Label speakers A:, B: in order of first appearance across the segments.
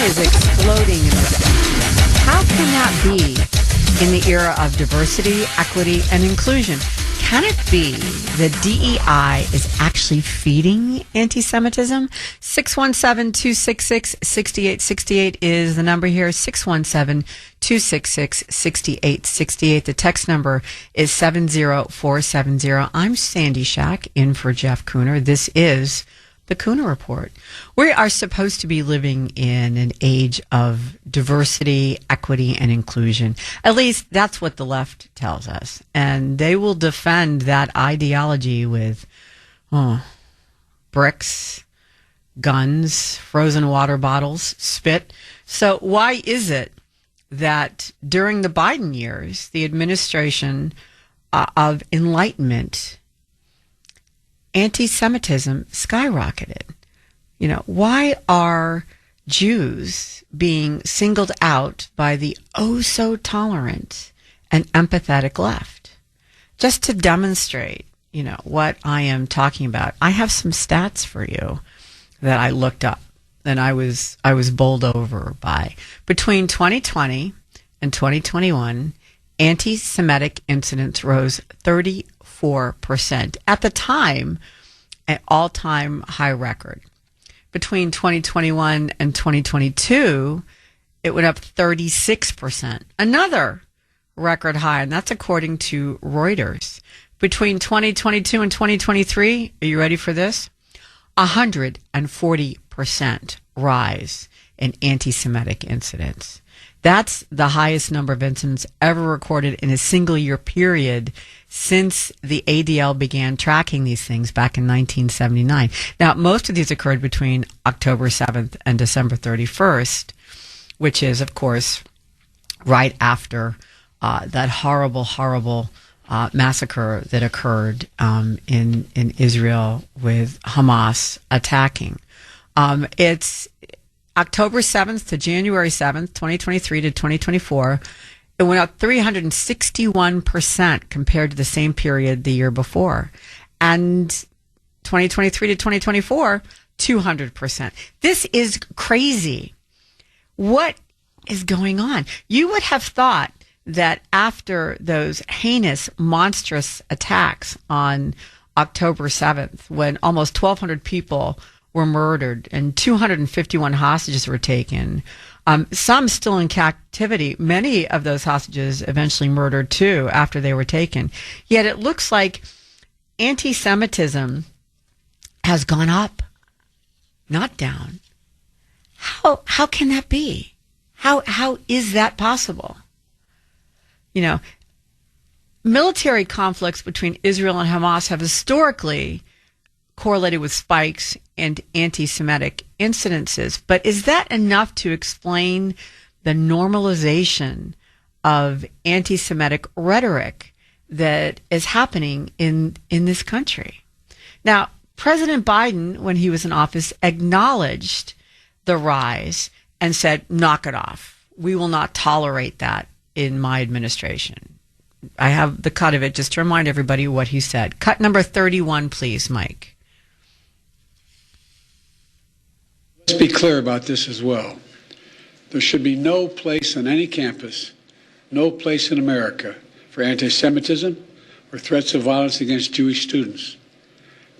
A: is exploding in this country. How can that be in the era of diversity, equity, and inclusion? Can it be that DEI is actually feeding anti-Semitism? 617-266-6868 is the number here. 617-266-6868. The text number is 70470. I'm Sandy Shack, in for Jeff Kuhner. This is the Kuhner Report. We are supposed to be living in an age of diversity, equity, and inclusion. At least that's what the left tells us. And they will defend that ideology with bricks, guns, frozen water bottles, spit. So why is it that during the Biden years, the administration of enlightenment, anti-Semitism skyrocketed? You know, why are Jews being singled out by the oh-so-tolerant and empathetic left? Just to demonstrate, you know, what I am talking about, I have some stats for you that I looked up and I was bowled over by. Between 2020 and 2021, anti-Semitic incidents rose 34%. At the time, an all-time high record. Between 2021 and 2022, it went up 36%. Another record high, and that's according to Reuters. Between 2022 and 2023, are you ready for this? 140% rise in anti-Semitic incidents. That's the highest number of incidents ever recorded in a single year period since the ADL began tracking these things back in 1979. Now, most of these occurred between October 7th and December 31st, which is, of course, right after that horrible massacre that occurred in Israel with Hamas attacking. It's October 7th to January 7th, 2023 to 2024, it went up 361% compared to the same period the year before. And 2023 to 2024, 200%. This is crazy. What is going on? You would have thought that after those heinous, monstrous attacks on October 7th, when almost 1,200 people were murdered and 251 hostages were taken, some still in captivity. Many of those hostages eventually murdered too after they were taken. Yet it looks like anti-Semitism has gone up, not down. How can that be? How is that possible? You know, military conflicts between Israel and Hamas have historically correlated with spikes and anti-Semitic incidences. But is that enough to explain the normalization of anti-Semitic rhetoric that is happening in this country? Now, President Biden, when he was in office, acknowledged the rise and said, knock it off. We will not tolerate that in my administration. I have the cut of it just to remind everybody what he said. Cut number 31, please, Mike.
B: Let's be clear about this as well. There should be no place on any campus, no place in America for anti-Semitism or threats of violence against Jewish students.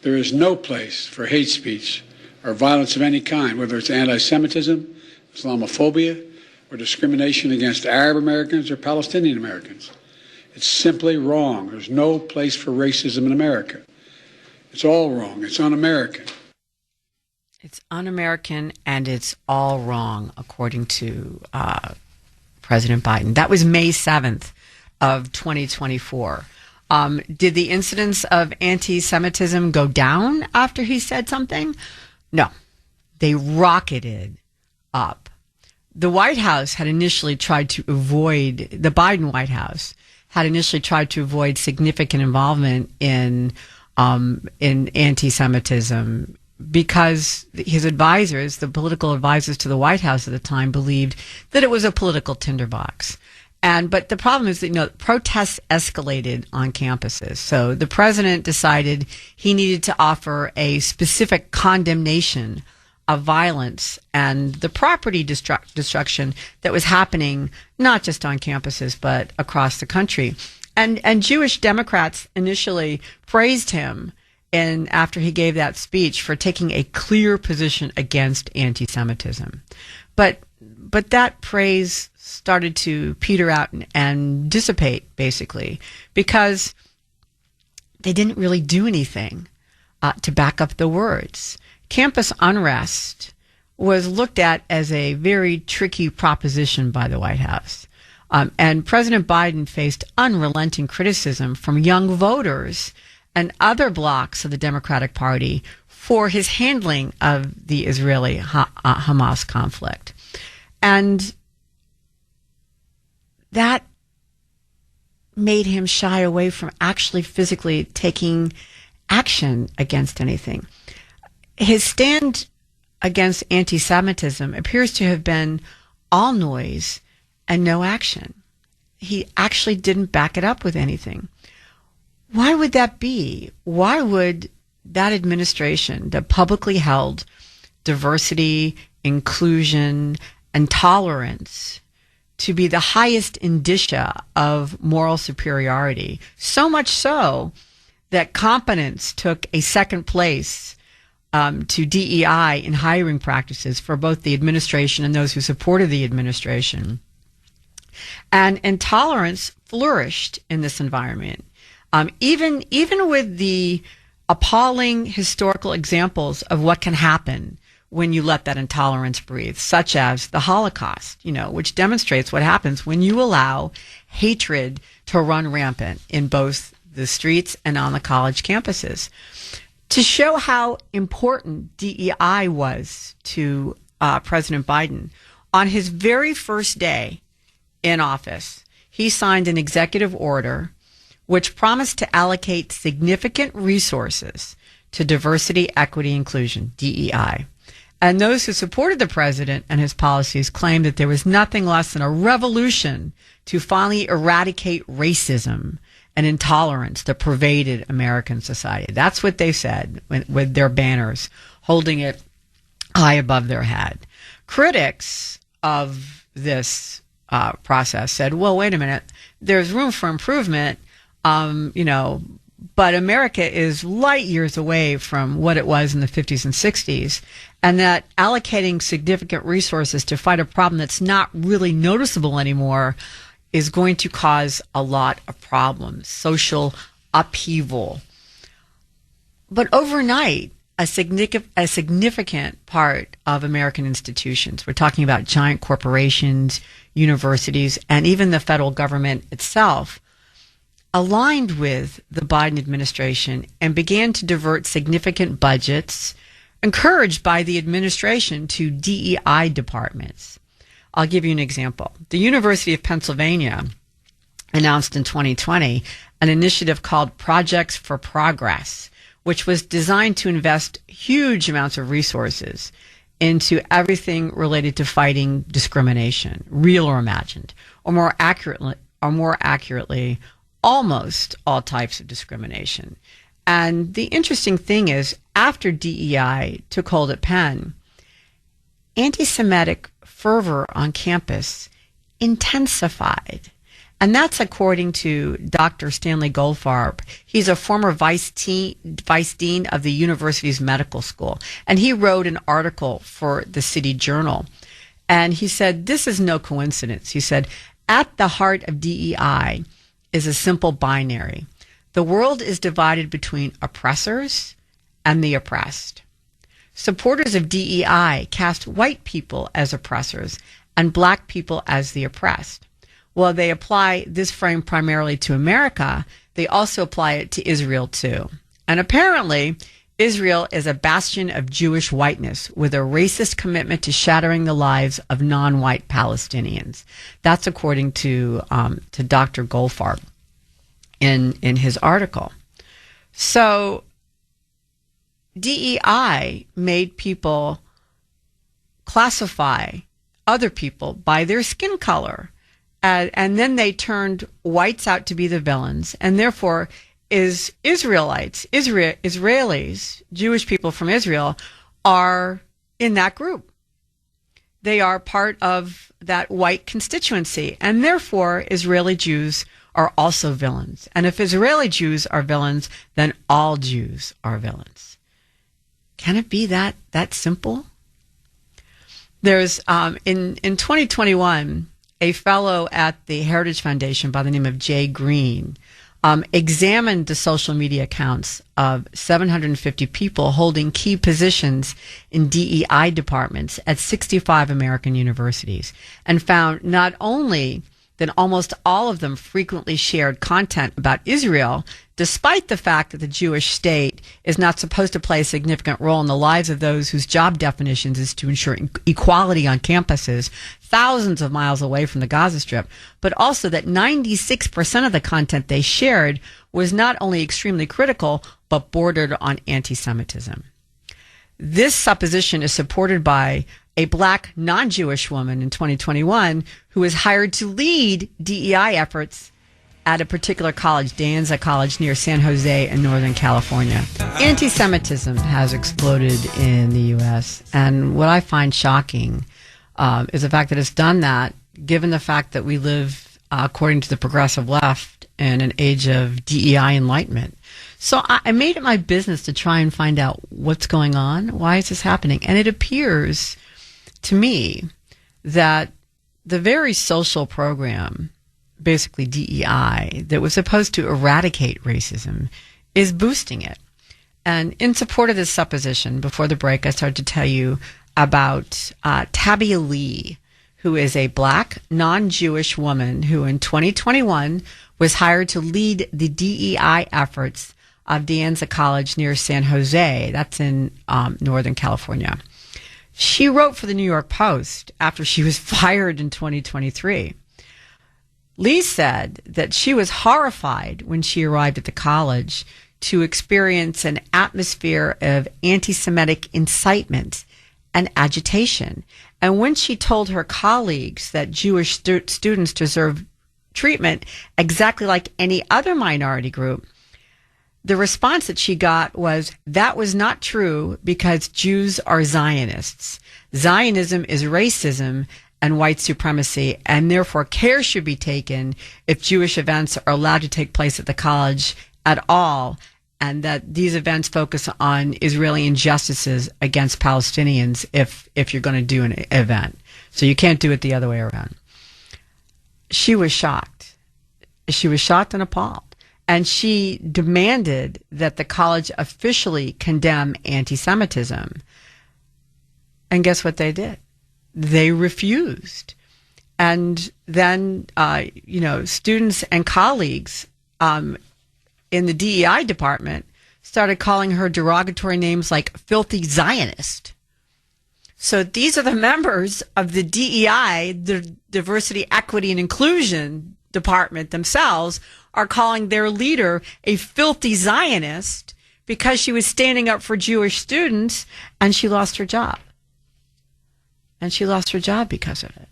B: There is no place for hate speech or violence of any kind, whether it's anti-Semitism, Islamophobia, or discrimination against Arab Americans or Palestinian Americans. It's simply wrong. There's no place for racism in America. It's all wrong. It's un-American.
A: It's un-American and it's all wrong, according to President Biden. That was May 7th of 2024. Did the incidence of anti-Semitism go down after he said something? No. They rocketed up. The White House had initially tried to avoid, the Biden White House had initially tried to avoid significant involvement in anti-Semitism because his advisors, the political advisors to the White House at the time, believed that it was a political tinderbox. But the problem is that, you know, protests escalated on campuses. So the president decided he needed to offer a specific condemnation of violence and the property destruction that was happening not just on campuses but across the country. And Jewish Democrats initially praised him after he gave that speech for taking a clear position against anti-Semitism. But that praise started to peter out and dissipate, basically, because they didn't really do anything to back up the words. Campus unrest was looked at as a very tricky proposition by the White House. And President Biden faced unrelenting criticism from young voters and other blocs of the Democratic Party for his handling of the Israeli-Hamas conflict. And that made him shy away from actually physically taking action against anything. His stand against anti-Semitism appears to have been all noise and no action. He actually didn't back it up with anything. Why would that be? Why would that administration that publicly held diversity, inclusion, and tolerance to be the highest indicia of moral superiority, so much so that competence took a second place to DEI in hiring practices for both the administration and those who supported the administration. And intolerance flourished in this environment. Even with the appalling historical examples of what can happen when you let that intolerance breathe, such as the Holocaust, which demonstrates what happens when you allow hatred to run rampant in both the streets and on the college campuses. To show how important DEI was to President Biden, on his very first day in office, he signed an executive order which promised to allocate significant resources to diversity, equity, inclusion, DEI. And those who supported the president and his policies claimed that there was nothing less than a revolution to finally eradicate racism and intolerance that pervaded American society. That's what they said with their banners, holding it high above their head. Critics of this process said, well, wait a minute, there's room for improvement, but America is light years away from what it was in the 50s and 60s, and that allocating significant resources to fight a problem that's not really noticeable anymore is going to cause a lot of problems, social upheaval. But overnight, a significant part of American institutions, we're talking about giant corporations, universities, and even the federal government itself, aligned with the Biden administration and began to divert significant budgets, encouraged by the administration, to DEI departments. I'll give you an example. The University of Pennsylvania announced in 2020 an initiative called Projects for Progress, which was designed to invest huge amounts of resources into everything related to fighting discrimination, real or imagined, or more accurately, almost all types of discrimination. And the interesting thing is, after DEI took hold at Penn, anti-Semitic fervor on campus intensified. And that's according to Dr. Stanley Goldfarb. He's a former vice dean of the university's medical school. And he wrote an article for the City Journal. And he said, this is no coincidence. He said, at the heart of DEI is a simple binary. The world is divided between oppressors and the oppressed. Supporters of DEI cast white people as oppressors and black people as the oppressed. While they apply this frame primarily to America, they also apply it to Israel too. And apparently, Israel is a bastion of Jewish whiteness with a racist commitment to shattering the lives of non-white Palestinians. That's according to Dr. Goldfarb in his article. So DEI made people classify other people by their skin color. And then they turned whites out to be the villains. And therefore, Israelis, Jewish people from Israel, are in that group. They are part of that white constituency, and therefore Israeli Jews are also villains. And if Israeli Jews are villains, then all Jews are villains. Can it be that simple? There's in 2021, a fellow at the Heritage Foundation by the name of Jay Green examined the social media accounts of 750 people holding key positions in DEI departments at 65 American universities, and found not only that almost all of them frequently shared content about Israel, despite the fact that the Jewish state is not supposed to play a significant role in the lives of those whose job definitions is to ensure equality on campuses thousands of miles away from the Gaza Strip, but also that 96% of the content they shared was not only extremely critical, but bordered on anti-Semitism. This supposition is supported by a black non-Jewish woman in 2021 who was hired to lead DEI efforts at a particular college, Danza College, near San Jose in Northern California. Anti-Semitism has exploded in the U.S., and what I find shocking is the fact that it's done that, given the fact that we live, according to the progressive left, in an age of DEI enlightenment. So I made it my business to try and find out what's going on, why is this happening, and it appears to me that the very social program, basically DEI, that was supposed to eradicate racism is boosting it. And in support of this supposition, before the break, I started to tell you about Tabby Lee, who is a black, non-Jewish woman who in 2021 was hired to lead the DEI efforts of Danza College near San Jose. That's in Northern California. She wrote for the New York Post after she was fired in 2023. Lee said that she was horrified when she arrived at the college to experience an atmosphere of anti-Semitic incitement and agitation. And when she told her colleagues that Jewish students deserve treatment exactly like any other minority group, the response that she got was, that was not true because Jews are Zionists. Zionism is racism and white supremacy, and therefore care should be taken if Jewish events are allowed to take place at the college at all, and that these events focus on Israeli injustices against Palestinians if you're going to do an event. So you can't do it the other way around. She was shocked. She was shocked and appalled. And she demanded that the college officially condemn anti-Semitism. And guess what they did? They refused. And then, students and colleagues in the DEI department started calling her derogatory names like filthy Zionist. So these are the members of the DEI, the Diversity, Equity, and Inclusion department themselves, are calling their leader a filthy Zionist because she was standing up for Jewish students, and she lost her job. And she lost her job because of it.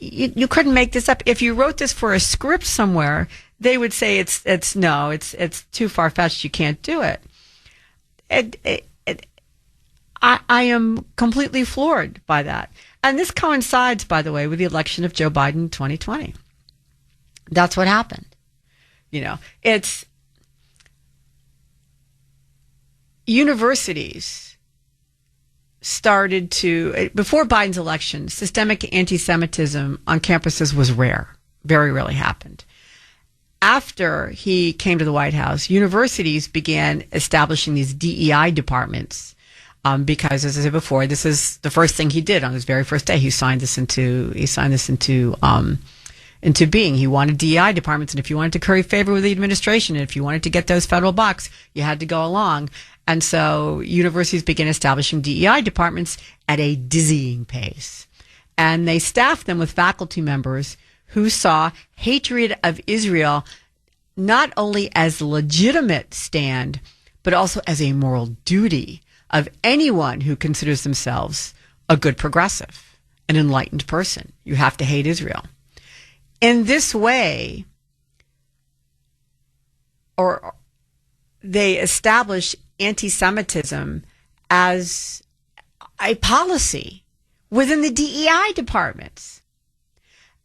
A: You couldn't make this up. If you wrote this for a script somewhere, they would say it's too far-fetched. You can't do it. I am completely floored by that. And this coincides, by the way, with the election of Joe Biden in 2020. That's what happened. It's universities started to, before Biden's election, systemic anti-Semitism on campuses was rare. Very rarely happened. After he came to the White House, universities began establishing these DEI departments because, as I said before, this is the first thing he did on his very first day. He signed this into being. He wanted DEI departments, and if you wanted to curry favor with the administration, and if you wanted to get those federal bucks, you had to go along. And so universities began establishing DEI departments at a dizzying pace. And they staffed them with faculty members who saw hatred of Israel not only as a legitimate stand, but also as a moral duty of anyone who considers themselves a good progressive, an enlightened person. You have to hate Israel. In this way, or they establish anti-Semitism as a policy within the DEI departments.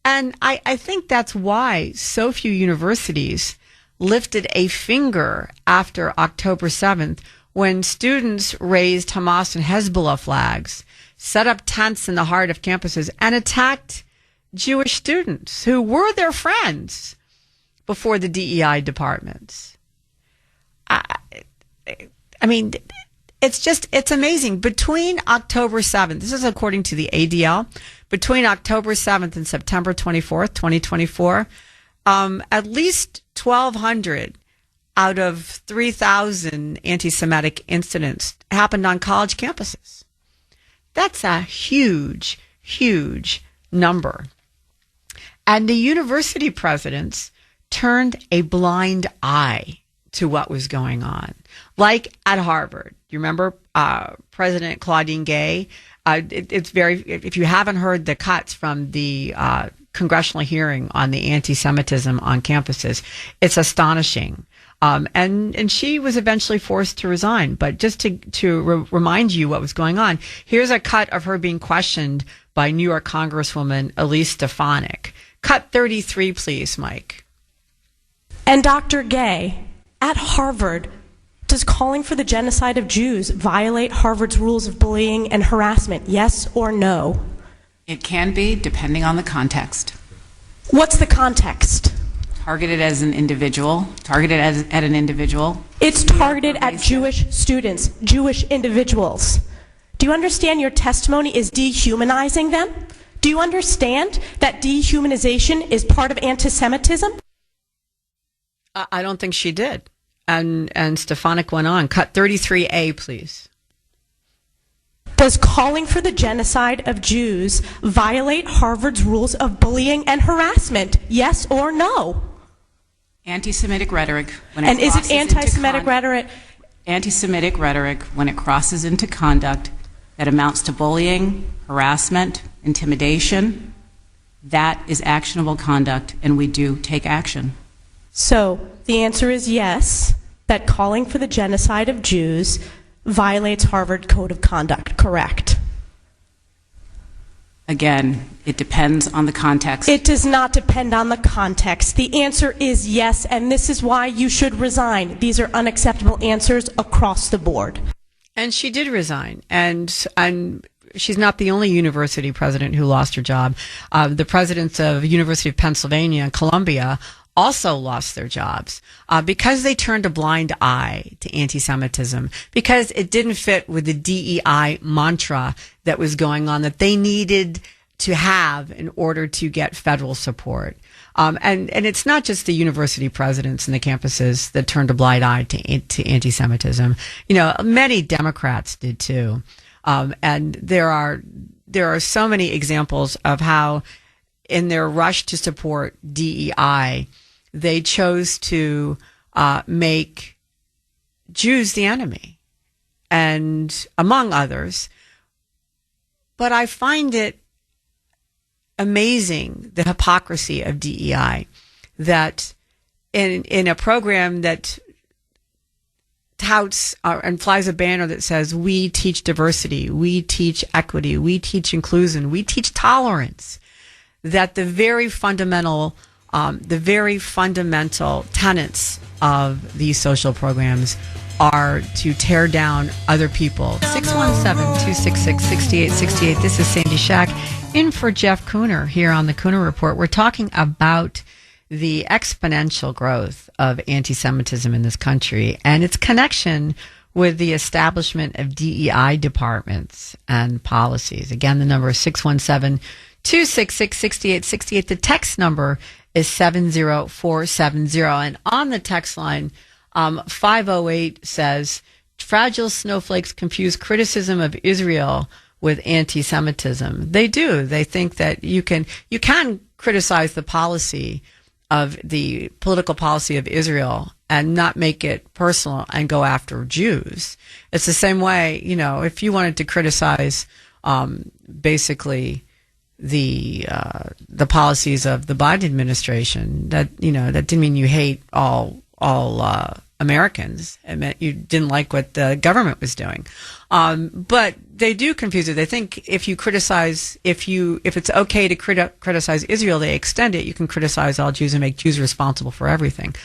A: And I think that's why so few universities lifted a finger after October 7th when students raised Hamas and Hezbollah flags, set up tents in the heart of campuses, and attacked Jewish students who were their friends before the DEI departments. I mean, it's amazing. Between October 7th, this is according to the ADL, between October 7th and September 24th, 2024, at least 1,200 out of 3,000 anti-Semitic incidents happened on college campuses. That's a huge, huge number. And the university presidents turned a blind eye to what was going on. Like at Harvard, you remember President Claudine Gay? It's very, if you haven't heard the cuts from the congressional hearing on the anti-Semitism on campuses, it's astonishing. And she was eventually forced to resign. But just to remind you what was going on, here's a cut of her being questioned by New York Congresswoman Elise Stefanik. Cut 33, please, Mike.
C: And Dr. Gay, at Harvard, does calling for the genocide of Jews violate Harvard's rules of bullying and harassment, yes or no?
D: It can be, depending on the context.
C: What's the context?
D: Targeted as an individual, targeted at an individual.
C: It's targeted at Jewish students, Jewish individuals. Do you understand your testimony is dehumanizing them? Do you understand that dehumanization is part of anti-Semitism?
A: I don't think she did. And Stefanik went on. Cut 33A, please.
C: Does calling for the genocide of Jews violate Harvard's rules of bullying and harassment, yes or no?
D: Anti-Semitic rhetoric. When it
C: and is it anti-Semitic rhetoric?
D: Anti-Semitic rhetoric, when it crosses into conduct that amounts to bullying, harassment, intimidation, that is actionable conduct, and we do take action.
C: So the answer is yes, that calling for the genocide of Jews violates Harvard Code of Conduct, correct?
D: Again, it depends on the context.
C: It does not depend on the context. The answer is yes, and this is why you should resign. These are unacceptable answers across the board.
A: And she did resign, and she's not the only university president who lost her job. The presidents of University of Pennsylvania and Columbia also lost their jobs because they turned a blind eye to anti-Semitism, because it didn't fit with the DEI mantra that was going on that they needed to have in order to get federal support. And it's not just the university presidents and the campuses that turned a blind eye to anti-Semitism. You know, many Democrats did too. And there are so many examples of how, in their rush to support DEI, they chose to make Jews the enemy, and among others. But I find it amazing, the hypocrisy of DEI, that in a program that touts and flies a banner that says, we teach diversity, we teach equity, we teach inclusion, we teach tolerance, that the very fundamental tenets of these social programs are to tear down other people. 617-266-6868. This is Sandy Shack in for Jeff Kuhner here on the Kuhner Report. We're talking about the exponential growth of anti-Semitism in this country and its connection with the establishment of DEI departments and policies. Again, the number is 617-266-6868. The text number is 70470. And on the text line, 508 says, fragile snowflakes confuse criticism of Israel with anti-Semitism. They do. They think that you can criticize the policy of the political policy of Israel and not make it personal and go after Jews. It's the same way, you know, if you wanted to criticize basically the policies of the Biden administration, that, you know, that didn't mean you hate all Americans. It meant you didn't like what the government was doing. But they do confuse it. They think if it's okay to criticize Israel, they extend it. You can criticize all Jews and make Jews responsible for everything,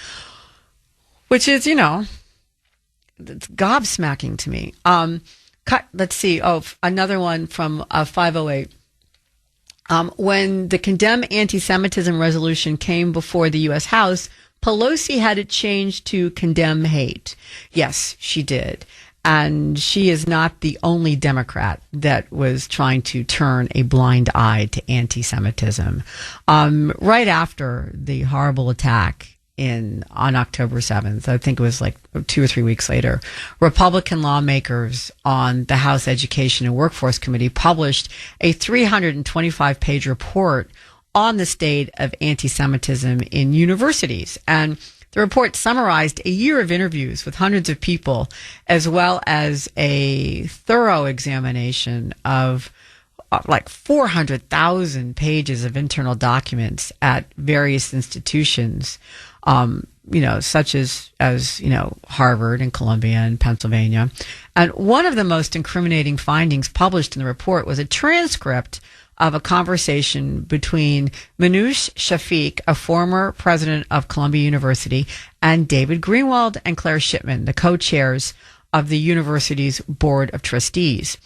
A: which is, it's gobsmacking to me. Let's see. Oh, another one from 508. When the Condemn Anti-Semitism resolution came before the U.S. House, Pelosi had it changed to Condemn Hate. Yes, she did. And she is not the only Democrat that was trying to turn a blind eye to anti-Semitism. Right after the horrible attack on October 7th, I think it was like 2 or 3 weeks later, Republican lawmakers on the House Education and Workforce Committee published a 325-page report on the state of anti-Semitism in universities. And the report summarized a year of interviews with hundreds of people, as well as a thorough examination of like 400,000 pages of internal documents at various institutions, such as Harvard and Columbia and Pennsylvania. And one of the most incriminating findings published in the report was a transcript of a conversation between Manoush Shafik, a former president of Columbia University, and David Greenwald and Claire Shipman, the co-chairs of the university's board of trustees.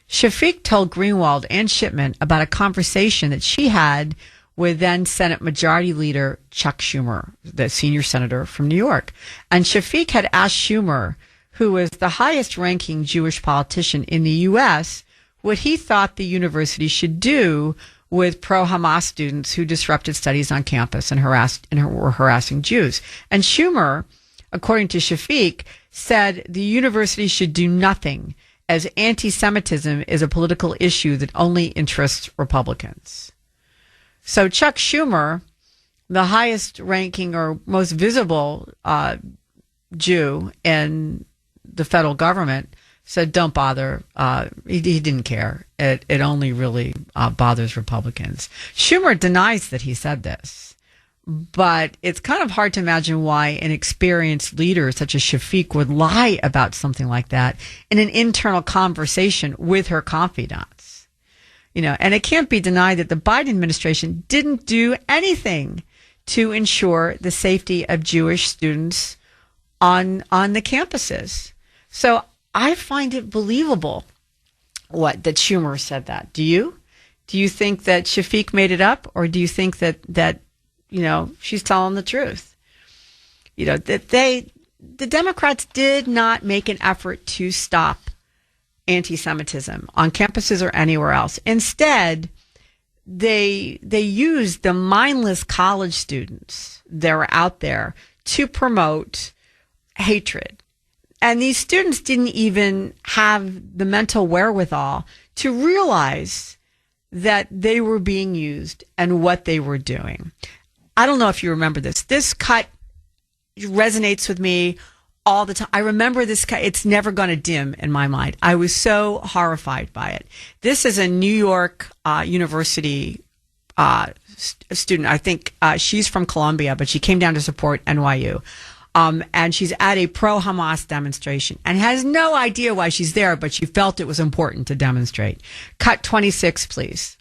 A: Shafik told Greenwald and Shipman about a conversation that she had with then Senate Majority Leader Chuck Schumer, the senior senator from New York. And Shafik had asked Schumer, who was the highest-ranking Jewish politician in the U.S., what he thought the university should do with pro-Hamas students who disrupted studies on campus and were harassing Jews. And Schumer, according to Shafik, said the university should do nothing, as anti-Semitism is a political issue that only interests Republicans. So Chuck Schumer, the highest ranking or most visible Jew in the federal government, said, don't bother. He didn't care. It only really bothers Republicans. Schumer denies that he said this, but it's kind of hard to imagine why an experienced leader such as Shafik would lie about something like that in an internal conversation with her confidants. And it can't be denied that the Biden administration didn't do anything to ensure the safety of Jewish students on the campuses. So I find it believable that Schumer said that. Do you? Do you think that Shafik made it up, or do you think that she's telling the truth? That the Democrats did not make an effort to stop anti-Semitism on campuses or anywhere else. Instead, they used the mindless college students that were out there to promote hatred. And these students didn't even have the mental wherewithal to realize that they were being used and what they were doing. I don't know if you remember this. This cut resonates with me all the time. I remember this cut. It's never going to dim in my mind. I was so horrified by it. This is a New York University student. I think she's from Columbia, but she came down to support NYU. And she's at a pro-Hamas demonstration and has no idea why she's there, but she felt it was important to demonstrate. Cut 26, please.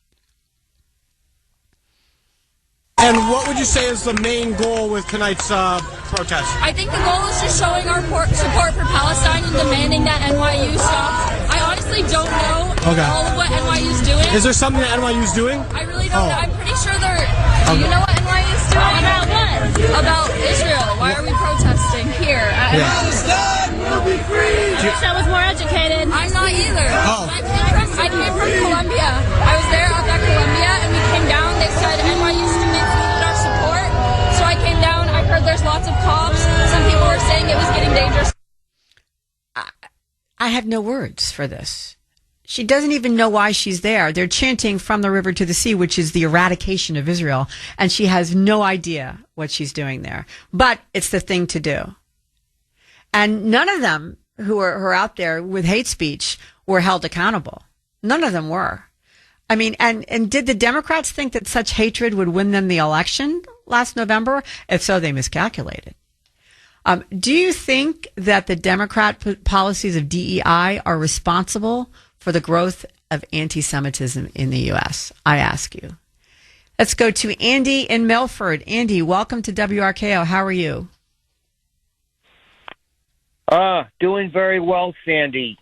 E: And what would you say is the main goal with tonight's protest?
F: I think the goal is just showing our support for Palestine and demanding that NYU stops. I honestly don't know all of what NYU's doing.
E: Is there something that NYU's doing?
F: I really don't know. I'm pretty sure they're... Do you know what NYU's doing? About what? About Israel. Why are we protesting here at
E: Palestine will be free!
F: I wish I was more educated. I'm not either. I came from Columbia. I was there up at Columbia, and we came down. They said NYU students needed our support, so I came down. I heard there's lots of cops. Some people were saying it was getting dangerous.
A: I have no words for this. She doesn't even know why she's there. They're chanting "From the River to the Sea," which is the eradication of Israel, and she has no idea what she's doing there. But it's the thing to do. And none of them who are out there with hate speech were held accountable. None of them were. I mean, and did the Democrats think that such hatred would win them the election last November? If so, they miscalculated. Do you think that the Democrat policies of DEI are responsible for the growth of anti-Semitism in the U.S.? I ask you. Let's go to Andy in Milford. Andy, welcome to WRKO. How are you?
G: Doing very well, Sandy.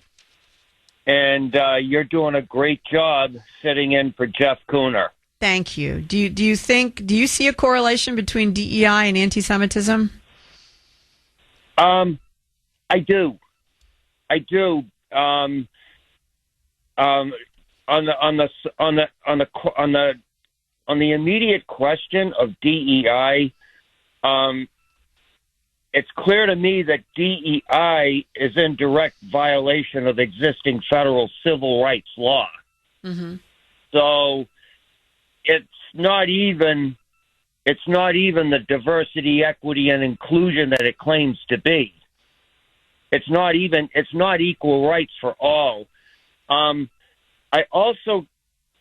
G: And you're doing a great job sitting in for Jeff Kuhner.
A: Thank you. Do you see a correlation between DEI and anti-Semitism?
G: I do. On the immediate question of DEI, it's clear to me that DEI is in direct violation of existing federal civil rights law. Mm-hmm. So it's not even the diversity, equity, and inclusion that it claims to be. It's not equal rights for all. I also,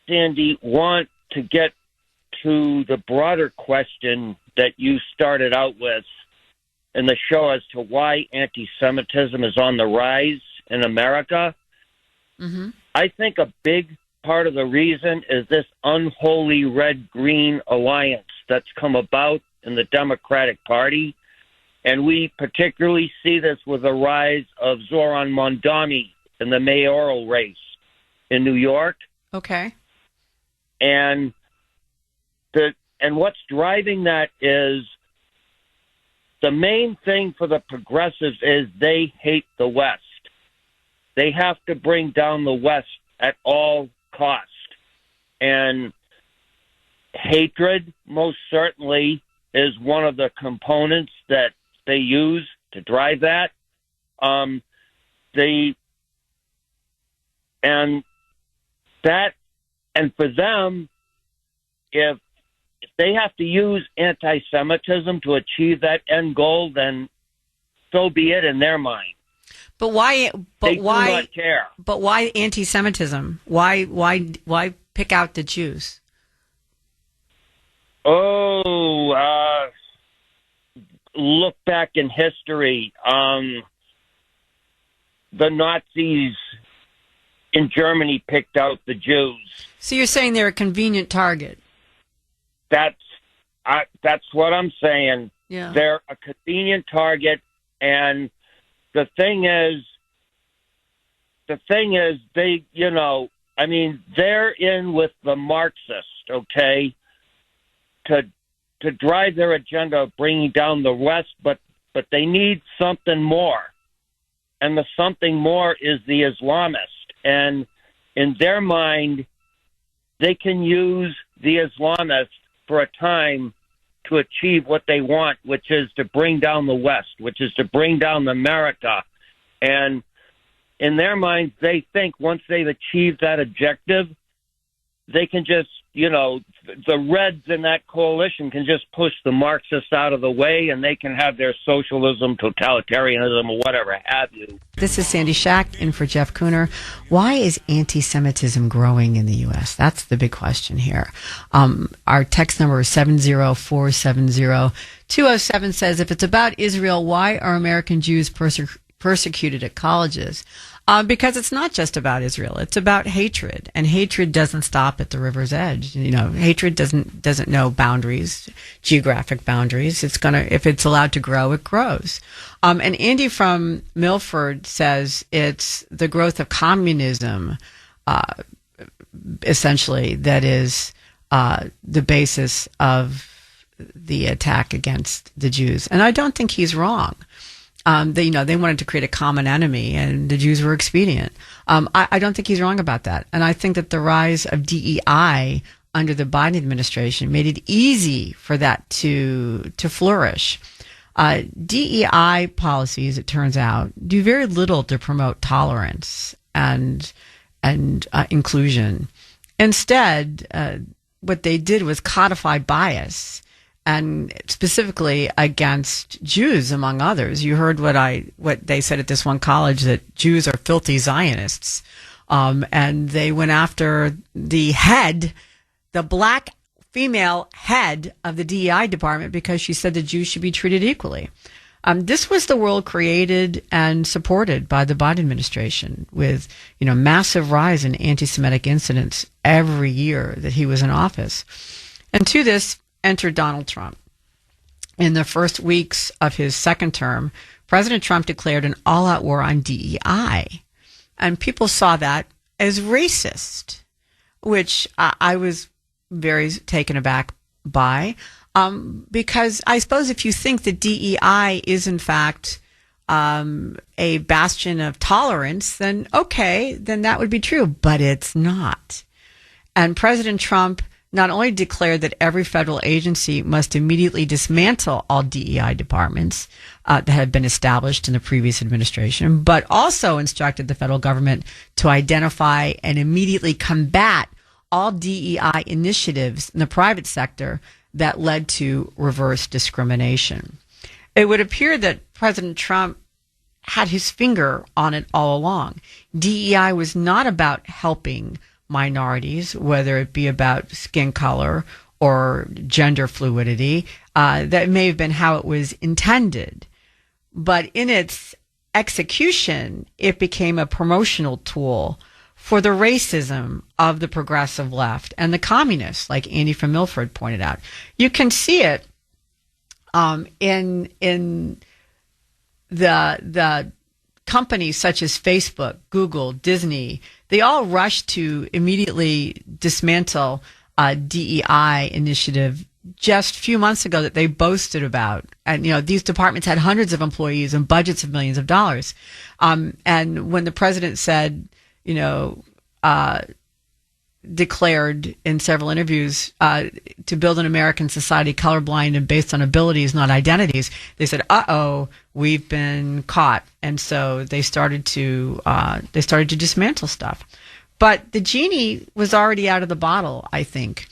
G: Sandy, want to get to the broader question that you started out with in the show as to why anti-Semitism is on the rise in America. Mm-hmm. I think a big part of the reason is this unholy red-green alliance that's come about in the Democratic Party. And we particularly see this with the rise of Zoran Mondani in the mayoral race in New York.
A: Okay.
G: And what's driving that is the main thing for the progressives is they hate the West. They have to bring down the West at all cost. And hatred, most certainly, is one of the components that they use to drive that. And for them, if they have to use anti-Semitism to achieve that end goal, then so be it in their mind.
A: But why?
G: They do not care.
A: But why anti-Semitism? Why pick out the Jews?
G: Look back in history. The Nazis in Germany picked out the Jews.
A: So you're saying they're a convenient target?
G: That's what I'm saying.
A: Yeah.
G: They're a convenient target, and the thing is, they, they're in with the Marxists, okay, to drive their agenda of bringing down the West, but they need something more, and the something more is the Islamist, and in their mind, they can use the Islamists for a time to achieve what they want, which is to bring down the West, which is to bring down America. And in their minds, they think once they've achieved that objective, they can just, the Reds in that coalition can just push the Marxists out of the way, and they can have their socialism, totalitarianism, or whatever have you.
A: This is Sandy Shack in for Jeff Kuhner. Why is anti-Semitism growing in the U.S.? That's the big question here. Our text number is 70470-207 says, if it's about Israel, why are American Jews persecuted at colleges? Because it's not just about Israel. It's about hatred, and hatred doesn't stop at the river's edge. Hatred doesn't know boundaries, geographic boundaries. If it's allowed to grow, it grows. And Andy from Milford says it's the growth of communism, essentially, that is the basis of the attack against the Jews. And I don't think he's wrong. They wanted to create a common enemy, and the Jews were expedient. I don't think he's wrong about that. And I think that the rise of DEI under the Biden administration made it easy for that to flourish. DEI policies, it turns out, do very little to promote tolerance and inclusion. Instead, what they did was codify bias, and specifically against Jews, among others. You heard what they said at this one college, that Jews are filthy Zionists. And they went after the black female head of the DEI department, because she said the Jews should be treated equally. This was the world created and supported by the Biden administration, with massive rise in anti-Semitic incidents every year that he was in office. And to this entered Donald Trump. In the first weeks of his second term, President Trump declared an all-out war on DEI. And people saw that as racist, which I was very taken aback by, because I suppose if you think that DEI is in fact a bastion of tolerance, then okay, then that would be true, but it's not. And President Trump not only declared that every federal agency must immediately dismantle all DEI departments that had been established in the previous administration, but also instructed the federal government to identify and immediately combat all DEI initiatives in the private sector that led to reverse discrimination. It would appear that President Trump had his finger on it all along. DEI was not about helping minorities, whether it be about skin color or gender fluidity. That may have been how it was intended. But in its execution, it became a promotional tool for the racism of the progressive left and the communists, like Andy from Milford pointed out. You can see it in the companies such as Facebook, Google, Disney. They all rushed to immediately dismantle a DEI initiative just a few months ago that they boasted about. And, these departments had hundreds of employees and budgets of millions of dollars. And when the president said, declared in several interviews to build an American society colorblind and based on abilities, not identities, they said, "Uh-oh, we've been caught," and so they started to dismantle stuff. But the genie was already out of the bottle, I think,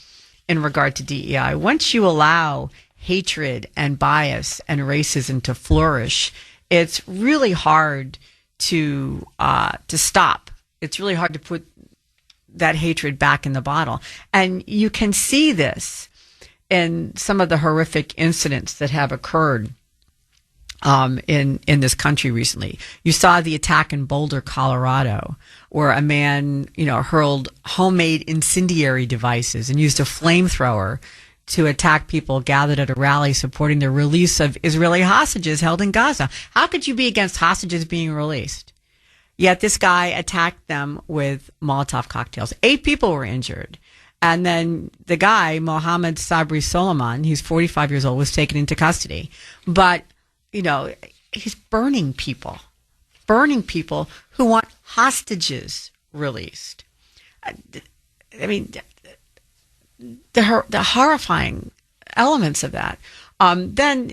A: in regard to DEI. Once you allow hatred and bias and racism to flourish, it's really hard to stop. It's really hard to put that hatred back in the bottle. And you can see this in some of the horrific incidents that have occurred in this country recently. You saw the attack in Boulder, Colorado, where a man, hurled homemade incendiary devices and used a flamethrower to attack people gathered at a rally supporting the release of Israeli hostages held in Gaza. How could you be against hostages being released? Yet this guy attacked them with Molotov cocktails. 8 people were injured. And then the guy, Mohammed Sabri Soliman, he's 45 years old, was taken into custody. But, he's burning people who want hostages released. I mean, the horrifying elements of that. Then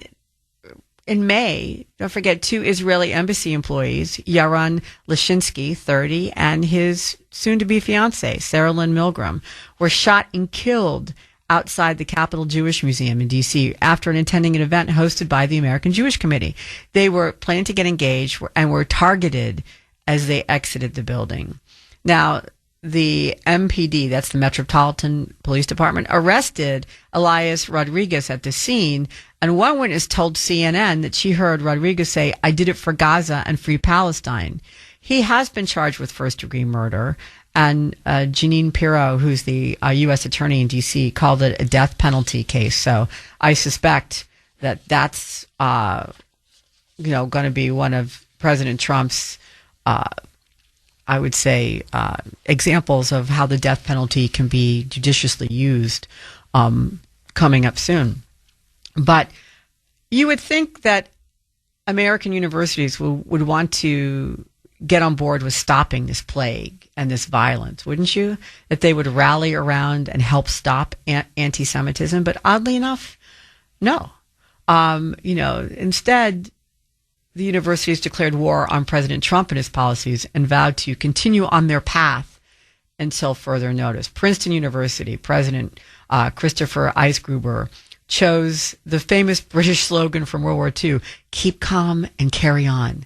A: in May, don't forget 2 Israeli embassy employees, Yaron Lashinsky, 30, and his soon-to-be fiancée, Sarah Lynn Milgram, were shot and killed outside the Capitol Jewish Museum in D.C. after attending an event hosted by the American Jewish Committee. They were planning to get engaged and were targeted as they exited the building. Now, the MPD, that's the Metropolitan Police Department, arrested Elias Rodriguez at the scene, and one witness told CNN that she heard Rodriguez say, "I did it for Gaza and free Palestine." He has been charged with first-degree murder, and Jeanine Pirro, who's the U.S. attorney in D.C., called it a death penalty case. So I suspect that that's going to be one of President Trump's I would say, examples of how the death penalty can be judiciously used coming up soon. But you would think that American universities would want to get on board with stopping this plague and this violence, wouldn't you? That they would rally around and help stop anti-Semitism. But oddly enough, no. Instead, the universities declared war on President Trump and his policies and vowed to continue on their path until further notice. Princeton University President Christopher Eisgruber chose the famous British slogan from World War II, "Keep calm and carry on,"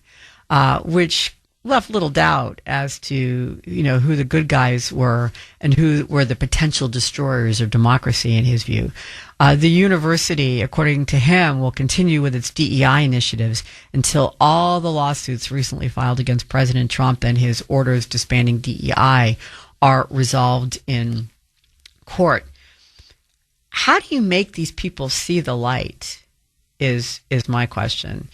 A: which left little doubt as to, who the good guys were and who were the potential destroyers of democracy in his view. The university, according to him, will continue with its DEI initiatives until all the lawsuits recently filed against President Trump and his orders disbanding DEI are resolved in court. How do you make these people see the light is my question.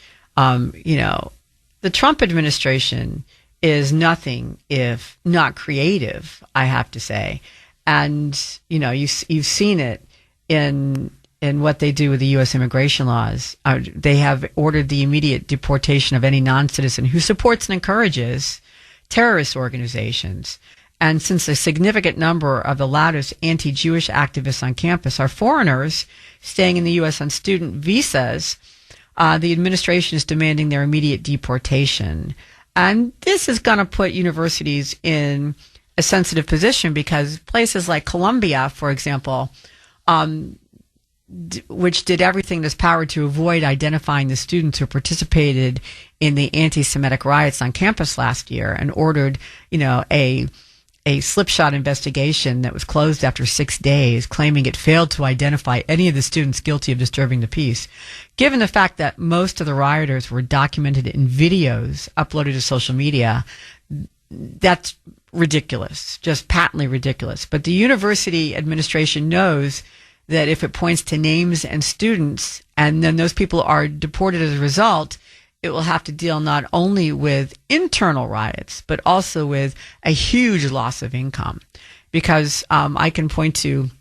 A: The Trump administration is nothing if not creative, I have to say. And, you've seen it in what they do with the U.S. immigration laws. They have ordered the immediate deportation of any non-citizen who supports and encourages terrorist organizations. And since a significant number of the loudest anti-Jewish activists on campus are foreigners staying in the U.S. on student visas, the administration is demanding their immediate deportation. And this is going to put universities in a sensitive position because places like Columbia, for example, which did everything in its power to avoid identifying the students who participated in the anti-Semitic riots on campus last year and ordered, a slipshod investigation that was closed after 6 days, claiming it failed to identify any of the students guilty of disturbing the peace. Given the fact that most of the rioters were documented in videos uploaded to social media, that's ridiculous, just patently ridiculous. But the university administration knows that if it points to names and students, and then those people are deported as a result, it will have to deal not only with internal riots, but also with a huge loss of income. Because I can point to,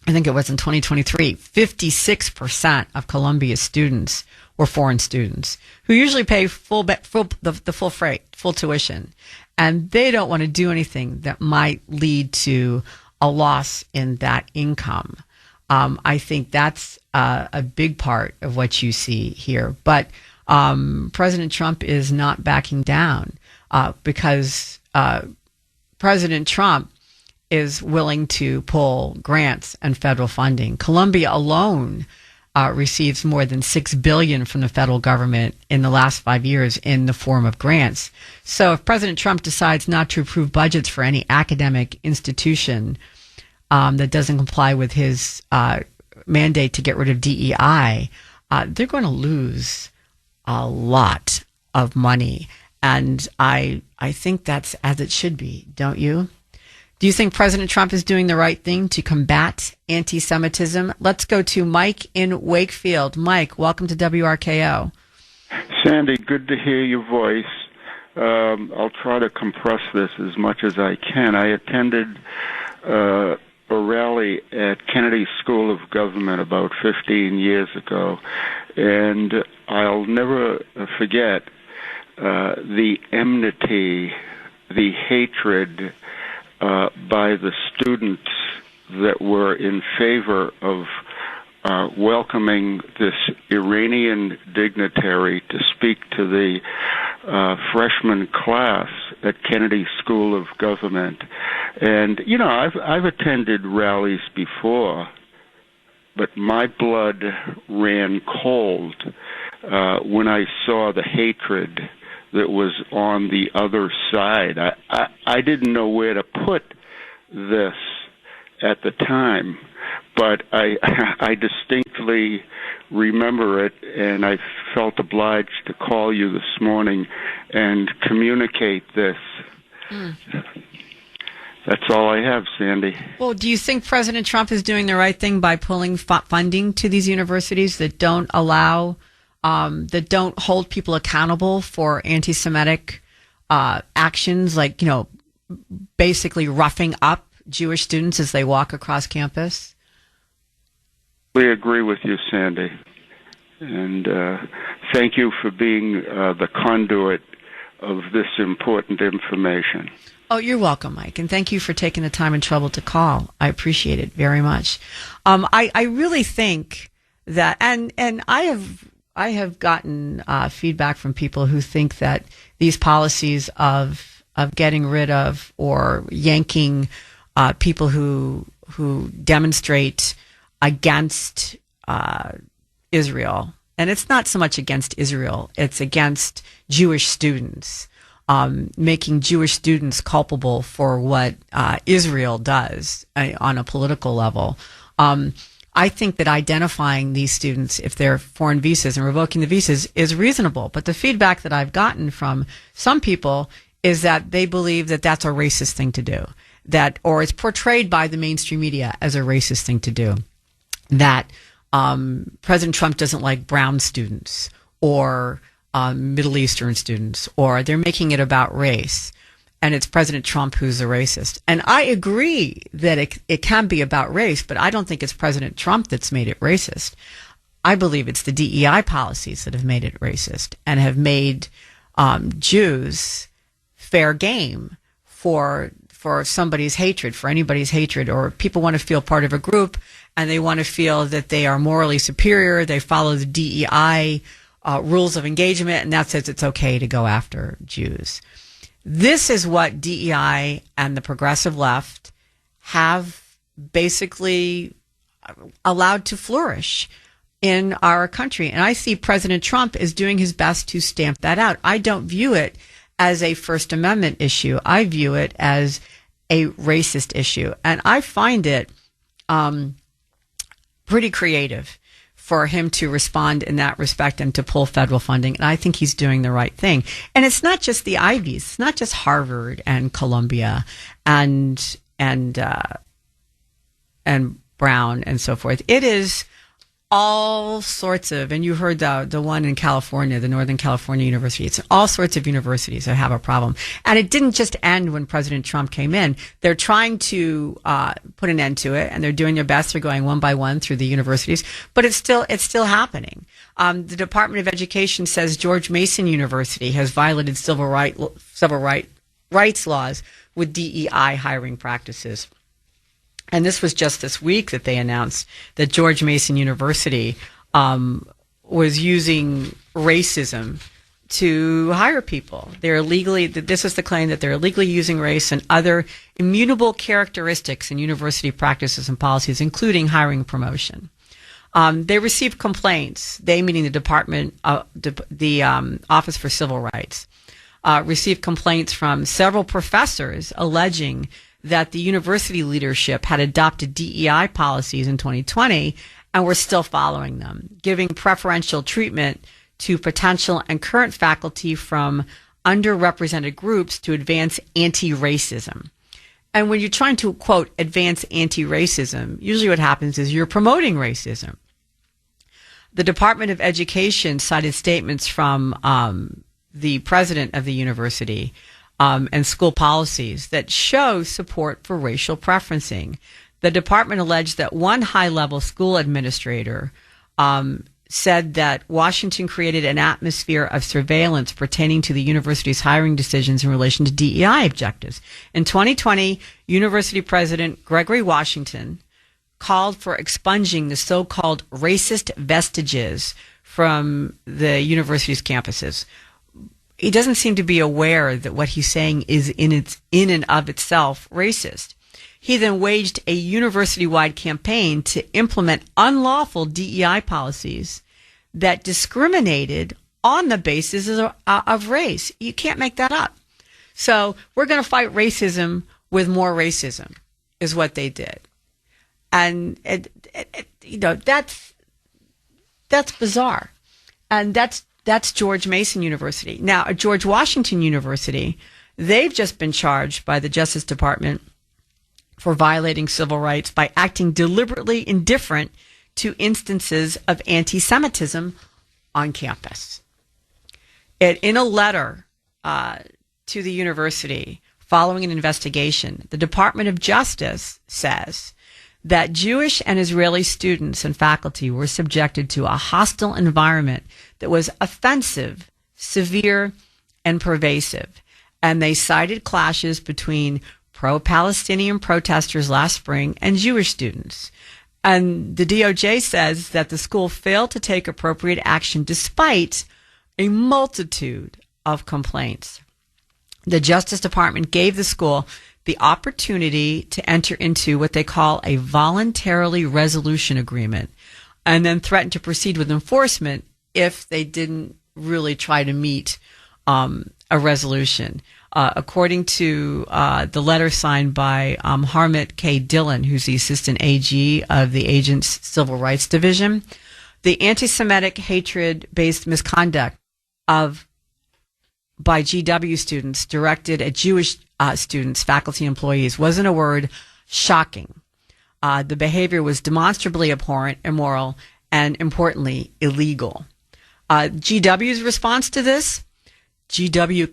A: I think it was in 2023, 56% of Columbia's students were foreign students who usually pay the full freight, full tuition. And they don't want to do anything that might lead to a loss in that income. I think that's a big part of what you see here. But President Trump is not backing down because President Trump is willing to pull grants and federal funding. Columbia alone receives more than $6 billion from the federal government in the last 5 years in the form of grants. So if President Trump decides not to approve budgets for any academic institution that doesn't comply with his mandate to get rid of DEI, they're going to lose a lot of money. And I think that's as it should be, don't you? Do you think President Trump is doing the right thing to combat anti-Semitism? Let's go to Mike in Wakefield. Mike, welcome to WRKO.
H: Sandy, good to hear your voice. I'll try to compress this as much as I can. I attended a rally at Kennedy School of Government about 15 years ago, and I'll never forget the enmity, the hatred by the students that were in favor of welcoming this Iranian dignitary to speak to the freshman class at Kennedy School of Government. And, I've attended rallies before, but my blood ran cold when I saw the hatred that was on the other side. I didn't know where to put this at the time, but I distinctly remember it, and I felt obliged to call you this morning and communicate this. That's all I have, Sandy.
A: Well, do you think President Trump is doing the right thing by pulling funding to these universities that don't allow, that don't hold people accountable for anti-Semitic actions, like, basically roughing up Jewish students as they walk across campus?
H: We agree with you, Sandy. And thank you for being the conduit of this important information.
A: Oh, you're welcome, Mike, and thank you for taking the time and trouble to call. I appreciate it very much. I really think that, and I have gotten feedback from people who think that these policies of getting rid of or yanking people who demonstrate against Israel, and it's not so much against Israel, it's against Jewish students. making Jewish students culpable for what Israel does on a political level. I think that identifying these students, if they're foreign visas and revoking the visas, is reasonable. But the feedback that I've gotten from some people is that they believe that that's a racist thing to do, or it's portrayed by the mainstream media as a racist thing to do, that President Trump doesn't like brown students or Middle Eastern students, or they're making it about race, and it's President Trump who's a racist. And I agree that it can be about race, but I don't think it's President Trump that's made it racist. I believe it's the DEI policies that have made it racist and have made Jews fair game for somebody's hatred, for anybody's hatred, or people want to feel part of a group and they want to feel that they are morally superior. They follow the DEI rules of engagement, and that says it's okay to go after Jews. This is what DEI and the progressive left have basically allowed to flourish in our country. And I see President Trump is doing his best to stamp that out. I don't view it as a First Amendment issue. I view it as a racist issue. And I find it pretty creative for him to respond in that respect and to pull federal funding. And I think he's doing the right thing. And it's not just the Ivies. It's not just Harvard and Columbia and Brown and so forth. It is all sorts of, and you heard the one in California, the Northern California University. It's all sorts of universities that have a problem. And it didn't just end when President Trump came in. They're trying to put an end to it, and they're doing their best. They're going one by one through the universities, but it's still happening. The Department of Education says George Mason University has violated civil rights laws with DEI hiring practices. And this was just this week that they announced that George Mason University was using racism to hire people. This is the claim that they're illegally using race and other immutable characteristics in university practices and policies, including hiring and promotion. They received complaints, they meaning the Department, the Office for Civil Rights, received complaints from several professors alleging that the university leadership had adopted DEI policies in 2020 and were still following them, giving preferential treatment to potential and current faculty from underrepresented groups to advance anti-racism. And when you're trying to, quote, advance anti-racism, usually what happens is you're promoting racism. The Department of Education cited statements from the president of the university and school policies that show support for racial preferencing. The department alleged that one high-level school administrator said that Washington created an atmosphere of surveillance pertaining to the university's hiring decisions in relation to DEI objectives. In 2020, University President Gregory Washington called for expunging the so-called racist vestiges from the university's campuses. He doesn't seem to be aware that what he's saying is in and of itself racist. He then waged a university-wide campaign to implement unlawful DEI policies that discriminated on the basis of race. You can't make that up. So we're going to fight racism with more racism is what they did. And, that's bizarre. And that's George Mason University. Now, at George Washington University, they've just been charged by the Justice Department for violating civil rights by acting deliberately indifferent to instances of anti-Semitism on campus. In a letter to the university following an investigation, the Department of Justice says that Jewish and Israeli students and faculty were subjected to a hostile environment that was offensive, severe, and pervasive. And they cited clashes between pro-Palestinian protesters last spring and Jewish students. And the DOJ says that the school failed to take appropriate action despite a multitude of complaints. The Justice Department gave the school the opportunity to enter into what they call a voluntarily resolution agreement and then threatened to proceed with enforcement if they didn't really try to meet a a resolution. According to the letter signed by Harmit K. Dillon, who's the assistant AG of the agent's Civil Rights Division, the anti-Semitic hatred-based misconduct by GW students directed at Jewish students, faculty, employees wasn't a word shocking. The behavior was demonstrably abhorrent, immoral, and importantly, illegal. GW's response to this? GW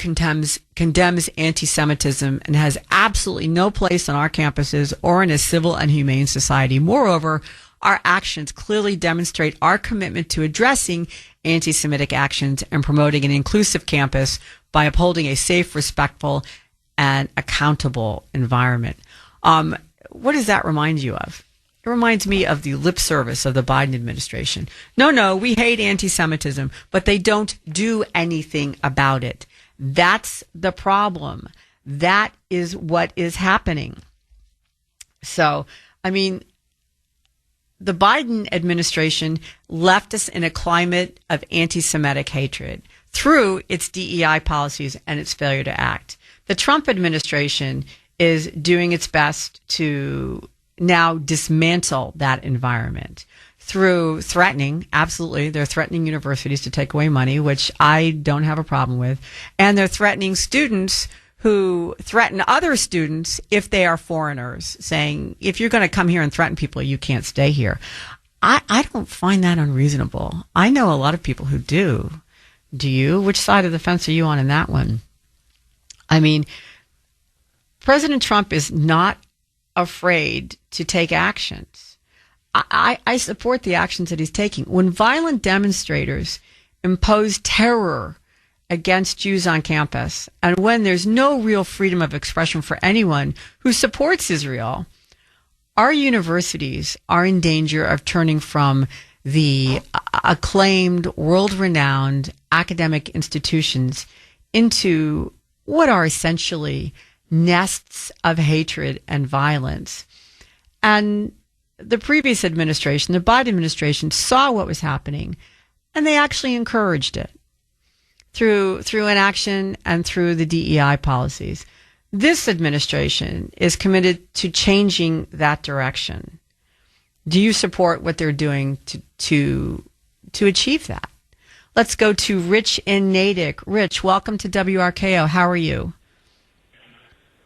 A: condemns anti-Semitism and has absolutely no place on our campuses or in a civil and humane society. Moreover, our actions clearly demonstrate our commitment to addressing anti-Semitic actions and promoting an inclusive campus by upholding a safe, respectful, and accountable environment. What does that remind you of? It reminds me of the lip service of the Biden administration. No, we hate anti-Semitism, but they don't do anything about it. That's the problem. That is what is happening. So, I mean, the Biden administration left us in a climate of anti-Semitic hatred through its DEI policies and its failure to act. The Trump administration is doing its best to now dismantle that environment through threatening, absolutely, they're threatening universities to take away money, which I don't have a problem with, and they're threatening students who threaten other students if they are foreigners, saying, if you're going to come here and threaten people, you can't stay here. I don't find that unreasonable. I know a lot of people who do. Do you? Which side of the fence are you on in that one? I mean, President Trump is not afraid to take actions. I support the actions that he's taking. When violent demonstrators impose terror against Jews on campus, and when there's no real freedom of expression for anyone who supports Israel, our universities are in danger of turning from the acclaimed, world-renowned academic institutions into what are essentially nests of hatred and violence. And the previous administration, the Biden administration, saw what was happening, and they actually encouraged it through inaction and through the DEI policies. This administration is committed to changing that direction. Do you support what they're doing to achieve that? Let's go to Rich in Natick. Rich, welcome to WRKO. How are you?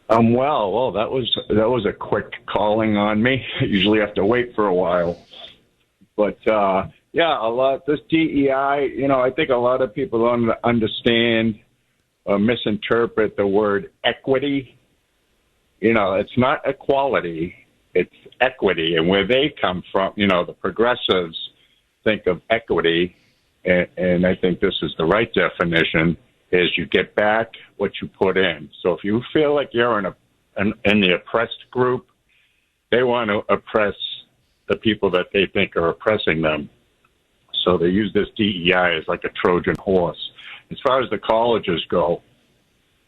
I: Well, that was a quick calling on me. I usually have to wait for a while. But, this DEI, I think a lot of people don't understand or misinterpret the word equity. It's not equality, it's equity. And where they come from, the progressives think of equity, and I think this is the right definition, is you get back what you put in. So if you feel like you're in the oppressed group, they want to oppress the people that they think are oppressing them. So they use this DEI as like a Trojan horse. As far as the colleges go,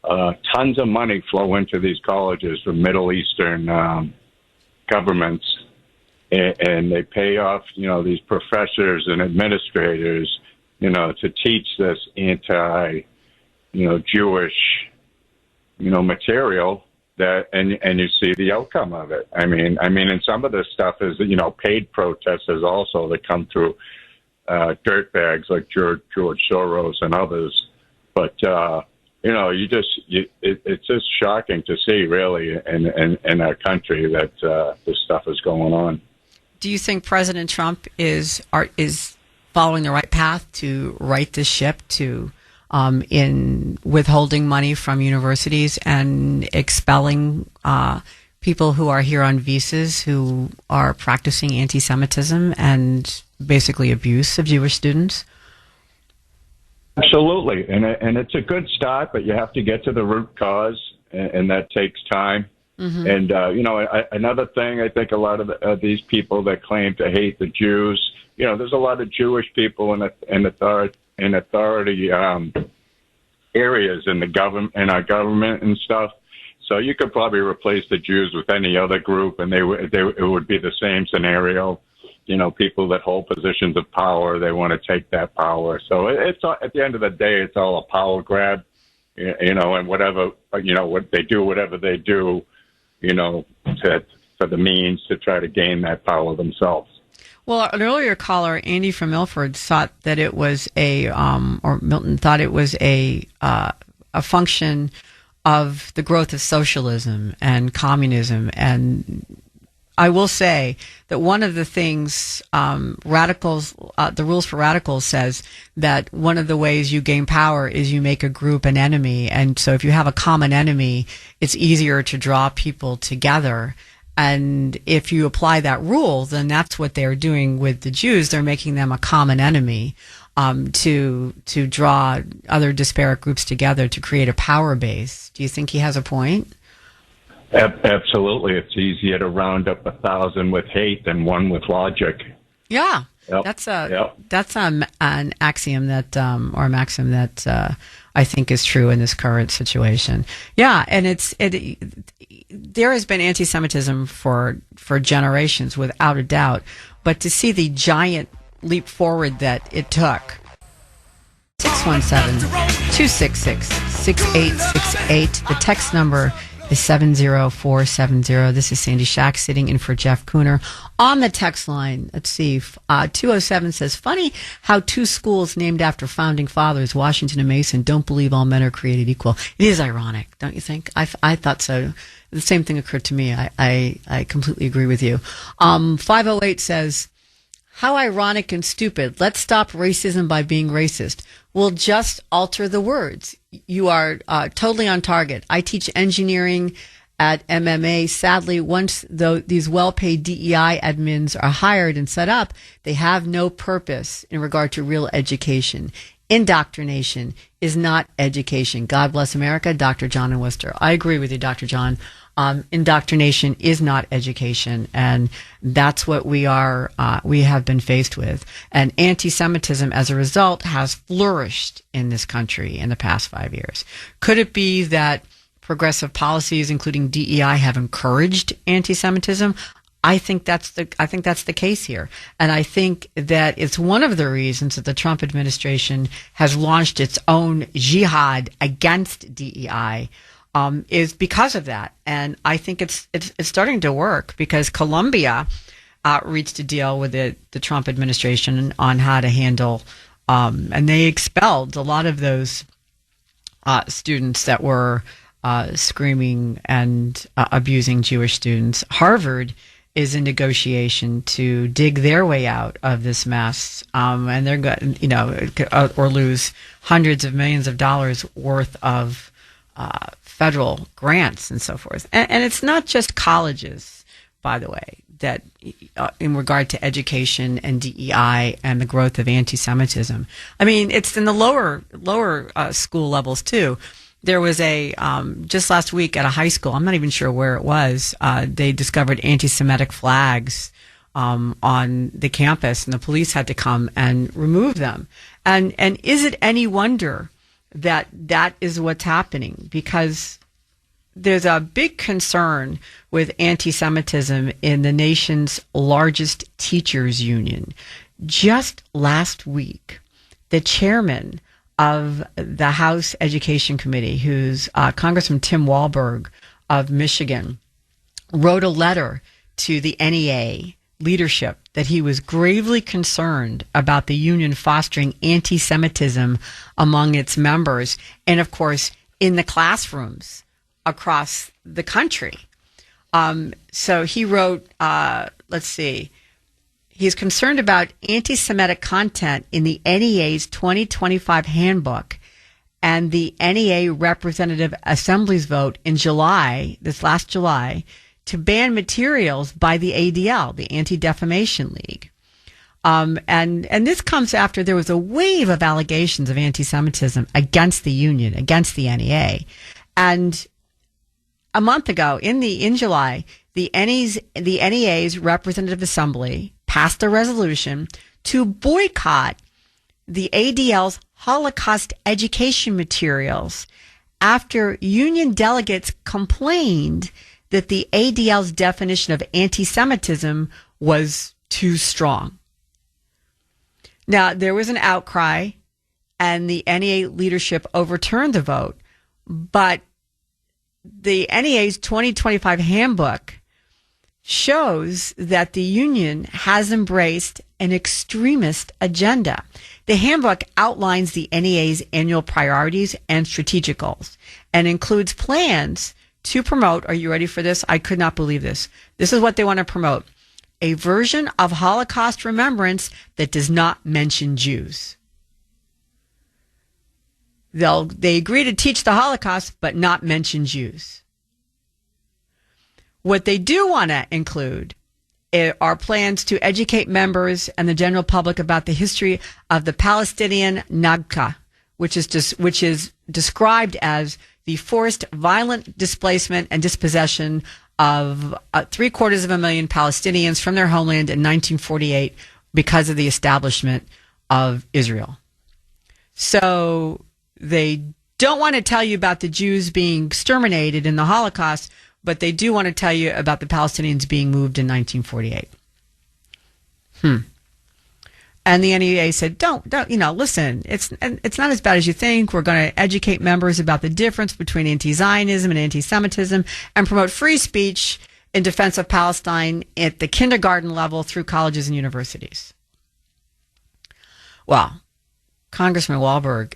I: tons of money flow into these colleges from Middle Eastern governments, and they pay off, these professors and administrators, to teach this Jewish, material that, and you see the outcome of it. I mean, and some of this stuff is, paid protesters also that come through dirtbags like George Soros and others. But, it's just shocking to see, really, in our country that this stuff is going on.
A: Do you think President Trump is following the right path to right this ship, to in withholding money from universities and expelling people who are here on visas who are practicing anti-Semitism and basically abuse of Jewish students?
I: Absolutely, and it's a good start, but you have to get to the root cause, and that takes time. Mm-hmm. And another thing, I think a lot of these people that claim to hate the Jews, there's a lot of Jewish people in authority areas in the government, in our government and stuff. So you could probably replace the Jews with any other group, and it would be the same scenario. People that hold positions of power, they want to take that power. So it's at the end of the day, it's all a power grab. and whatever, what they do, whatever they do, for the means to try to gain that power themselves.
A: Well, an earlier caller, Andy from Milford, thought that it was or Milton thought it was a function of the growth of socialism and communism. And I will say that one of the things the rules for radicals says that one of the ways you gain power is you make a group an enemy. And so if you have a common enemy, it's easier to draw people together. And if you apply that rule, then that's what they're doing with the Jews. They're making them a common enemy to draw other disparate groups together to create a power base. Do you think he has a point?
I: Absolutely. It's easier to round up 1,000 with hate than one with logic.
A: Yeah.
I: Yep.
A: That's an axiom that, or a maxim that I think is true in this current situation. Yeah, and there has been anti-Semitism for generations, without a doubt. But to see the giant leap forward that it took. 617-266-6868. The text number is 70470. This is Sandy Shack sitting in for Jeff Kuhner. On the text line, let's see, 207 says, funny how two schools named after founding fathers, Washington and Mason, don't believe all men are created equal. It is ironic, don't you think? I thought so. The same thing occurred to me. I completely agree with you. 508 says, how ironic and stupid. Let's stop racism by being racist. We'll just alter the words. You are totally on target. I teach engineering at MMA. Sadly, once these well-paid DEI admins are hired and set up, they have no purpose in regard to real education. Indoctrination is not education. God bless America. Dr. John in Worcester. I agree with you, Dr. John. Indoctrination is not education, and that's what we have been faced with. And anti-Semitism, as a result, has flourished in this country in the past 5 years. Could it be that progressive policies, including DEI, have encouraged anti-Semitism? I think that's the case here, and I think that it's one of the reasons that the Trump administration has launched its own jihad against DEI. Is because of that. And I think it's starting to work, because Colombia reached a deal with the Trump administration on how to handle, and they expelled a lot of those students that were screaming and abusing Jewish students. Harvard is in negotiation to dig their way out of this mess, and they're going, or lose hundreds of millions of dollars worth of federal grants and so forth. And it's not just colleges, by the way, that in regard to education and DEI and the growth of anti-Semitism. I mean, it's in the lower school levels too. There was just last week at a high school, I'm not even sure where it was, they discovered anti-Semitic flags on the campus, and the police had to come and remove them. And is it any wonder that is what's happening? Because there's a big concern with anti-Semitism in the nation's largest teachers union. Just last week, the chairman of the House Education Committee, who's Congressman Tim Walberg of Michigan, wrote a letter to the NEA leadership that he was gravely concerned about the union fostering anti-Semitism among its members, and of course in the classrooms across the country. So he wrote, he's concerned about anti-Semitic content in the NEA's 2025 handbook and the NEA Representative Assembly's vote in July, this last July, to ban materials by the ADL, the Anti-Defamation League. And this comes after there was a wave of allegations of anti-Semitism against the union, against the NEA. And a month ago, in July, the NEA's Representative Assembly passed a resolution to boycott the ADL's Holocaust education materials after union delegates complained that the ADL's definition of anti-Semitism was too strong. Now, there was an outcry, and the NEA leadership overturned the vote. But the NEA's 2025 handbook shows that the union has embraced an extremist agenda. The handbook outlines the NEA's annual priorities and strategic goals and includes plans to promote, are you ready for this? I could not believe this. This is what they want to promote. A version of Holocaust remembrance that does not mention Jews. They agree to teach the Holocaust, but not mention Jews. What they do want to include are plans to educate members and the general public about the history of the Palestinian Nakba, which is described as the forced violent displacement and dispossession of 750,000 Palestinians from their homeland in 1948 because of the establishment of Israel. So they don't want to tell you about the Jews being exterminated in the Holocaust, but they do want to tell you about the Palestinians being moved in 1948. And the NEA said, don't, listen, it's not as bad as you think. We're going to educate members about the difference between anti-Zionism and anti-Semitism and promote free speech in defense of Palestine at the kindergarten level through colleges and universities. Well, Congressman Wahlberg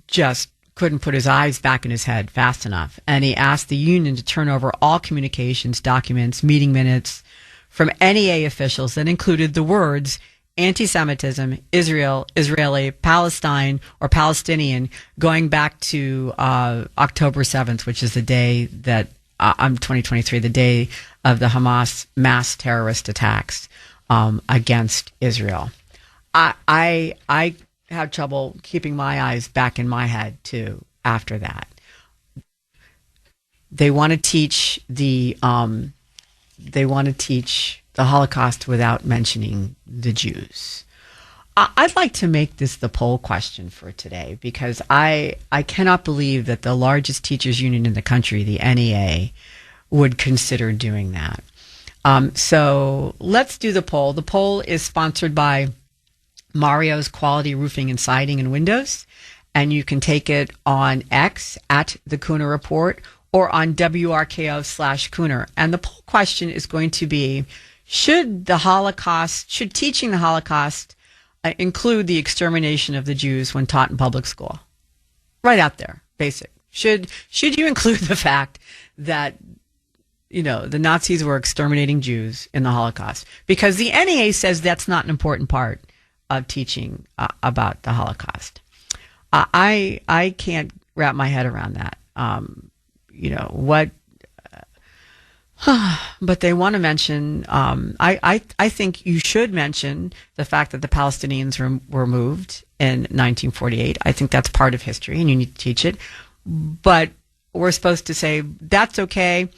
A: just couldn't put his eyes back in his head fast enough. And he asked the union to turn over all communications, documents, meeting minutes from NEA officials that included the words anti-Semitism, Israel, Israeli, Palestine, or Palestinian, going back to October 7th, which is the day that, 2023, the day of the Hamas mass terrorist attacks against Israel. I had trouble keeping my eyes back in my head, too, after that. They want to teach the Holocaust without mentioning the Jews. I'd like to make this the poll question for today because I cannot believe that the largest teachers union in the country, the NEA, would consider doing that. So let's do the poll. The poll is sponsored by Mario's Quality Roofing and Siding and Windows, and you can take it on X at the Kuhner Report or on WRKO/Kuhner. And the poll question is going to be, should teaching the Holocaust include the extermination of the Jews when taught in public school? Right out there, basic. Should you include the fact that, the Nazis were exterminating Jews in the Holocaust? Because the NEA says that's not an important part of teaching about the Holocaust. I can't wrap my head around that. But they want to mention, I think you should mention the fact that the Palestinians were moved in 1948. I think that's part of history and you need to teach it. But we're supposed to say, that's okay,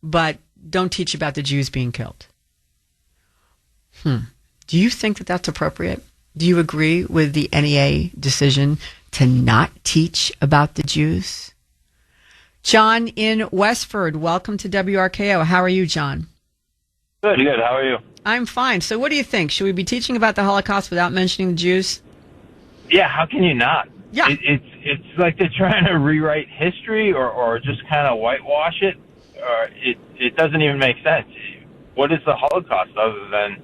A: but don't teach about the Jews being killed. Do you think that that's appropriate? Do you agree with the NEA decision to not teach about the Jews? John in Westford, welcome to WRKO. How are you, John?
J: Good. How are you?
A: I'm fine. So what do you think? Should we be teaching about the Holocaust without mentioning the Jews?
J: Yeah, how can you not?
A: Yeah.
J: It's like they're trying to rewrite history or just kind of whitewash it. Or it doesn't even make sense. What is the Holocaust other than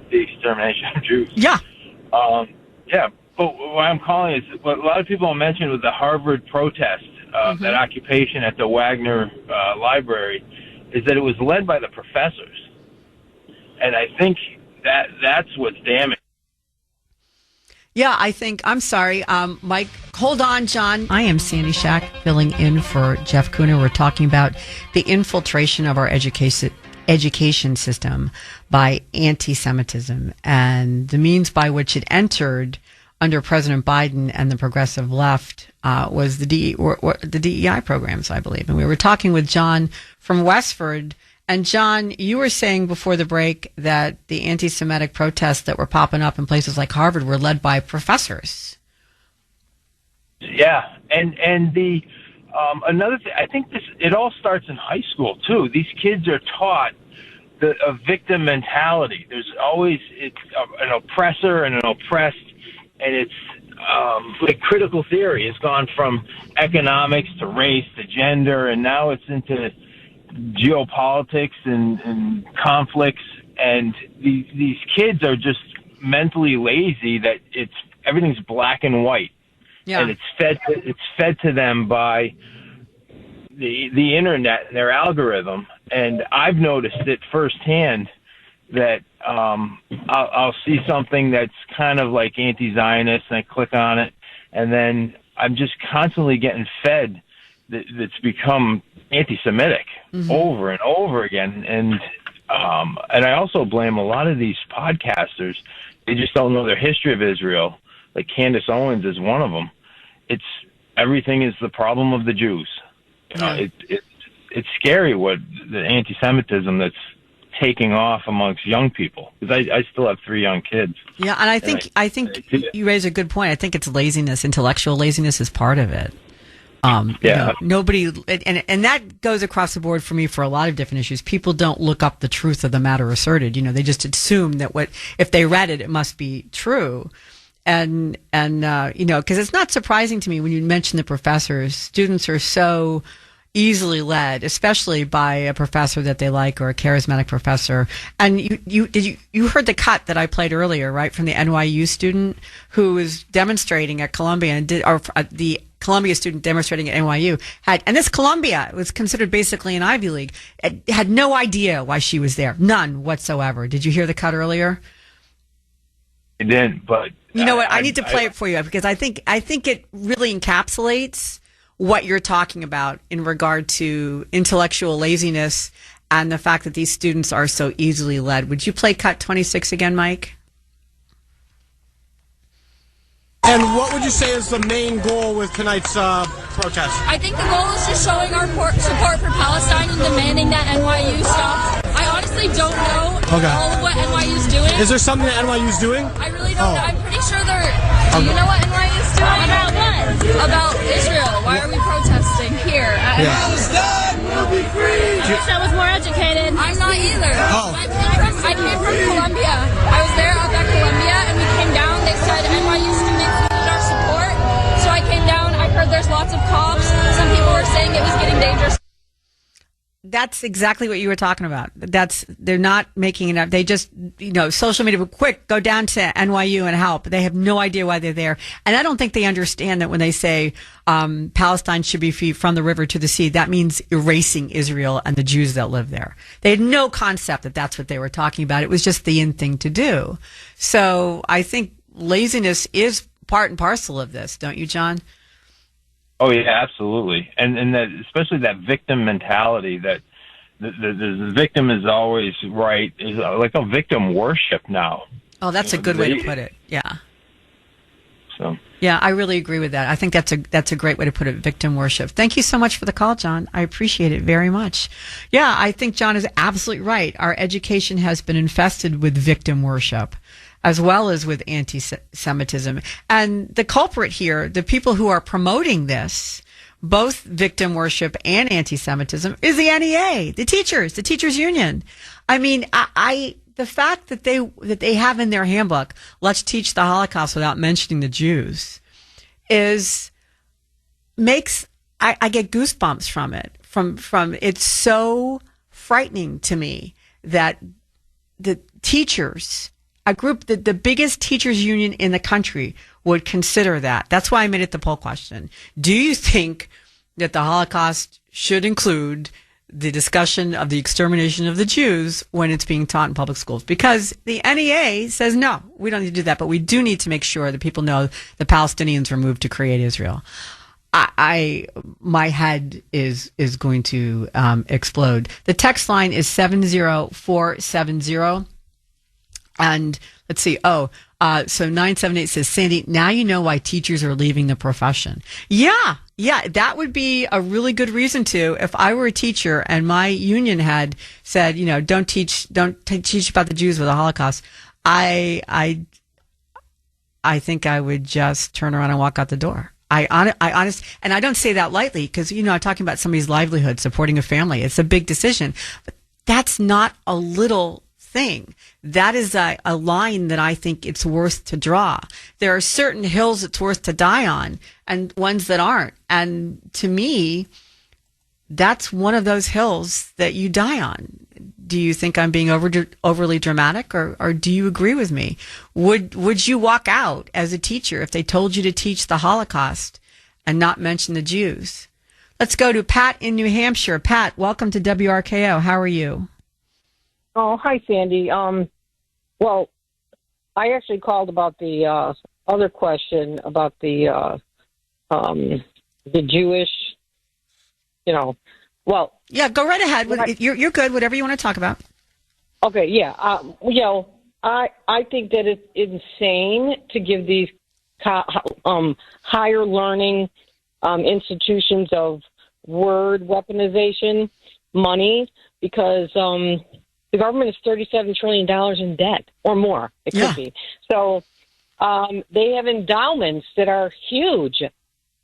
J: the extermination of Jews?
A: Yeah.
J: Yeah, but what I'm calling is what a lot of people mentioned with the Harvard protest, that occupation at the Wagner Library, is that it was led by the professors. And I think that's what's damaging.
A: Yeah, I'm sorry, Mike, hold on, John. I am Sandy Shack, filling in for Jeff Kuhner. We're talking about the infiltration of our education system by anti-Semitism and the means by which it entered under President Biden and the progressive left was the DEI programs, I believe. And we were talking with John from Westford. And John, you were saying before the break that the anti-Semitic protests that were popping up in places like Harvard were led by professors.
J: Yeah, and the another thing, I think it all starts in high school too. These kids are taught a victim mentality. There's always an oppressor and an oppressed, and it's like critical theory. It's gone from economics to race to gender, and now it's into geopolitics and conflicts. And these kids are just mentally lazy that everything's black and white. Yeah. And it's fed to them by the internet and their algorithm. And I've noticed it firsthand that I'll see something that's kind of like anti-Zionist, and I click on it, and then I'm just constantly getting fed that's become anti-Semitic over and over again. And I also blame a lot of these podcasters. They just don't know their history of Israel. Like Candace Owens is one of them. Everything is the problem of the Jews. It's scary what the anti-Semitism that's taking off amongst young people, because I still have 3 young kids. Yeah, and
A: I think you raise a good point. I think it's laziness. Intellectual laziness is part of it. Nobody, and that goes across the board for me for a lot of different issues. People don't look up the truth of the matter asserted. They just assume that if they read it, it must be true. And because it's not surprising to me when you mention the professors. Students are so easily led, especially by a professor that they like or a charismatic professor. And you heard the cut that I played earlier, right, from the NYU student who was demonstrating at Columbia and the Columbia student demonstrating at NYU and this Columbia was considered basically an Ivy League, had no idea why she was there, none whatsoever. Did you hear the cut earlier?
J: I didn't, but
A: you know what? I need to play it for you because I think it really encapsulates what you're talking about in regard to intellectual laziness and the fact that these students are so easily led. Would you play cut 26 again, Mike?
E: And what would you say is the main goal with tonight's protest?
F: I think the goal is just showing our support for Palestine and demanding that NYU stops. I honestly don't know all of what NYU's doing.
E: Is there something that NYU's doing?
F: I really don't know. I'm pretty sure they're... Do you know what NYU's doing? About what? About Israel. Why are we protesting here at
E: Palestine will be free!
F: I wish I was more educated. I'm not either. I came from Columbia. I was there up at Columbia, and we came down. They said NYU students needed our support, so I came down. I heard there's lots of cops. Some people were saying it was getting dangerous.
A: That's exactly what you were talking about. They're not making it up. They just, social media, quick, go down to NYU and help. They have no idea why they're there. And I don't think they understand that when they say Palestine should be free from the river to the sea, that means erasing Israel and the Jews that live there. They had no concept that that's what they were talking about. It was just the in thing to do. So I think laziness is part and parcel of this, don't you, John?
J: Oh yeah, absolutely, and that, especially that victim mentality that the victim is always right, is like a victim worship now.
A: Oh, that's a good way to put it. Yeah.
J: So.
A: Yeah, I really agree with that. I think that's a great way to put it. Victim worship. Thank you so much for the call, John. I appreciate it very much. Yeah, I think John is absolutely right. Our education has been infested with victim worship, as well as with anti-Semitism. And the culprit here, the people who are promoting this, both victim worship and anti-Semitism, is the NEA, the teachers union. I mean, the fact that they have in their handbook, let's teach the Holocaust without mentioning the Jews, I get goosebumps from it. From it's so frightening to me that the teachers, a group, the biggest teachers union in the country, would consider that. That's why I made it the poll question. Do you think that the Holocaust should include the discussion of the extermination of the Jews when it's being taught in public schools? Because the NEA says, no, we don't need to do that, but we do need to make sure that people know the Palestinians were moved to create Israel. My head is going to explode. The text line is 70470. And let's see. So 978 says, Sandy, now you know why teachers are leaving the profession. Yeah, that would be a really good reason to. If I were a teacher and my union had said, don't teach about the Jews with the Holocaust, I think I would just turn around and walk out the door. And I don't say that lightly because, I'm talking about somebody's livelihood, supporting a family. It's a big decision, but that's not a little thing. That is a line that I think it's worth to draw. There are certain hills it's worth to die on and ones that aren't. And to me, that's one of those hills that you die on. Do you think I'm being overly dramatic, or do you agree with me? Would you walk out as a teacher if they told you to teach the Holocaust and not mention the Jews? Let's go to Pat in New Hampshire. Pat, welcome to WRKO. How are you?
K: Oh, hi, Sandy. Well, I actually called about the other question about the Jewish, well.
A: Yeah, go right ahead. You're good. Whatever you want to talk about.
K: Okay, yeah. I think that it's insane to give these higher learning institutions of word weaponization money because the government is $37 trillion in debt or more. It could be. So they have endowments that are huge.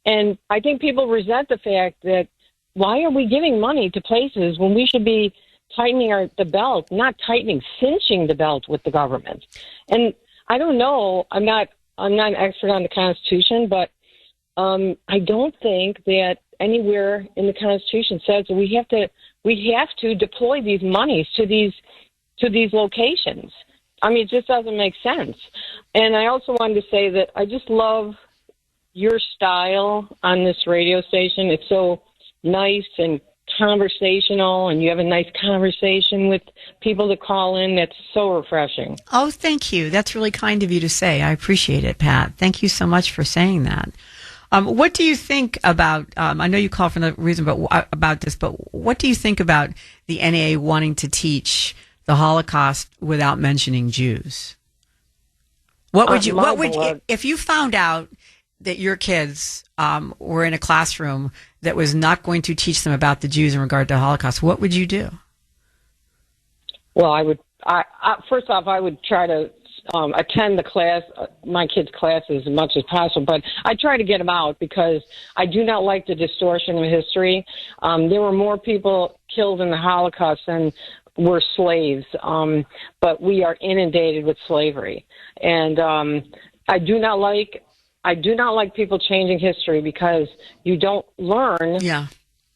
K: And I think people resent the fact that why are we giving money to places when we should be tightening the belt, not tightening, cinching the belt with the government? And I don't know. I'm not an expert on the Constitution, but I don't think that anywhere in the Constitution says that we have to deploy these monies to these locations. I mean, it just doesn't make sense. And I also wanted to say that I just love your style on this radio station. It's so nice and conversational, and you have a nice conversation with people that call in. That's so refreshing.
A: Oh, thank you. That's really kind of you to say. I appreciate it, Pat. Thank you so much for saying that. What do you think about, I know you called for the reason about this, but what do you think about the NAA wanting to teach the Holocaust without mentioning Jews? What would you, if you found out that your kids were in a classroom that was not going to teach them about the Jews in regard to the Holocaust, what would you do?
K: Well, first off, I would try to attend my kids' classes as much as possible, but I try to get them out because I do not like the distortion of history. There were more people killed in the Holocaust than were slaves, but we are inundated with slavery. And I do not like people changing history because you don't learn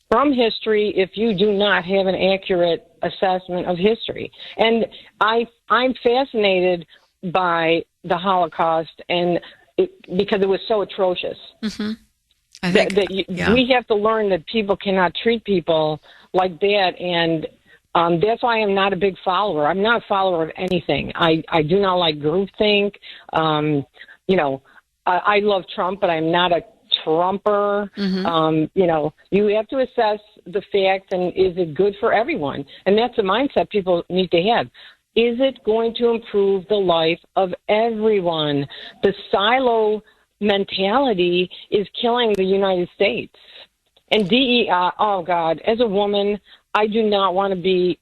K: from history if you do not have an accurate assessment of history. And I'm fascinated by the Holocaust because it was so atrocious.
A: Mm-hmm. I think
K: we have to learn that people cannot treat people like that, and that's why I'm not a big follower. I'm not a follower of anything. I do not like groupthink. I love Trump, but I'm not a Trumper. Mm-hmm. You have to assess the facts, and is it good for everyone? And that's the mindset people need to have. Is it going to improve the life of everyone? The silo mentality is killing the United States. And DEI, oh God, as a woman, I do not want to be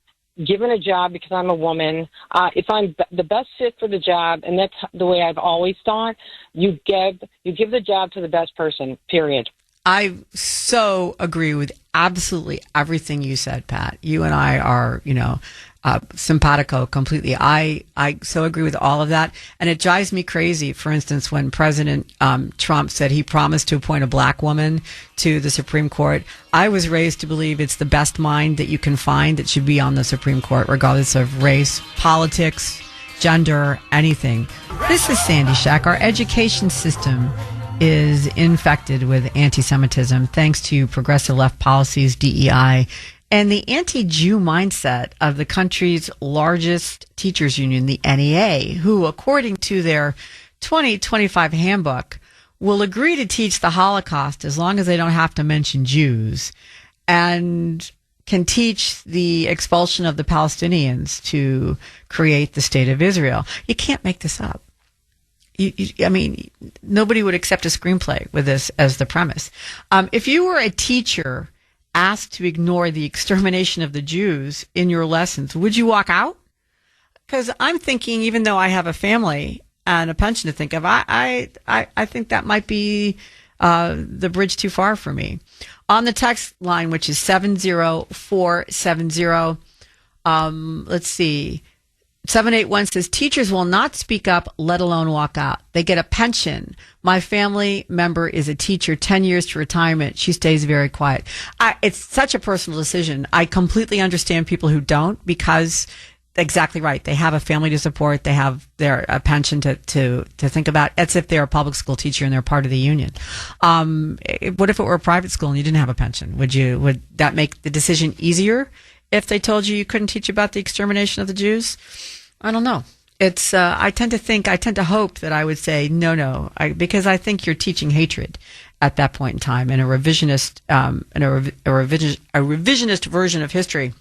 K: given a job because I'm a woman. If I'm the best fit for the job, and that's the way I've always thought, you give the job to the best person, period.
A: I so agree with absolutely everything you said, Pat. You and I are, simpatico completely. I so agree with all of that. And it drives me crazy, for instance, when President Trump said he promised to appoint a black woman to the Supreme Court. I was raised to believe it's the best mind that you can find that should be on the Supreme Court, regardless of race, politics, gender, anything. This is Sandy Shack. Our education system is infected with anti-Semitism thanks to progressive left policies, DEI, and the anti-Jew mindset of the country's largest teachers union, the NEA, who, according to their 2025 handbook, will agree to teach the Holocaust as long as they don't have to mention Jews, and can teach the expulsion of the Palestinians to create the state of Israel. You can't make this up. Nobody would accept a screenplay with this as the premise. If you were a teacher asked to ignore the extermination of the Jews in your lessons, would you walk out? Because I'm thinking, even though I have a family and a pension to think of, I think that might be the bridge too far for me. On the text line, which is 70470, let's see. 781 says, teachers will not speak up, let alone walk out. They get a pension. My family member is a teacher, 10 years to retirement. She stays very quiet. It's such a personal decision. I completely understand people who don't, because exactly right. They have a family to support. They have a pension to think about. It's if they're a public school teacher and they're part of the union. What if it were a private school and you didn't have a pension? Would that make the decision easier if they told you couldn't teach about the extermination of the Jews? I don't know. It's, I tend to hope that I would say no, because I think you're teaching hatred at that point in time, and a revisionist version of history,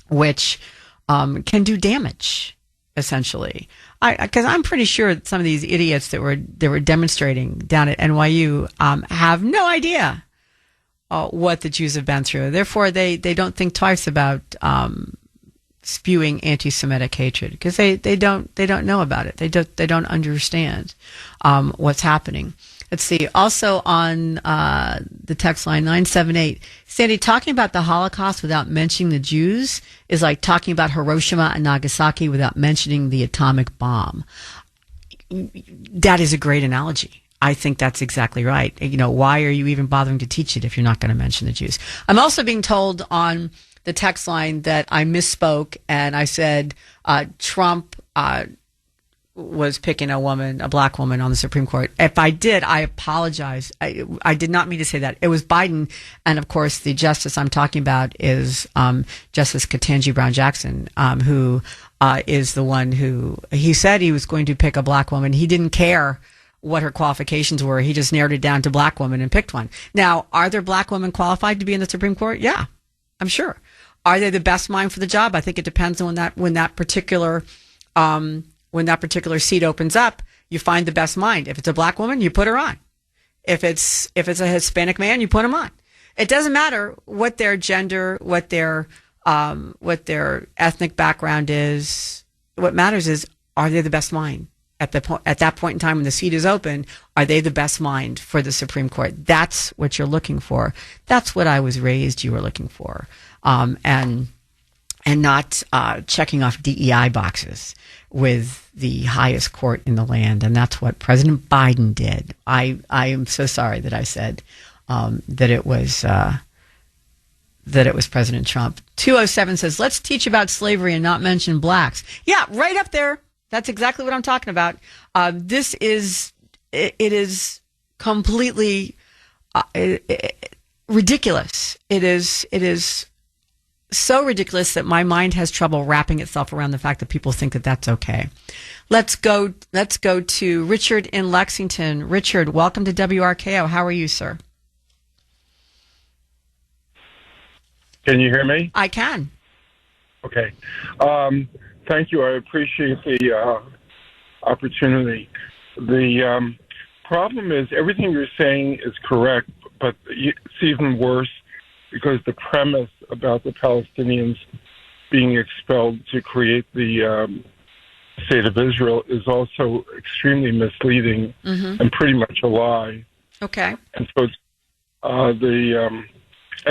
A: which, can do damage, essentially. Because I'm pretty sure that some of these idiots that were demonstrating down at NYU, have no idea, what the Jews have been through. Therefore, they don't think twice about, spewing anti-Semitic hatred, because they don't know about it. They don't understand what's happening. Let's see. Also on the text line 978, Sandy, talking about the Holocaust without mentioning the Jews is like talking about Hiroshima and Nagasaki without mentioning the atomic bomb. That is a great analogy. I think that's exactly right. Why are you even bothering to teach it if you're not going to mention the Jews? I'm also being told on the text line that I misspoke and I said Trump was picking a black woman on the Supreme Court. If I did, I apologize. I did not mean to say that. It was Biden, and of course the justice I'm talking about is Justice Ketanji Brown Jackson, who is the one who, he said he was going to pick a black woman. He didn't care what her qualifications were. He just narrowed it down to black woman and picked one. Now, are there black women qualified to be in the Supreme Court? Yeah, I'm sure. Are they the best mind for the job? I think it depends on when that particular seat opens up. You find the best mind. If it's a black woman, you put her on. If it's a Hispanic man, you put him on. It doesn't matter what their gender, what their ethnic background is. What matters is, are they the best mind at that point in time when the seat is open? Are they the best mind for the Supreme Court? That's what you're looking for. That's what I was raised you were looking for. And not checking off DEI boxes with the highest court in the land. And that's what President Biden did. I am so sorry that I said that it was President Trump. 207 says, let's teach about slavery and not mention blacks. Yeah, right up there. That's exactly what I'm talking about. It is completely ridiculous. It is so ridiculous that my mind has trouble wrapping itself around the fact that people think that that's okay. Let's go to Richard in Lexington. Richard, welcome to WRKO. How are you, sir?
L: Can you hear me?
A: I can.
L: Okay. Thank you. I appreciate the opportunity. The problem is everything you're saying is correct, but it's even worse because the premise about the Palestinians being expelled to create the state of Israel is also extremely misleading and pretty much a lie.
A: Okay.
L: And so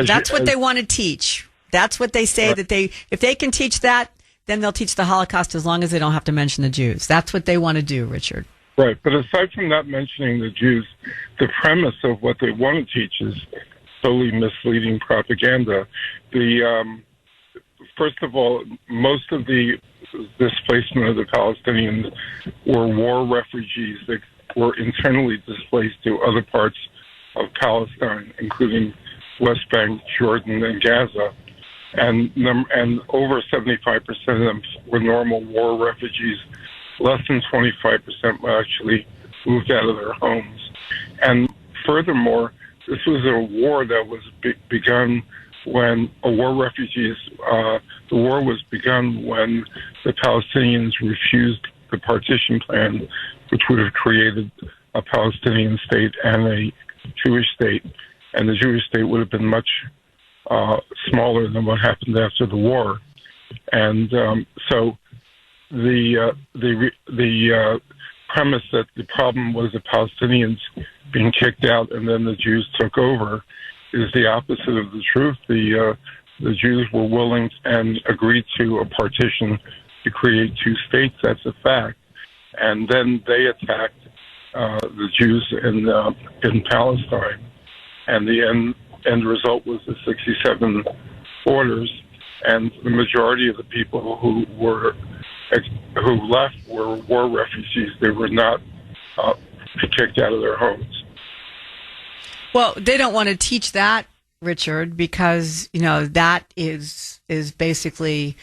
A: that's what they want to teach. That's what they say, that if they can teach that, then they'll teach the Holocaust as long as they don't have to mention the Jews. That's what they want to do, Richard.
L: Right. But aside from not mentioning the Jews, the premise of what they want to teach is solely misleading propaganda. First of all, most of the displacement of the Palestinians were war refugees that were internally displaced to other parts of Palestine, including West Bank, Jordan, and Gaza. And over 75% of them were normal war refugees. Less than 25% actually moved out of their homes. And furthermore, this was a war that was begun when the war was begun when the Palestinians refused the partition plan, which would have created a Palestinian state and a Jewish state. And the Jewish state would have been much smaller than what happened after the war. And so the premise that the problem was the Palestinians being kicked out and then the Jews took over is the opposite of the truth. The Jews were willing and agreed to a partition to create two states. That's a fact. And then they attacked the Jews in Palestine, and the end result was the 67 borders, and the majority of the people who left were war refugees. They were not kicked out of their homes.
A: Well, they don't want to teach that, Richard, because that is basically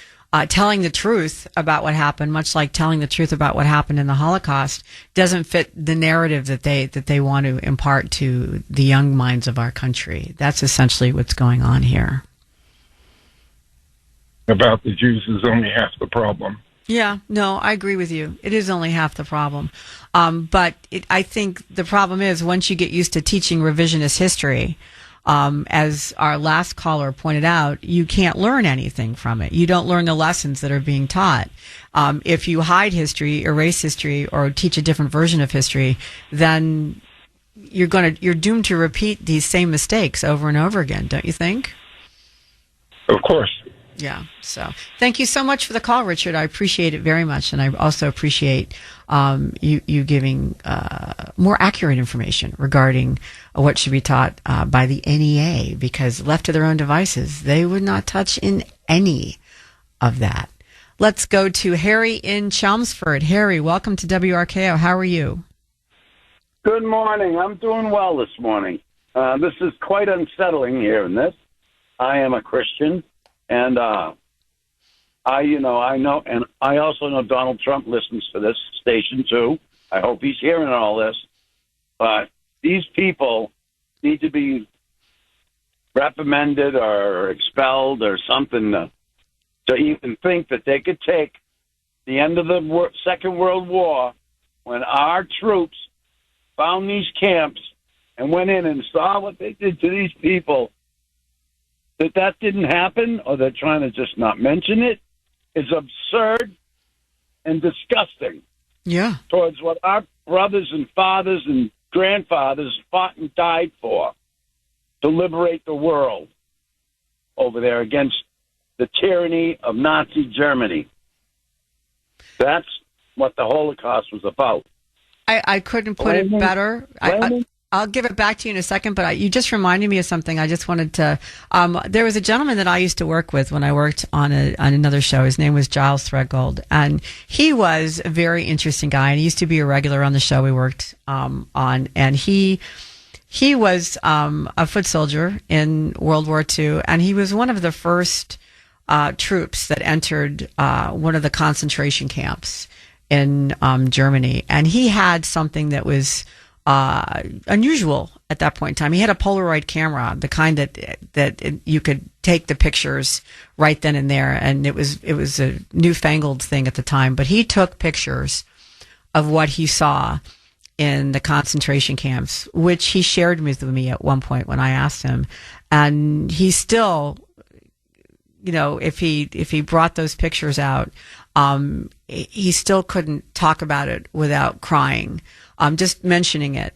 A: telling the truth about what happened, much like telling the truth about what happened in the Holocaust, doesn't fit the narrative that they want to impart to the young minds of our country. That's essentially what's going on here.
L: About the Jews is only half the problem.
A: Yeah, no, I agree with you. It is only half the problem. But I think the problem is once you get used to teaching revisionist history, as our last caller pointed out, you can't learn anything from it. You don't learn the lessons that are being taught. If you hide history, erase history, or teach a different version of history, then you're doomed to repeat these same mistakes over and over again, don't you think?
L: Of course.
A: Yeah. So thank you so much for the call, Richard. I appreciate it very much. And I also appreciate you giving more accurate information regarding what should be taught by the NEA, because left to their own devices, they would not touch in any of that. Let's go to Harry in Chelmsford. Harry, welcome to WRKO. How are you?
M: Good morning. I'm doing well this morning. This is quite unsettling hearing this. I am a Christian. And I know, and I also know Donald Trump listens to this station too. I hope he's hearing all this. But these people need to be reprimanded or expelled or something to even think that they could take the end of the Second World War, when our troops found these camps and went in and saw what they did to these people. That didn't happen, or they're trying to just not mention it, is absurd and disgusting.
A: Yeah.
M: Towards what our brothers and fathers and grandfathers fought and died for, to liberate the world over there against the tyranny of Nazi Germany. That's what the Holocaust was about.
A: I couldn't put it better. I'll give it back to you in a second, but you just reminded me of something. I just wanted to. There was a gentleman that I used to work with when I worked on another show. His name was Giles Threadgold, and he was a very interesting guy. And he used to be a regular on the show we worked on. And he was a foot soldier in World War II, and he was one of the first troops that entered one of the concentration camps in Germany. And he had something that was unusual at that point in time. He had a Polaroid camera, the kind that you could take the pictures right then and there, and it was a newfangled thing at the time. But he took pictures of what he saw in the concentration camps, which he shared with me at one point when I asked him, and he still, if he brought those pictures out, he still couldn't talk about it without crying. Just mentioning it,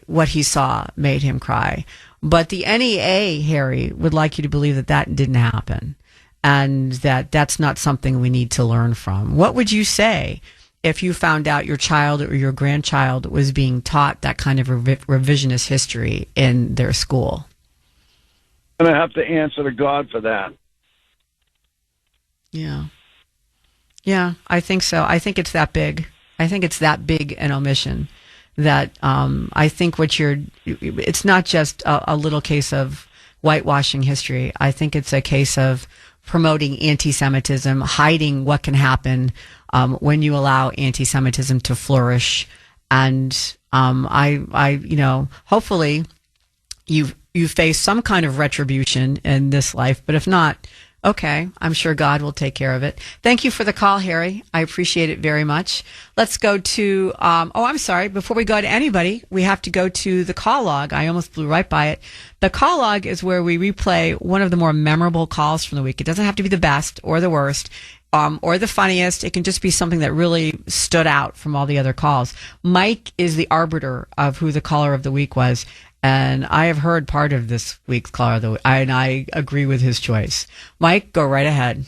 A: what he saw made him cry. But the NEA, Harry, would like you to believe that didn't happen, and that's not something we need to learn from. What would you say if you found out your child or your grandchild was being taught that kind of revisionist history in their school?
M: I'm going to have to answer to God for that.
A: Yeah. Yeah, I think so. I think it's that big. I think it's that big an omission that I think it's not just a little case of whitewashing history. I think it's a case of promoting anti-Semitism, hiding what can happen when you allow anti-Semitism to flourish. And hopefully you face some kind of retribution in this life, but if not, okay, I'm sure God will take care of it. Thank you for the call, Harry. I appreciate it very much. Let's go to, I'm sorry. Before we go to anybody, we have to go to the call log. I almost blew right by it. The call log is where we replay one of the more memorable calls from the week. It doesn't have to be the best or the worst, or the funniest. It can just be something that really stood out from all the other calls. Mike is the arbiter of who the caller of the week was. And I have heard part of this week's caller of the week, and I agree with his choice. Mike, go right ahead.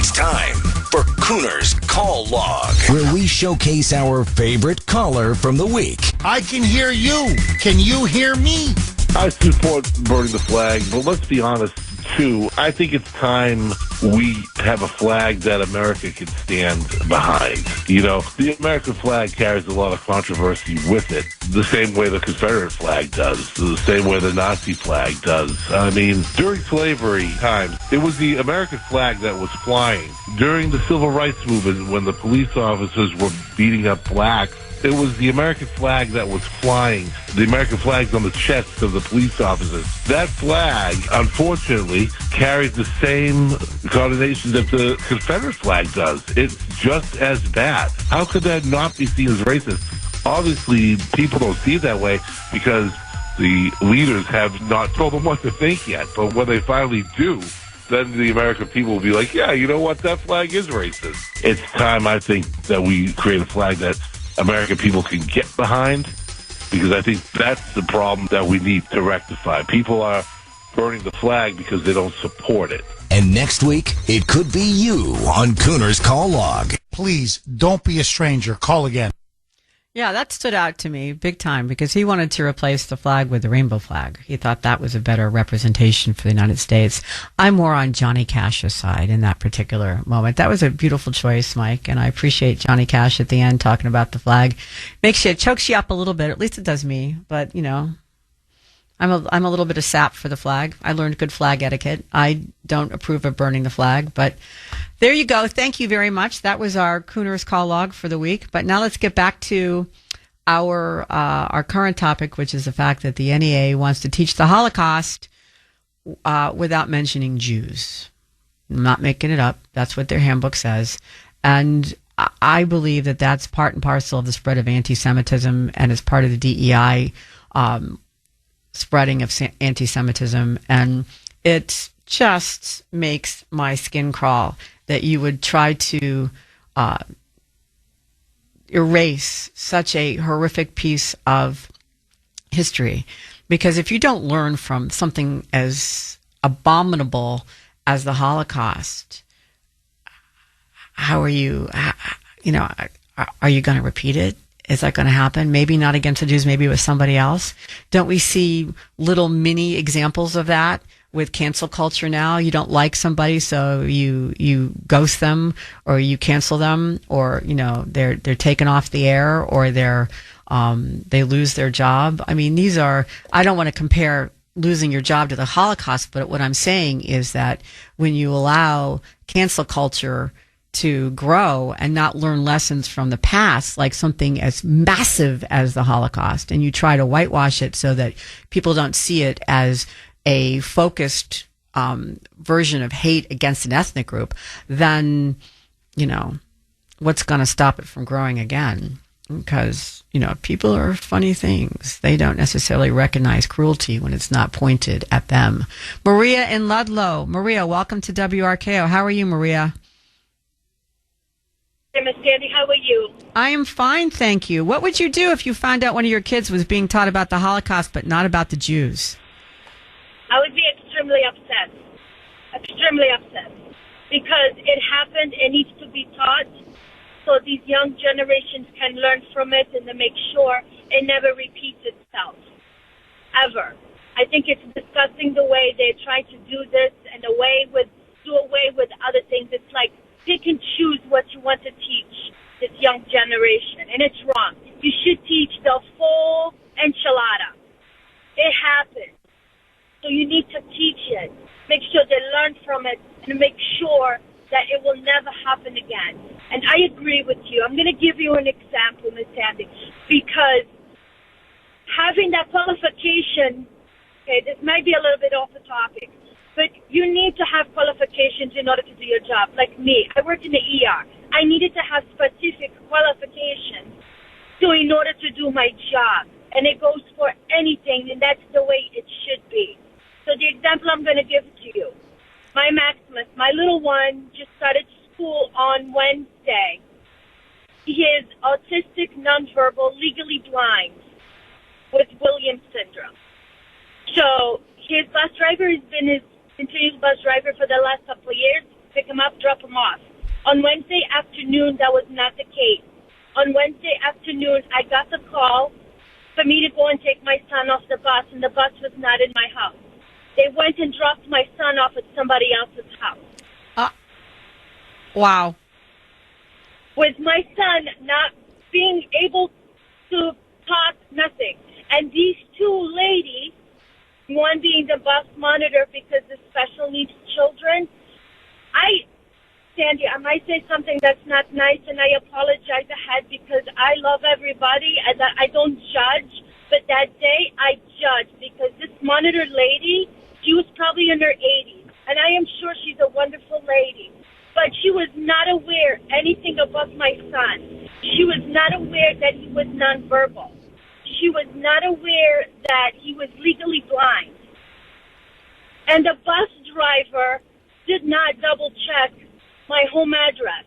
N: It's time for Kuhner's Call Log, where we showcase our favorite caller from the week.
E: I can hear you. Can you hear me?
O: I support burning the flag, but let's be honest, too. I think it's time we have a flag that America can stand behind. You know, the American flag carries a lot of controversy with it, the same way the Confederate flag does, the same way the Nazi flag does. I mean, during slavery times, it was the American flag that was flying. During the Civil Rights Movement, when the police officers were beating up blacks, it was the American flag that was flying. The American flag's on the chests of the police officers. That flag, unfortunately, carries the same connotation that the Confederate flag does. It's just as bad. How could that not be seen as racist? Obviously, people don't see it that way because the leaders have not told them what to think yet. But when they finally do, then the American people will be like, yeah, you know what? That flag is racist. It's time, I think, that we create a flag that American people can get behind, because I think that's the problem that we need to rectify. People are burning the flag because they don't support it.
N: And next week, it could be you on Kuhner's Call Log.
E: Please, don't be a stranger. Call again.
A: Yeah, that stood out to me big time because he wanted to replace the flag with the rainbow flag. He thought that was a better representation for the United States. I'm more on Johnny Cash's side in that particular moment. That was a beautiful choice, Mike, and I appreciate Johnny Cash at the end talking about the flag. It chokes you up a little bit, at least it does me, but, you know, I'm a little bit of sap for the flag. I learned good flag etiquette. I don't approve of burning the flag, but there you go. Thank you very much. That was our Kuhner's Call Log for the week. But now let's get back to our current topic, which is the fact that the NEA wants to teach the Holocaust without mentioning Jews. I'm not making it up. That's what their handbook says. And I believe that that's part and parcel of the spread of anti-Semitism and is part of the DEI spreading of anti-Semitism, and it just makes my skin crawl that you would try to erase such a horrific piece of history. Because if you don't learn from something as abominable as the Holocaust, how are you, are you going to repeat it? Is that going to happen? Maybe not against the Jews, maybe with somebody else. Don't we see little mini examples of that with cancel culture now? You don't like somebody, so you ghost them, or you cancel them, or they're taken off the air, or they lose their job. I mean, I don't want to compare losing your job to the Holocaust, but what I'm saying is that when you allow cancel culture to grow and not learn lessons from the past, like something as massive as the Holocaust, and you try to whitewash it so that people don't see it as a focused version of hate against an ethnic group, then, what's going to stop it from growing again? Because, people are funny things. They don't necessarily recognize cruelty when it's not pointed at them. Maria in Ludlow. Maria, welcome to WRKO. How are you, Maria?
P: Hey, Miss Sandy, how are you?
A: I am fine, thank you. What would you do if you found out one of your kids was being taught about the Holocaust but not about the Jews?
P: I would be extremely upset. Extremely upset. Because it happened, it needs to be taught so these young generations can learn from it and to make sure it never repeats itself. Ever. I think it's disgusting the way they try to do this and do away with other things. It's like pick and choose what you want to teach this young generation, and it's wrong. You should teach the full enchilada. It happened. So you need to teach it. Make sure they learn from it and make sure that it will never happen again. And I agree with you. I'm going to give you an example, Ms. Sandy, because having that qualification, okay, this might be a little bit off the topic, but you need to have qualifications in order to do your job. Like me, I worked in the ER. I needed to have specific qualifications in order to do my job. And it goes for anything, and that's the way it should be. So the example I'm going to give to you, my Maximus, my little one, just started school on Wednesday. He is autistic, nonverbal, legally blind with Williams syndrome. So his bus driver has been his continuous bus driver for the last couple of years. pick him up, drop him off. On Wednesday afternoon, that was not the case. On Wednesday afternoon, I got the call for me to go and take my son off the bus, and the bus was not in my house. They went and dropped my son off at somebody else's house.
A: Wow.
P: With my son not being able to talk, nothing. And these two ladies, one being the bus monitor because of special needs children, Sandy, I might say something that's not nice, and I apologize ahead because I love everybody and I don't judge. But that day, I judged because this monitor lady, she was probably in her 80s, and I am sure she's a wonderful lady. But she was not aware anything about my son. She was not aware that he was nonverbal. She was not aware that he was legally blind. And the bus driver did not double check my home address.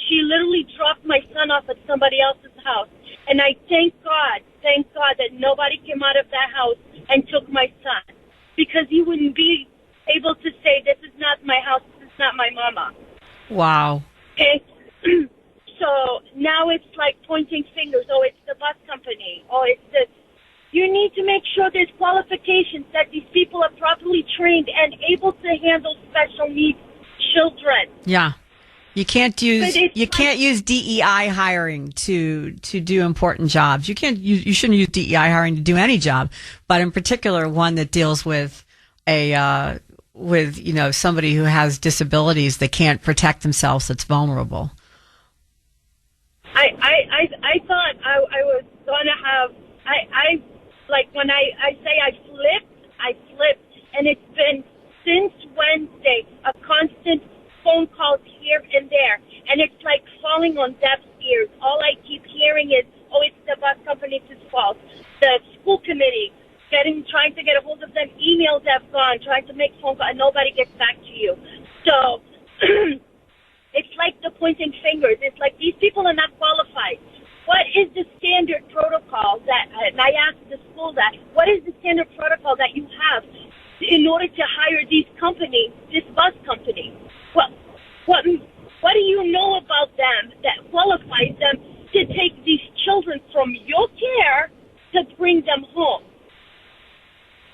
P: She literally dropped my son off at somebody else's house. And I thank God that nobody came out of that house and took my son. Because he wouldn't be able to say, this is not my house, this is not my mama.
A: Wow.
P: Okay? So now it's like pointing fingers. Oh, it's the bus company. Oh, it's this. You need to make sure there's qualifications, that these people are properly trained and able to handle special needs children.
A: Yeah. You can't use DEI hiring to do important jobs. You shouldn't use DEI hiring to do any job, but in particular one that deals with somebody who has disabilities that can't protect themselves, that's vulnerable.
P: I thought I was gonna have when I say I flipped, and it's been since Wednesday a constant phone calls here and there, and it's like falling on deaf ears. All I keep hearing is, oh, it's the bus company's fault. The school committee trying to get a hold of them, emails have gone, trying to make phone calls, and nobody gets back to you. So it's like the pointing fingers. It's like these people are not qualified. What is the standard protocol and I asked the school what is the standard protocol that you have in order to hire these companies, this bus company? What do you know about them that qualifies them to take these children from your care to bring them home?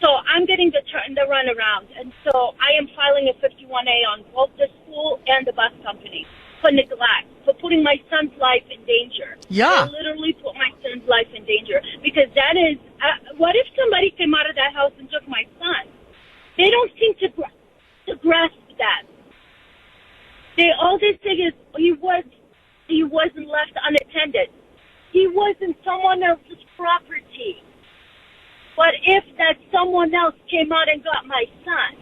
P: So I'm getting the runaround, and so I am filing a 51A on both the school and the bus company for neglect, for putting my son's life in danger.
A: Yeah.
P: They literally put my son's life in danger, because that is, what if somebody came out of that house and took my son? They don't seem to grasp that. All they say is he wasn't left unattended. He wasn't someone else's property. But if that someone else came out and got my son,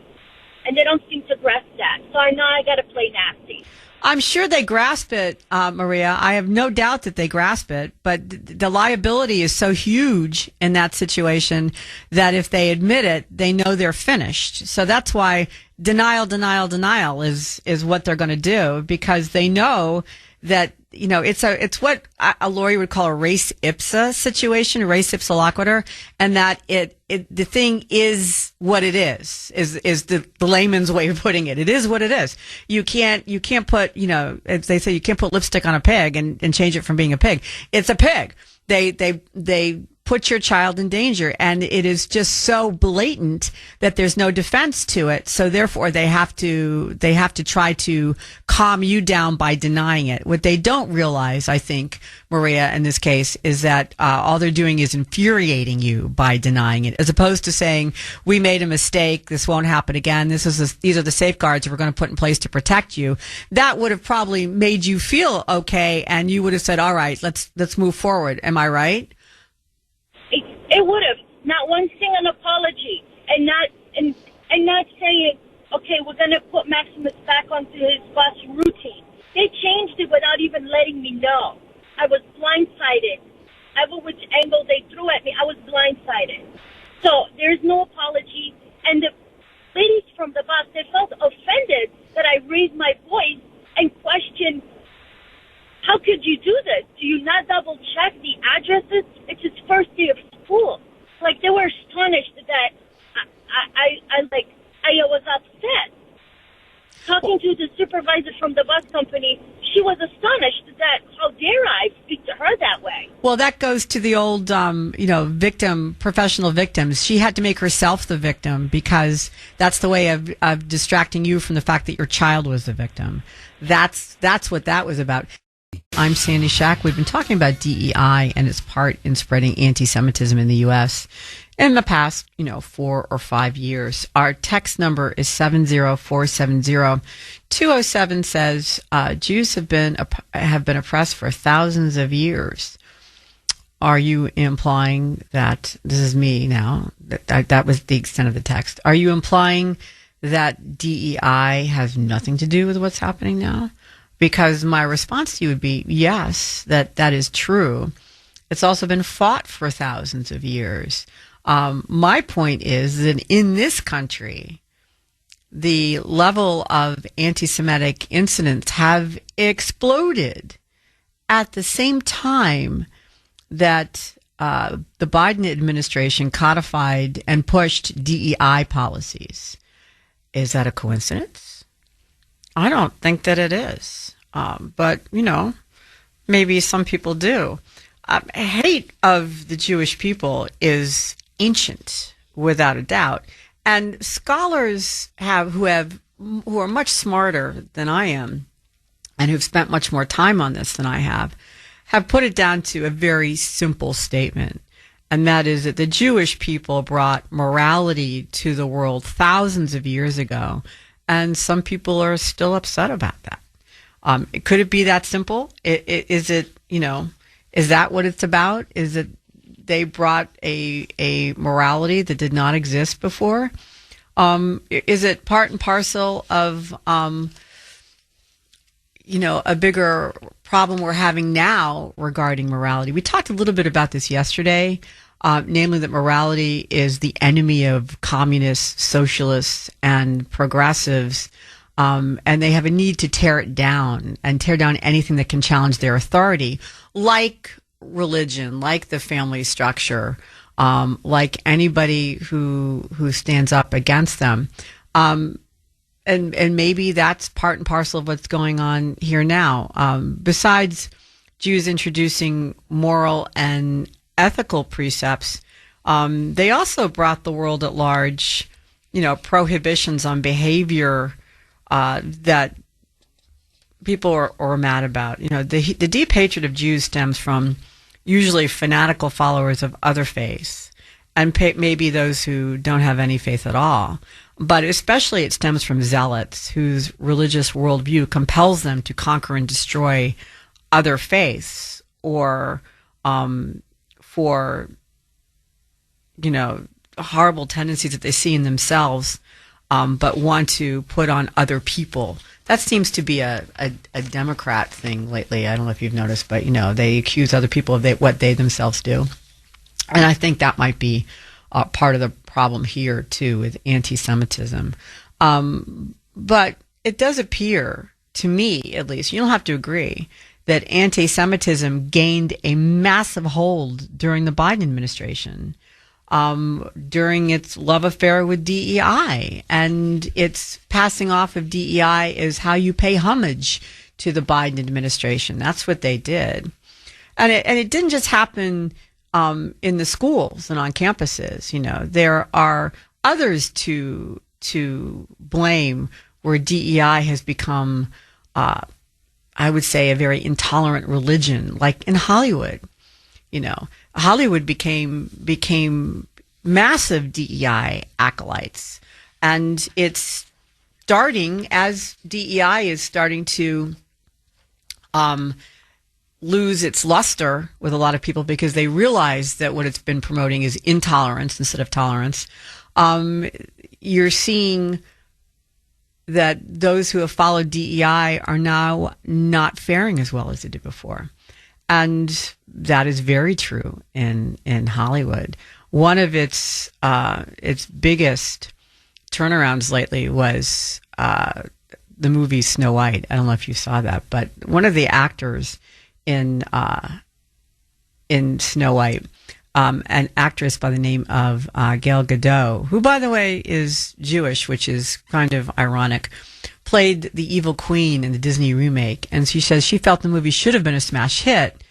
P: and they don't seem to grasp that, so I know I got to play nasty.
A: I'm sure they grasp it, Maria. I have no doubt that they grasp it, but the liability is so huge in that situation that if they admit it, they know they're finished. So that's why denial is what they're going to do, because they know that, it's what a lawyer would call a res ipsa situation, res ipsa loquitur, and that the thing is what it is the layman's way of putting it. It is what it is. You can't put, as they say, you can't put lipstick on a pig and change it from being a pig. It's a pig. They put your child in danger, and it is just so blatant that there's no defense to it. So therefore they have to try to calm you down by denying it. What they don't realize, I think, Maria, in this case, is that all they're doing is infuriating you by denying it, as opposed to saying, we made a mistake, this won't happen again, these are the safeguards we're going to put in place to protect you. That would have probably made you feel okay, and you would have said, all right, let's move forward. Am I right?
P: It would have. Not one single apology, and not saying, okay, we're going to put Maximus back onto his bus routine. They changed it without even letting me know. I was blindsided. Ever which angle they threw at me, I was blindsided. So there's no apology. And the ladies from the bus, they felt offended that I raised my voice and questioned, how could you do this? Do you not double check the addresses? It's his first day of school. Like, they were astonished that I was upset. Talking to the supervisor company, she was astonished that, how dare I speak to her that way?
A: Well, that goes to the old, professional victims. She had to make herself the victim because that's the way of distracting you from the fact that your child was the victim. That's what that was about. I'm Sandy Shack. We've been talking about DEI and its part in spreading anti-Semitism in the U.S. in the past, 4 or 5 years. Our text number is 70470. 207 says, Jews have been oppressed for thousands of years. Are you implying that, this is me now, that was the extent of the text. Are you implying that DEI has nothing to do with what's happening now? Because my response to you would be, yes, that is true. It's also been fought for thousands of years. My point is that in this country, the level of anti-Semitic incidents have exploded at the same time that the Biden administration codified and pushed DEI policies. Is that a coincidence? I don't think that it is. But, maybe some people do. Hate of the Jewish people is ancient, without a doubt. And scholars who are much smarter than I am and who've spent much more time on this than I have put it down to a very simple statement. And that is that the Jewish people brought morality to the world thousands of years ago. And some people are still upset about that. Could it be that simple? Is it, is that what it's about? Is it they brought a morality that did not exist before? Is it part and parcel of, a bigger problem we're having now regarding morality? We talked a little bit about this yesterday, namely that morality is the enemy of communists, socialists, and progressives, and they have a need to tear it down and tear down anything that can challenge their authority, like religion, like the family structure, like anybody who stands up against them. And maybe that's part and parcel of what's going on here now. Besides Jews introducing moral and ethical precepts, they also brought the world at large, prohibitions on behavior that people are mad about. The deep hatred of Jews stems from usually fanatical followers of other faiths, and maybe those who don't have any faith at all. But especially it stems from zealots whose religious worldview compels them to conquer and destroy other faiths, or for horrible tendencies that they see in themselves, but want to put on other people. That seems to be a Democrat thing lately. I don't know if you've noticed, but they accuse other people of what they themselves do, and I think that might be part of the problem here too with anti-Semitism. But it does appear, to me at least, you don't have to agree, that anti-Semitism gained a massive hold during the Biden administration, during its love affair with DEI, and its passing off of DEI is how you pay homage to the Biden administration. That's what they did. And it didn't just happen in the schools and on campuses. There are others to blame where DEI has become, I would say, a very intolerant religion, like in Hollywood. Hollywood became massive DEI acolytes, and it's starting as DEI is starting to lose its luster with a lot of people because they realize that what it's been promoting is intolerance instead of tolerance. You're seeing that those who have followed DEI are now not faring as well as they did before. And that is very true in Hollywood. One of its biggest turnarounds lately was the movie Snow White. I don't know if you saw that, but one of the actors in Snow White, an actress by the name of Gal Gadot, who, by the way, is Jewish, which is kind of ironic, played the evil queen in the Disney remake. And she says she felt the movie should have been a smash hit,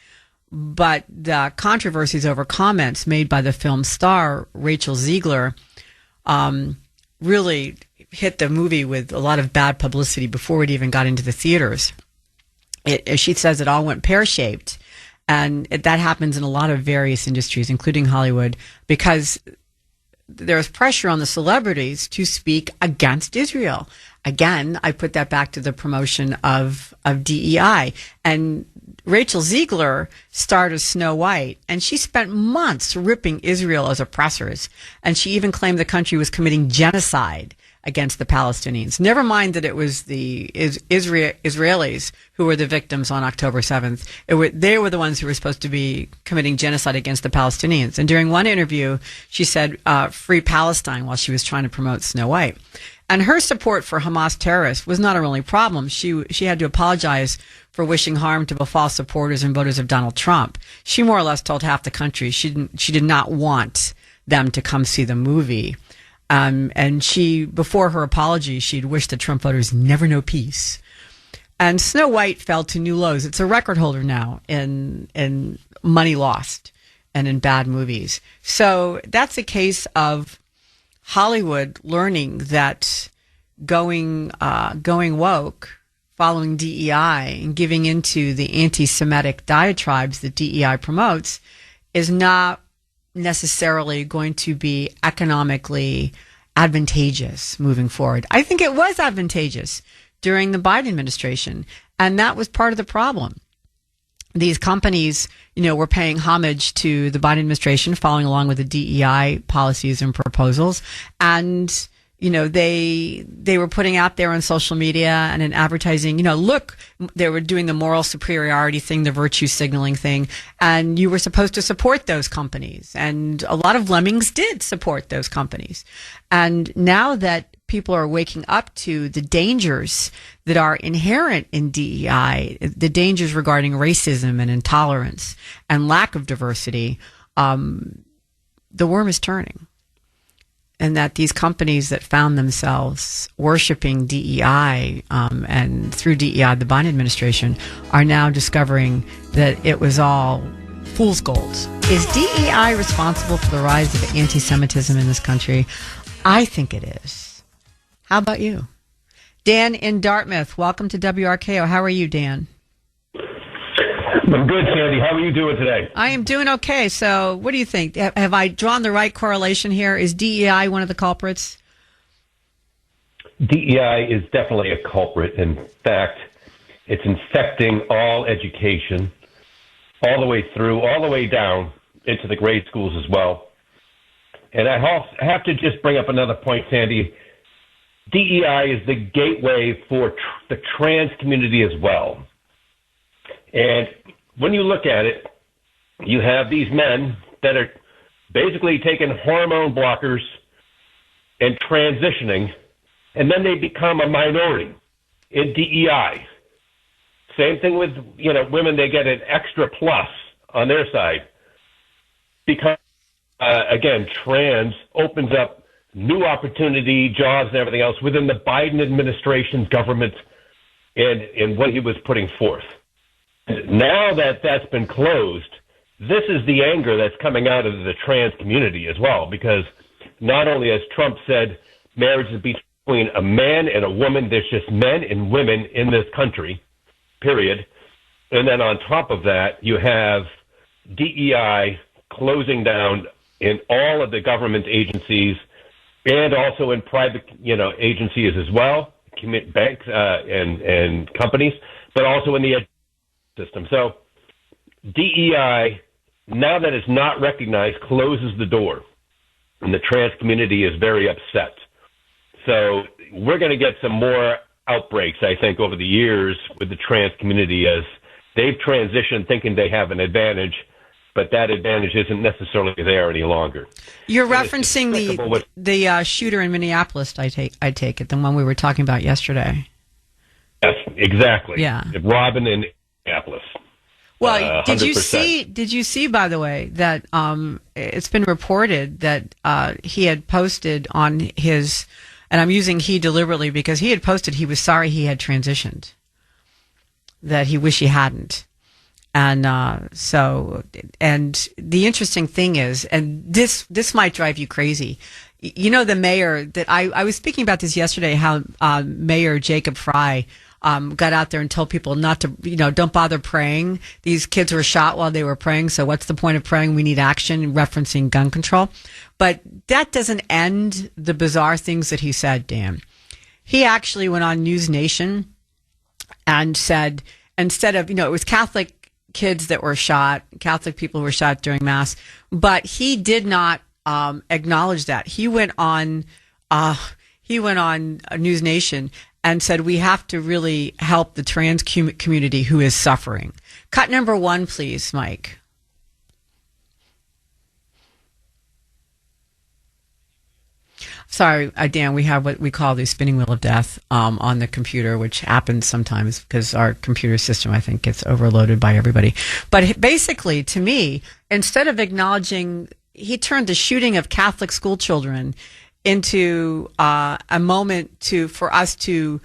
A: but the controversies over comments made by the film's star, Rachel Ziegler, really hit the movie with a lot of bad publicity before it even got into the theaters. She says it all went pear-shaped. And that happens in a lot of various industries, including Hollywood, because there's pressure on the celebrities to speak against Israel. Again, I put that back to the promotion of DEI. And Rachel Ziegler starred as Snow White, and she spent months ripping Israel as oppressors. And she even claimed the country was committing genocide against the Palestinians. Never mind that it was the Israelis who were the victims on October 7th. They were the ones who were supposed to be committing genocide against the Palestinians. And during one interview, she said, free Palestine, while she was trying to promote Snow White. And her support for Hamas terrorists was not her only problem. She had to apologize for wishing harm to befall supporters and voters of Donald Trump. She more or less told half the country she did not want them to come see the movie. And she, before her apology, she'd wished the Trump voters never know peace. And Snow White fell to new lows. It's a record holder now in money lost and in bad movies. So that's a case of Hollywood learning that going woke, following DEI, and giving into the anti-Semitic diatribes that DEI promotes is not necessarily going to be economically advantageous moving forward. I think it was advantageous during the Biden administration, and that was part of the problem. These companies, were paying homage to the Biden administration, following along with the DEI policies and proposals, and they were putting out there on social media and in advertising, look, they were doing the moral superiority thing, the virtue signaling thing, and you were supposed to support those companies. And a lot of lemmings did support those companies. And now that people are waking up to the dangers that are inherent in DEI, the dangers regarding racism and intolerance and lack of diversity, the worm is turning. And that these companies that found themselves worshiping DEI and through DEI, the Biden administration, are now discovering that it was all fool's gold. Is DEI responsible for the rise of anti-Semitism in this country? I think it is. How about you? Dan in Dartmouth, welcome to WRKO. How are you, Dan?
Q: I'm good, Sandy. How are you doing today?
A: I am doing okay. So what do you think? Have I drawn the right correlation here? Is DEI one of the culprits?
Q: DEI is definitely a culprit. In fact, it's infecting all education, all the way through, all the way down into the grade schools as well. And I have to just bring up another point, Sandy. DEI is the gateway for the trans community as well. And when you look at it, you have these men that are basically taking hormone blockers and transitioning, and then they become a minority in DEI. Same thing with, women, they get an extra plus on their side because, again, trans opens up new opportunity, jobs, and everything else within the Biden administration's government and what he was putting forth. Now that that's been closed, this is the anger that's coming out of the trans community as well, because not only, as Trump said, marriage is between a man and a woman, there's just men and women in this country, period. And then on top of that, you have DEI closing down in all of the government agencies and also in private, agencies as well, banks and companies, but also in the system. So DEI, now that it's not recognized, closes the door, and the trans community is very upset. So we're going to get some more outbreaks, I think, over the years with the trans community as they've transitioned thinking they have an advantage, but that advantage isn't necessarily there any longer.
A: You're referencing the shooter in Minneapolis, I take it, the one we were talking about yesterday.
Q: Yes, exactly.
A: Yeah.
Q: Robin in Minneapolis.
A: Well,
Q: 100%.
A: did you see, by the way, that it's been reported that he had posted on his And I'm using he deliberately because he had posted he was sorry he had transitioned, that he wished he hadn't. And and the interesting thing is, and this might drive you crazy. You know, the mayor that I was speaking about this yesterday, how Mayor Jacob Fry got out there and told people not to, don't bother praying. These kids were shot while they were praying, so what's the point of praying? We need action, referencing gun control. But that doesn't end the bizarre things that he said, Dan. He actually went on News Nation and said, instead of, it was Catholic kids that were shot, Catholic people who were shot during Mass, but he did not acknowledge that. He went on News Nation and said, we have to really help the trans community who is suffering. Cut number 1, please, Mike. Sorry, Dan, we have what we call the spinning wheel of death on the computer, which happens sometimes because our computer system, I think, gets overloaded by everybody. But basically, to me, instead of acknowledging, he turned the shooting of Catholic school children into a moment for us to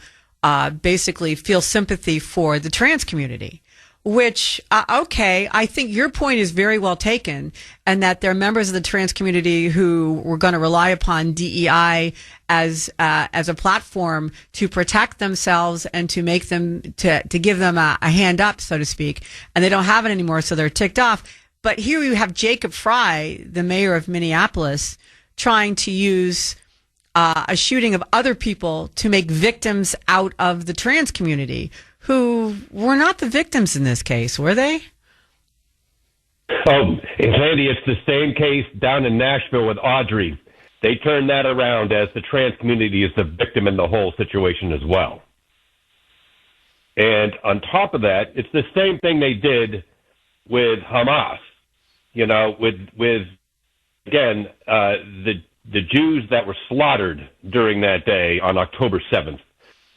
A: basically feel sympathy for the trans community, which, okay, I think your point is very well taken, and that there are members of the trans community who were going to rely upon DEI as a platform to protect themselves and to make them, to give them a hand up, so to speak, and they don't have it anymore, so they're ticked off. But here you have Jacob Fry, the mayor of Minneapolis, trying to use a shooting of other people to make victims out of the trans community, who were not the victims in this case, were they?
Q: Oh, and Sandy, it's the same case down in Nashville with Audrey. They turned that around as the trans community is the victim in the whole situation as well. And on top of that, it's the same thing they did with Hamas. With again, the Jews that were slaughtered during that day on October 7th.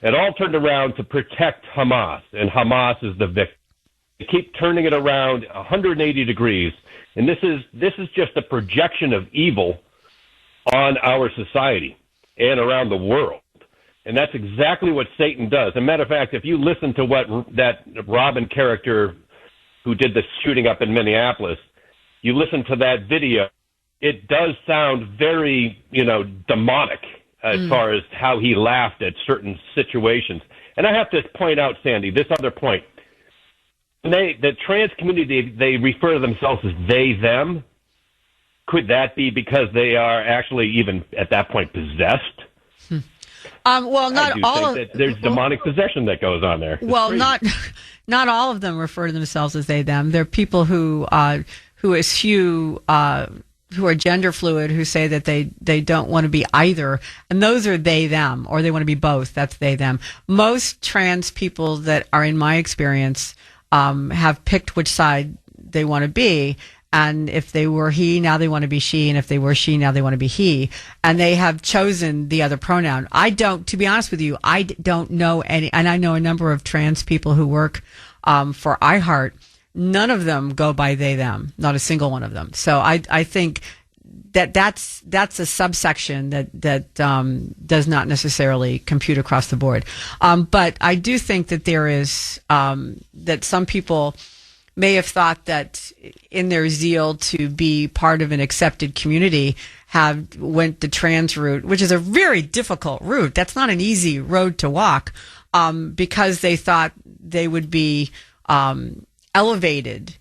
Q: It all turned around to protect Hamas, and Hamas is the victim. They keep turning it around 180 degrees, and this is just a projection of evil on our society and around the world. And that's exactly what Satan does. As a matter of fact, if you listen to what that Robin character who did the shooting up in Minneapolis, you listen to that video, it does sound very, demonic as far as how he laughed at certain situations. And I have to point out, Sandy, this other point. The trans community, they refer to themselves as they, them. Could that be because they are actually even at that point possessed?
A: Well, not all of
Q: there's demonic possession that goes on there.
A: Well, not all of them refer to themselves as they, them. There are people who eschew, who are gender fluid, who say that they don't want to be either, and those are they, them, or they want to be both. That's they, them. Most trans people that are in my experience have picked which side they want to be, and if they were he, now they want to be she, and if they were she, now they want to be he, and they have chosen the other pronoun. To be honest with you, I don't know any, and I know a number of trans people who work for iHeart. None of them go by they, them, not a single one of them. So I think that's a subsection that does not necessarily compute across the board. But I do think that there is, that some people may have thought that in their zeal to be part of an accepted community went the trans route, which is a very difficult route. That's not an easy road to walk, because they thought they would be, elevated,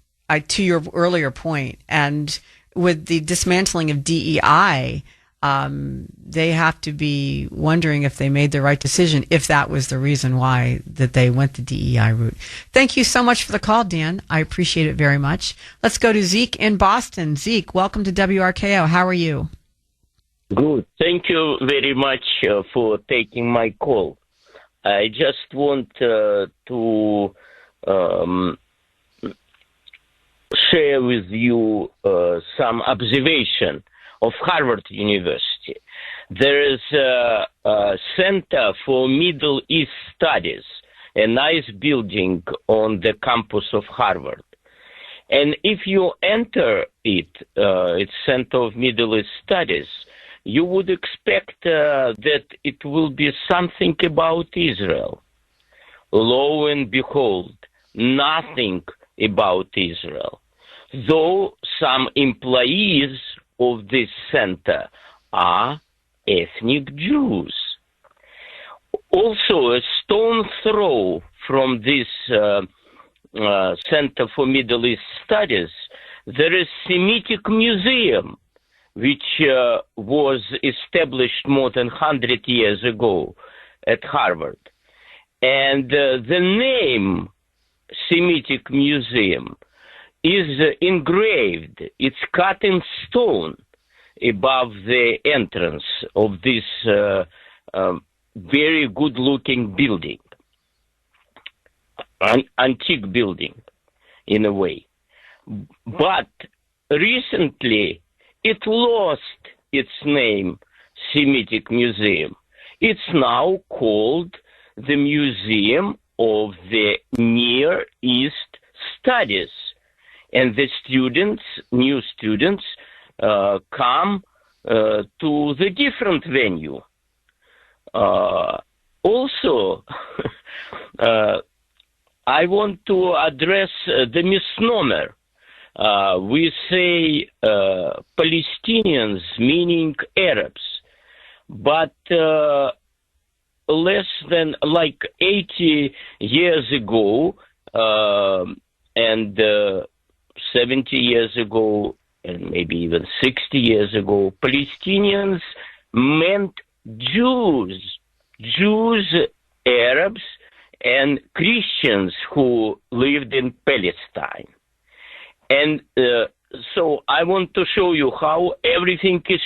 A: to your earlier point, and with the dismantling of DEI, they have to be wondering if they made the right decision, if that was the reason why that they went the DEI route. Thank you so much for the call, Dan. I appreciate it very much. Let's go to Zeke in Boston. Zeke, welcome to WRKO. How are you?
R: Good. Thank you very much for taking my call. I just want to share with you some observation of Harvard University. There is a Center for Middle East Studies, a nice building on the campus of Harvard. And if you enter it's Center of Middle East Studies, you would expect that it will be something about Israel. Lo and behold, nothing about Israel. Though some employees of this center are ethnic Jews. Also, a stone throw from this Center for Middle East Studies, there is Semitic Museum, which was established more than 100 years ago at Harvard. And the name Semitic Museum is engraved, it's cut in stone above the entrance of this very good-looking building, an antique building in a way. But recently, it lost its name, Semitic Museum. It's now called the Museum of the Near East Studies. And the students, new students, come to the different venue. Also, I want to address the misnomer. We say Palestinians, meaning Arabs, but less than like 80 years ago and 70 years ago and maybe even 60 years ago, Palestinians meant Jews, Arabs, and Christians who lived in Palestine. And so I want to show you how everything is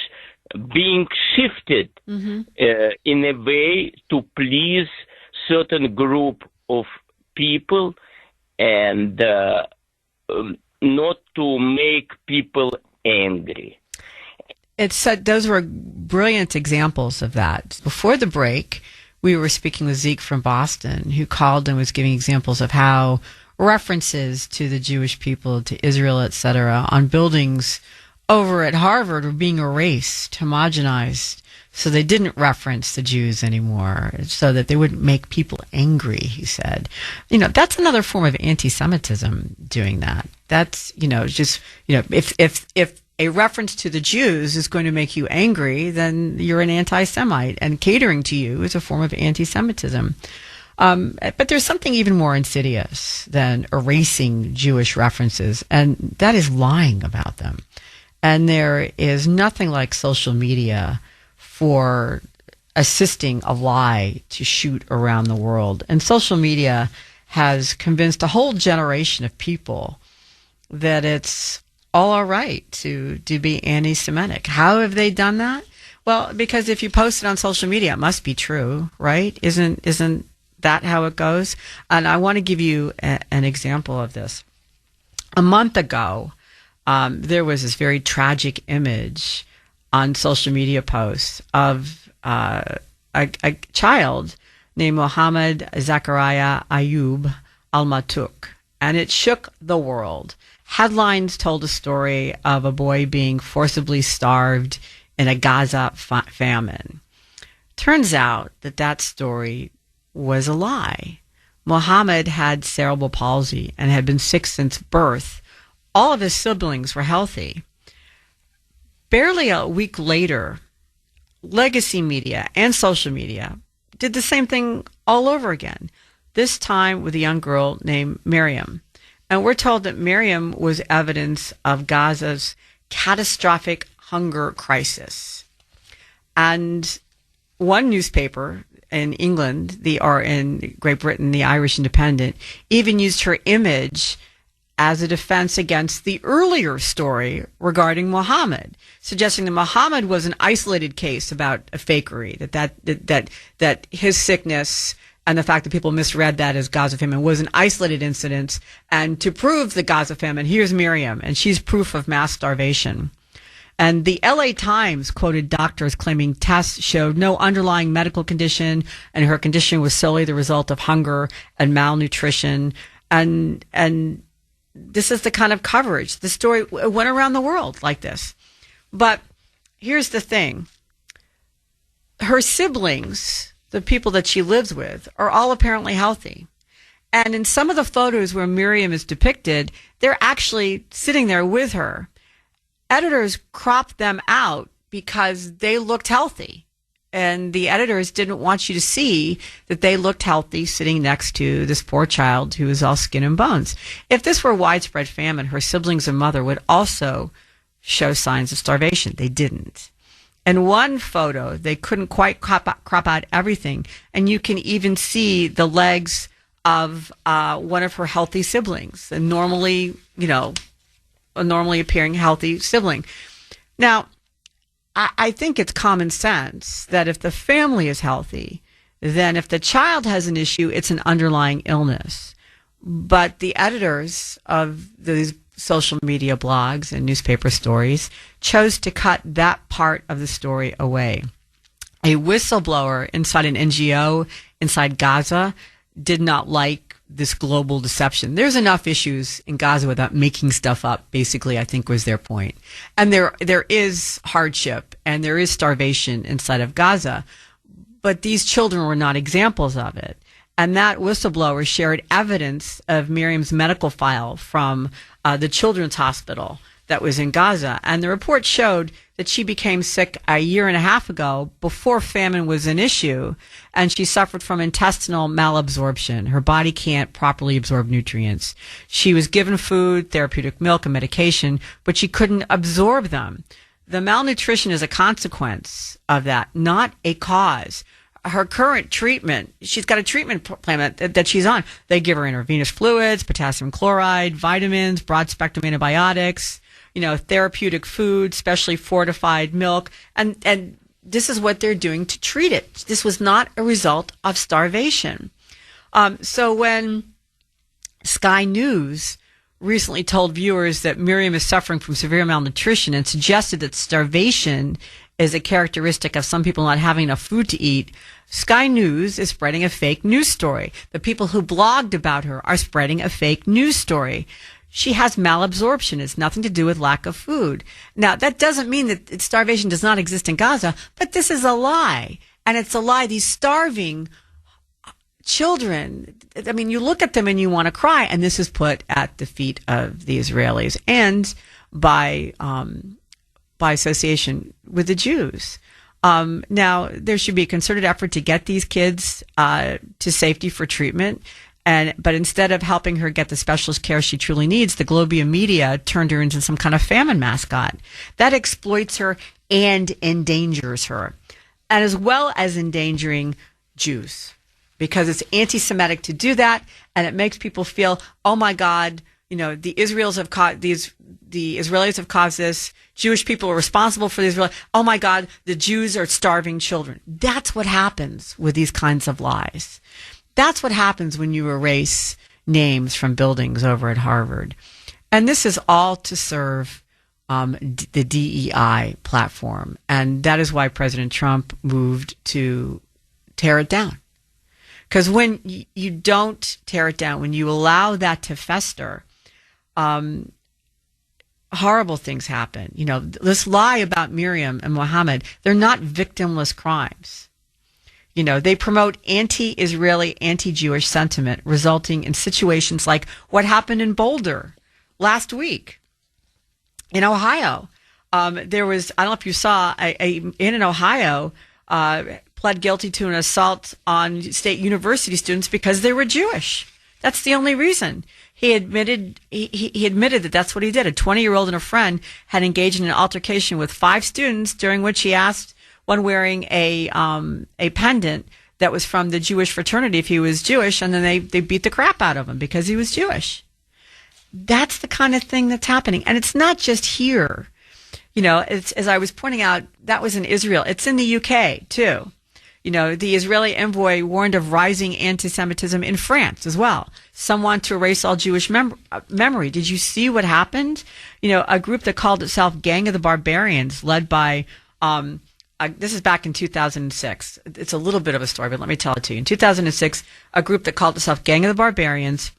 R: being shifted in a way to please certain group of people and not to make people angry.
A: Those were brilliant examples of that. Before the break, we were speaking with Zeke from Boston, who called and was giving examples of how references to the Jewish people, to Israel, etc., on buildings over at Harvard were being erased, homogenized, so they didn't reference the Jews anymore, so that they wouldn't make people angry, he said. That's another form of anti-Semitism, doing that. That's, if a reference to the Jews is going to make you angry, then you're an anti-Semite, and catering to you is a form of anti-Semitism. But there's something even more insidious than erasing Jewish references, and that is lying about them. And there is nothing like social media for assisting a lie to shoot around the world. And social media has convinced a whole generation of people that it's all right to be anti-Semitic. How have they done that? Well, because if you post it on social media, it must be true, right? Isn't that how it goes? And I want to give you an example of this. A month ago, there was this very tragic image on social media posts of a child named Mohammed Zachariah Ayub Al-Matuk, and it shook the world. Headlines told a story of a boy being forcibly starved in a Gaza famine. Turns out that story was a lie. Mohammed had cerebral palsy and had been sick since birth. All of his siblings were healthy. Barely a week later, legacy media and social media did the same thing all over again, this time with a young girl named Miriam. And we're told that Miriam was evidence of Gaza's catastrophic hunger crisis. And one newspaper in England, or in Great Britain, the Irish Independent, even used her image as a defense against the earlier story regarding Muhammad, suggesting that Muhammad was an isolated case about a fakery, that his sickness and the fact that people misread that as Gaza famine was an isolated incident. And to prove the Gaza famine, here's Miriam, and she's proof of mass starvation. And the LA Times quoted doctors claiming tests showed no underlying medical condition, and her condition was solely the result of hunger and malnutrition. And this is the kind of coverage. The story went around the world like this. But here's the thing. her siblings, the people that she lives with, are all apparently healthy. And in some of the photos where Miriam is depicted, they're actually sitting there with her. Editors cropped them out because they looked healthy. And the editors didn't want you to see that they looked healthy sitting next to this poor child who was all skin and bones. If this were widespread famine, her siblings and mother would also show signs of starvation. They didn't. In one photo, they couldn't quite crop out everything. And you can even see the legs of one of her healthy siblings, a normally appearing healthy sibling. Now, I think it's common sense that if the family is healthy, then if the child has an issue, it's an underlying illness. But the editors of these social media blogs and newspaper stories chose to cut that part of the story away. A whistleblower inside an NGO inside Gaza did not like this global deception. There's enough issues in Gaza without making stuff up, basically, I think was their point. And there is hardship and there is starvation inside of Gaza, but these children were not examples of it. And that whistleblower shared evidence of Miriam's medical file from the children's hospital that was in Gaza. And the report showed that she became sick a year and a half ago before famine was an issue, and she suffered from intestinal malabsorption. Her body can't properly absorb nutrients. She was given food, therapeutic milk, and medication, but she couldn't absorb them. The malnutrition is a consequence of that, not a cause. Her current treatment, she's got a treatment plan that she's on. They give her intravenous fluids, potassium chloride, vitamins, broad-spectrum antibiotics, therapeutic food, specially fortified milk. And this is what they're doing to treat it. This was not a result of starvation. So when Sky News recently told viewers that Miriam is suffering from severe malnutrition and suggested that starvation is a characteristic of some people not having enough food to eat, Sky News is spreading a fake news story. The people who blogged about her are spreading a fake news story. She has malabsorption. It's nothing to do with lack of food. Now, that doesn't mean that starvation does not exist in Gaza, but this is a lie. And it's a lie. These starving children, I mean, you look at them and you want to cry, and this is put at the feet of the Israelis and by association with the Jews. Now, there should be a concerted effort to get these kids to safety for treatment. But instead of helping her get the specialist care she truly needs, the Globia media turned her into some kind of famine mascot. That exploits her and endangers her, and as well as endangering Jews, because it's anti-Semitic to do that, and it makes people feel, oh my God, the Israelis have caused this. Jewish people are responsible for the Israel. Oh my God, the Jews are starving children. That's what happens with these kinds of lies. That's what happens when you erase names from buildings over at Harvard. And this is all to serve the DEI platform. And that is why President Trump moved to tear it down. Because when you don't tear it down, when you allow that to fester, horrible things happen. This lie about Miriam and Mohammed, they're not victimless crimes. They promote anti-Israeli, anti-Jewish sentiment, resulting in situations like what happened in Boulder last week in Ohio. There was, I don't know if you saw, in Ohio, pled guilty to an assault on state university students because they were Jewish. That's the only reason. He admitted that that's what he did. A 20-year-old and a friend had engaged in an altercation with 5 students, during which he asked one wearing a pendant that was from the Jewish fraternity if he was Jewish, and then they beat the crap out of him because he was Jewish. That's the kind of thing that's happening. And it's not just here. It's, as I was pointing out, that was in Israel. It's in the UK, too. The Israeli envoy warned of rising anti-Semitism in France as well. Some want to erase all Jewish memory. Did you see what happened? A group that called itself Gang of the Barbarians, led by this is back in 2006. It's a little bit of a story, but let me tell it to you. In 2006, a group that called itself Gang of the Barbarians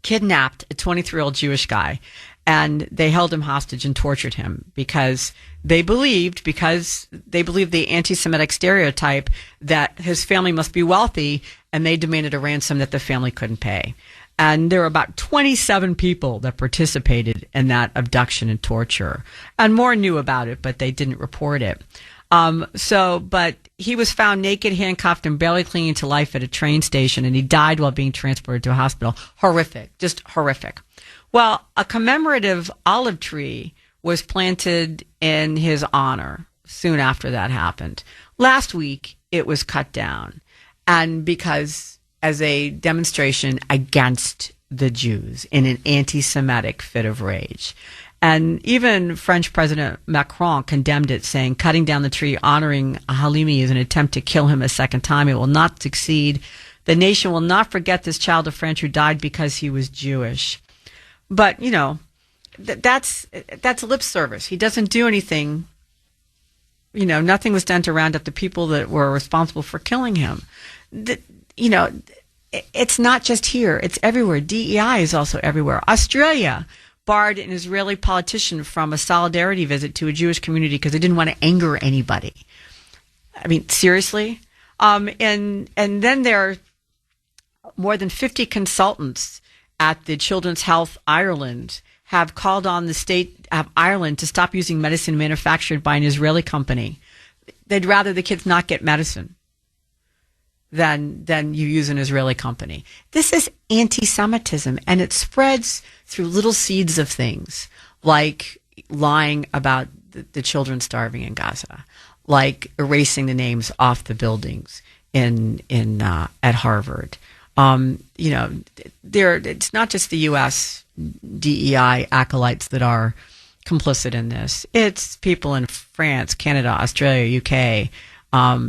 A: kidnapped a 23-year-old Jewish guy, and they held him hostage and tortured him because they believed the anti-Semitic stereotype that his family must be wealthy, and they demanded a ransom that the family couldn't pay. And there were about 27 people that participated in that abduction and torture, and more knew about it, but they didn't report it. But he was found naked, handcuffed, and barely clinging to life at a train station, and he died while being transported to a hospital. Horrific, just horrific. Well, a commemorative olive tree was planted in his honor soon after that happened. Last week, it was cut down, and because as a demonstration against the Jews in an anti-Semitic fit of rage. And even French President Macron condemned it, saying cutting down the tree honoring Halimi is an attempt to kill him a second time. It will not succeed. The nation will not forget this child of France who died because he was Jewish. But, you know, that's lip service. He doesn't do anything. You know, nothing was done to round up the people that were responsible for killing him. You know, it's not just here. It's everywhere. DEI is also everywhere. Australia barred an Israeli politician from a solidarity visit to a Jewish community because they didn't want to anger anybody. I mean, seriously? And then there are more than 50 consultants at the Children's Health Ireland have called on the state of Ireland to stop using medicine manufactured by an Israeli company. They'd rather the kids not get medicine than you use an Israeli company. This is anti-Semitism, and it spreads through little seeds of things, like lying about the children starving in Gaza, like erasing the names off the buildings at Harvard. You know, it's not just the U.S. DEI acolytes that are complicit in this. It's people in France, Canada, Australia, UK.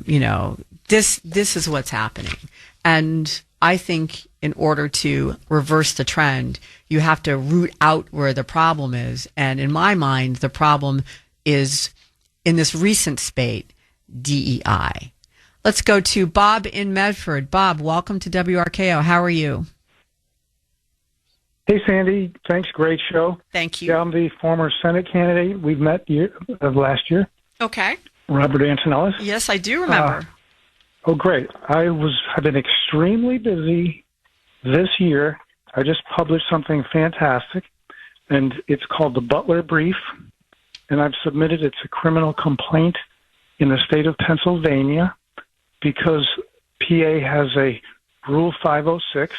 A: You know, this is what's happening. And I think in order to reverse the trend, you have to root out where the problem is. And in my mind, the problem is in this recent spate, DEI. Let's go to Bob in Medford. Bob, welcome to WRKO. How are you?
S: Hey, Sandy. Thanks. Great show.
A: Thank you.
S: Yeah, I'm the former Senate candidate we've met last year.
A: Okay.
S: Robert Antonellis.
A: Yes, I do remember.
S: Oh, great. I've been extremely busy this year. I just published something fantastic, and it's called the Butler Brief, and I've submitted it's a criminal complaint in the state of Pennsylvania because PA has a Rule 506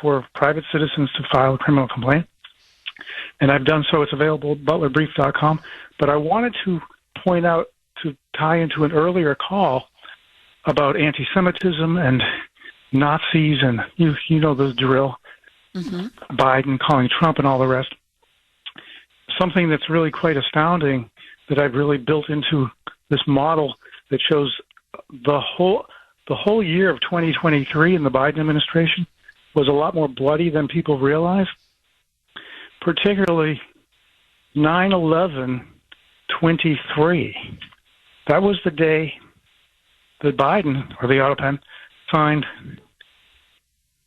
S: for private citizens to file a criminal complaint, and I've done so. It's available at butlerbrief.com, but I wanted to point out, to tie into an earlier call about anti-Semitism and Nazis, and you know the drill, Biden calling Trump and all the rest. Something that's really quite astounding that I've really built into this model that shows the whole year of 2023 in the Biden administration was a lot more bloody than people realize, particularly 9/11/23. That was the day that Biden, or the Autopen, signed,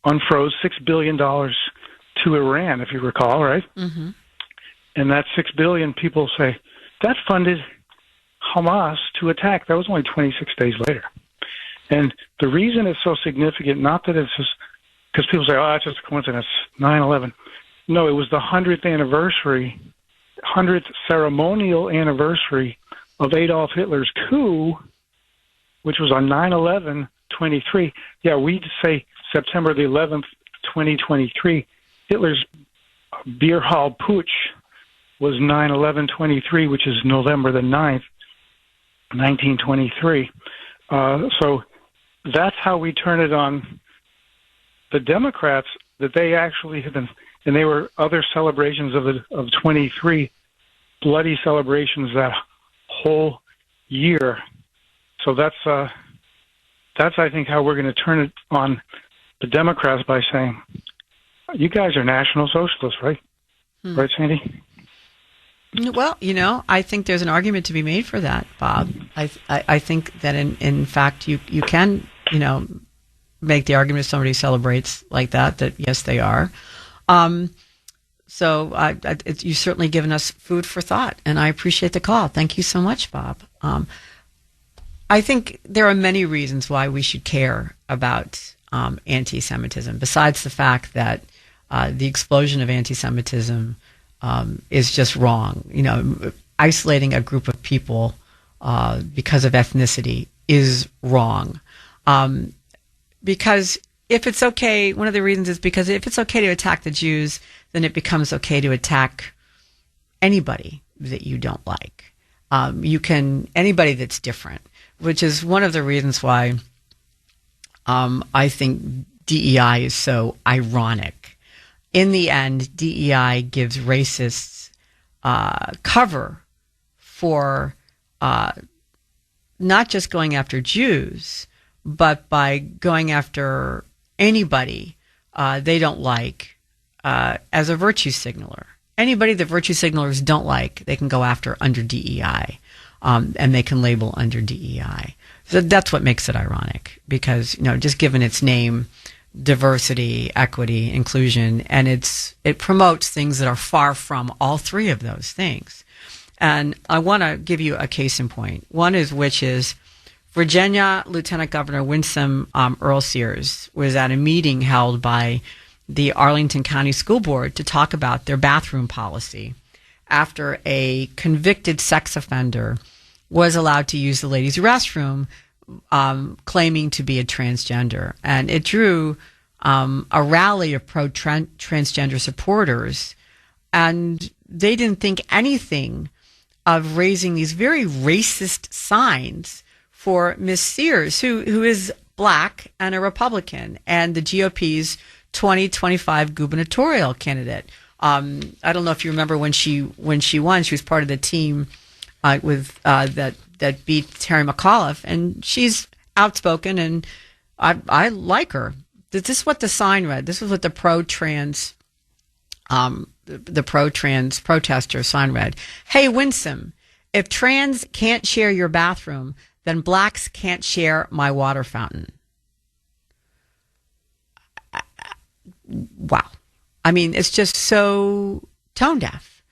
S: unfroze $6 billion to Iran, if you recall, right? Mm-hmm. And that $6 billion, people say, that funded Hamas to attack. That was only 26 days later. And the reason it's so significant, not that it's just, because people say, oh, that's just a coincidence, 9/11. No, it was the 100th ceremonial anniversary of Adolf Hitler's coup, which was on 9/11/23. Yeah, we'd say September the 11th, 2023. Hitler's beer hall putsch was 9/11/23, which is November the 9th, 1923. So that's how we turn it on the Democrats, that they actually have been, and they were other celebrations of 23, bloody celebrations that whole year. So that's I think how we're going to turn it on the Democrats, by saying, you guys are National Socialists, right? Right, Sandy?
A: Well, you know, I think there's an argument to be made for that, Bob. I think that in fact you can, you know, make the argument if somebody celebrates like that yes, they are. So you've certainly given us food for thought, and I appreciate the call. Thank you so much, Bob. I think there are many reasons why we should care about anti-Semitism, besides the fact that the explosion of anti-Semitism is just wrong. Isolating a group of people because of ethnicity is wrong. Because if it's okay, one of the reasons is because if it's okay to attack the Jews, then it becomes okay to attack anybody that you don't like. Anybody that's different, which is one of the reasons why I think DEI is so ironic. In the end, DEI gives racists cover for not just going after Jews, but by going after anybody they don't like as a virtue signaler. Anybody that virtue signalers don't like, they can go after under DEI, and they can label under DEI. So that's what makes it ironic, because just given its name, diversity, equity, inclusion, and it promotes things that are far from all three of those things. And I want to give you a case in point. Which is Virginia Lieutenant Governor Winsome Earl Sears was at a meeting held by the Arlington County School Board to talk about their bathroom policy after a convicted sex offender was allowed to use the ladies' restroom, claiming to be a transgender. And it drew a rally of pro-transgender supporters, and they didn't think anything of raising these very racist signs for Miss Sears, who is black and a Republican, and the GOP's 2025 gubernatorial candidate. I don't know if you remember when she won. She was part of the team that beat Terry McAuliffe, and she's outspoken, and I like her. This is what the sign read. This is what the pro-trans protester sign read. Hey, Winsome, if trans can't share your bathroom, then blacks can't share my water fountain. Wow. I mean, it's just so tone deaf.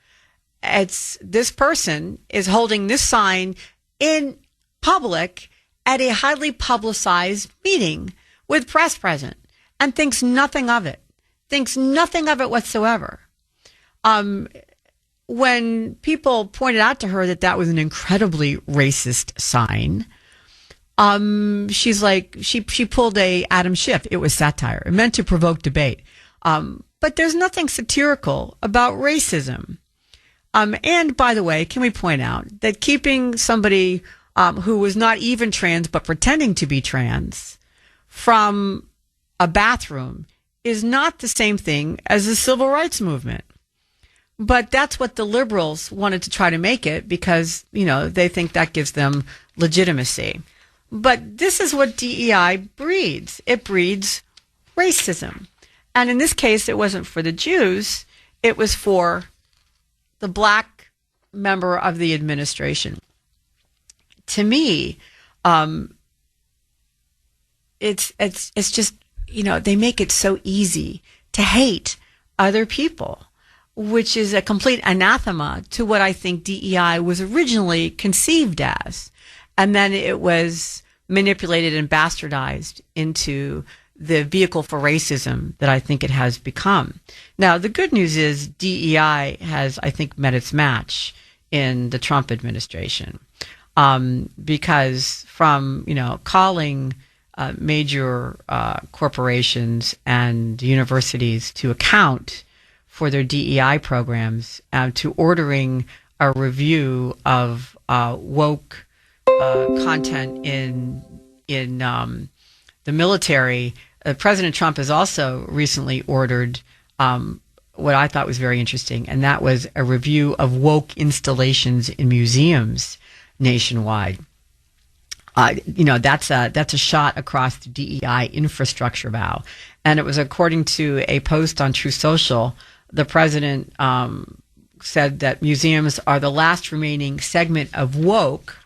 A: This person is holding this sign in public at a highly publicized meeting with press present and thinks nothing of it whatsoever. When people pointed out to her that was an incredibly racist sign, she's like, she pulled a Adam Schiff. It was satire. It meant to provoke debate. But there's nothing satirical about racism. And by the way, can we point out that keeping somebody who was not even trans but pretending to be trans from a bathroom is not the same thing as the civil rights movement. But that's what the liberals wanted to try to make it, because, they think that gives them legitimacy. But this is what DEI breeds. It breeds racism. And in this case, it wasn't for the Jews. It was for the black member of the administration. To me, it's just, they make it so easy to hate other people, which is a complete anathema to what I think DEI was originally conceived as. And then it was manipulated and bastardized into the vehicle for racism that I think it has become. Now, the good news is DEI has, I think, met its match in the Trump administration. Because from, calling major corporations and universities to account for their DEI programs, to ordering a review of woke content in the military, President Trump has also recently ordered what I thought was very interesting, and that was a review of woke installations in museums nationwide. That's a shot across the DEI infrastructure vow, and it was according to a post on Truth Social. The president said that museums are the last remaining segment of woke,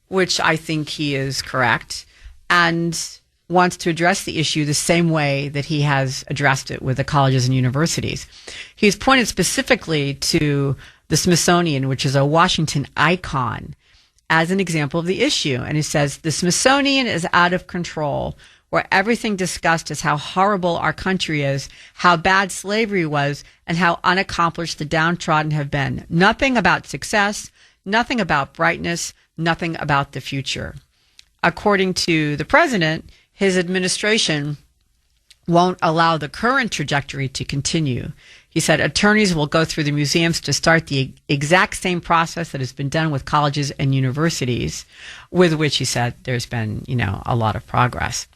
A: which I think he is correct. And wants to address the issue the same way that he has addressed it with the colleges and universities. He's pointed specifically to the Smithsonian, which is a Washington icon, as an example of the issue. And he says, the Smithsonian is out of control, where everything discussed is how horrible our country is, how bad slavery was, and how unaccomplished the downtrodden have been. Nothing about success, nothing about brightness, nothing about the future. According to the president, his administration won't allow the current trajectory to continue. He said attorneys will go through the museums to start the exact same process that has been done with colleges and universities, with which he said there's been, a lot of progress.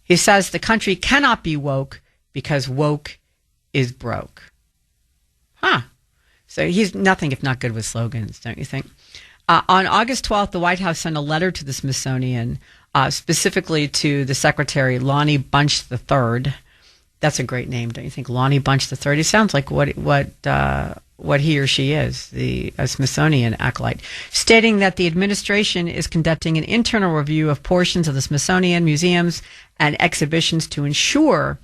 A: He says the country cannot be woke because woke is broke. So he's nothing if not good with slogans, don't you think? On August 12th, the White House sent a letter to the Smithsonian, specifically to the Secretary, Lonnie Bunch III. That's a great name, don't you think? Lonnie Bunch III. He sounds like what he or she is, a Smithsonian acolyte, stating that the administration is conducting an internal review of portions of the Smithsonian museums and exhibitions to ensure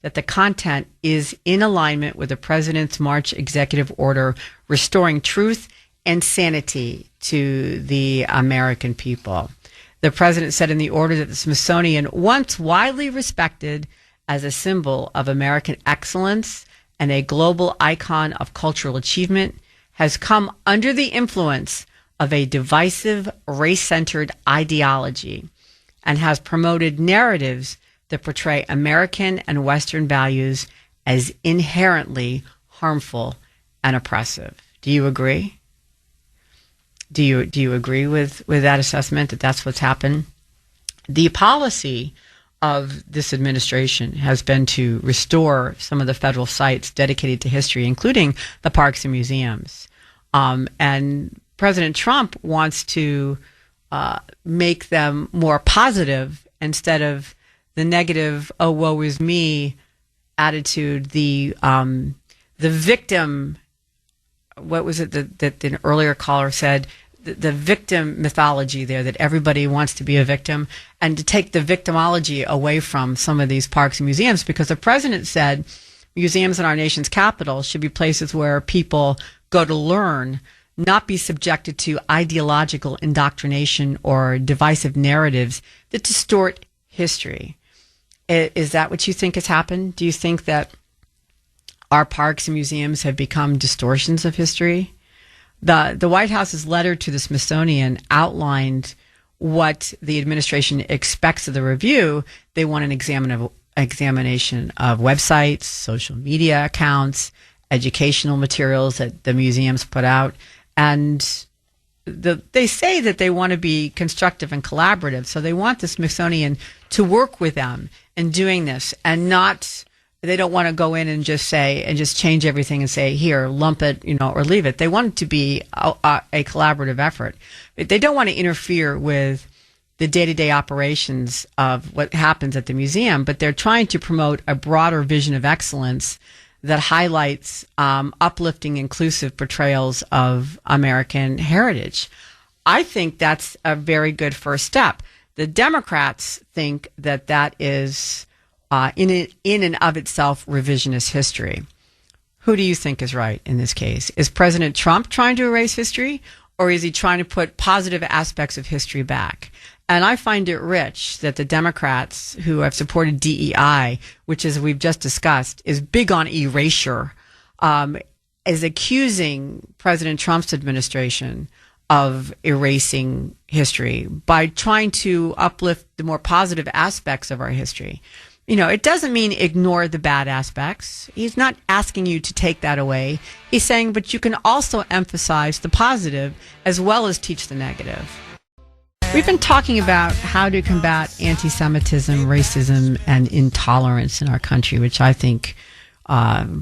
A: that the content is in alignment with the president's March executive order restoring truth and sanity to the American people. The president said in the order that the Smithsonian, once widely respected as a symbol of American excellence and a global icon of cultural achievement, has come under the influence of a divisive, race-centered ideology and has promoted narratives that portray American and Western values as inherently harmful and oppressive. Do you agree? Do you agree with that assessment, that that's what's happened? The policy of this administration has been to restore some of the federal sites dedicated to history, including the parks and museums. And President Trump wants to make them more positive instead of the negative, oh, woe is me attitude, the victim. What was it that an earlier caller said? The victim mythology there, that everybody wants to be a victim, and to take the victimology away from some of these parks and museums, because the president said museums in our nation's capital should be places where people go to learn, not be subjected to ideological indoctrination or divisive narratives that distort history. Is that what you think has happened? Do you think that our parks and museums have become distortions of history? The White House's letter to the Smithsonian outlined what the administration expects of the review. They want an examination of websites, social media accounts, educational materials that the museums put out. And they say that they want to be constructive and collaborative. So they want the Smithsonian to work with them in doing this, and not... They don't want to go in and just change everything and say, here, lump it, or leave it. They want it to be a collaborative effort. They don't want to interfere with the day-to-day operations of what happens at the museum, but they're trying to promote a broader vision of excellence that highlights uplifting, inclusive portrayals of American heritage. I think that's a very good first step. The Democrats think that is... in and of itself, revisionist history. Who do you think is right in this case? Is President Trump trying to erase history, or is he trying to put positive aspects of history back? And I find it rich that the Democrats who have supported DEI, which, as we've just discussed, is big on erasure, is accusing President Trump's administration of erasing history by trying to uplift the more positive aspects of our history. It doesn't mean ignore the bad aspects. He's not asking you to take that away. He's saying, but you can also emphasize the positive as well as teach the negative. We've been talking about how to combat anti-Semitism, racism, and intolerance in our country, which I think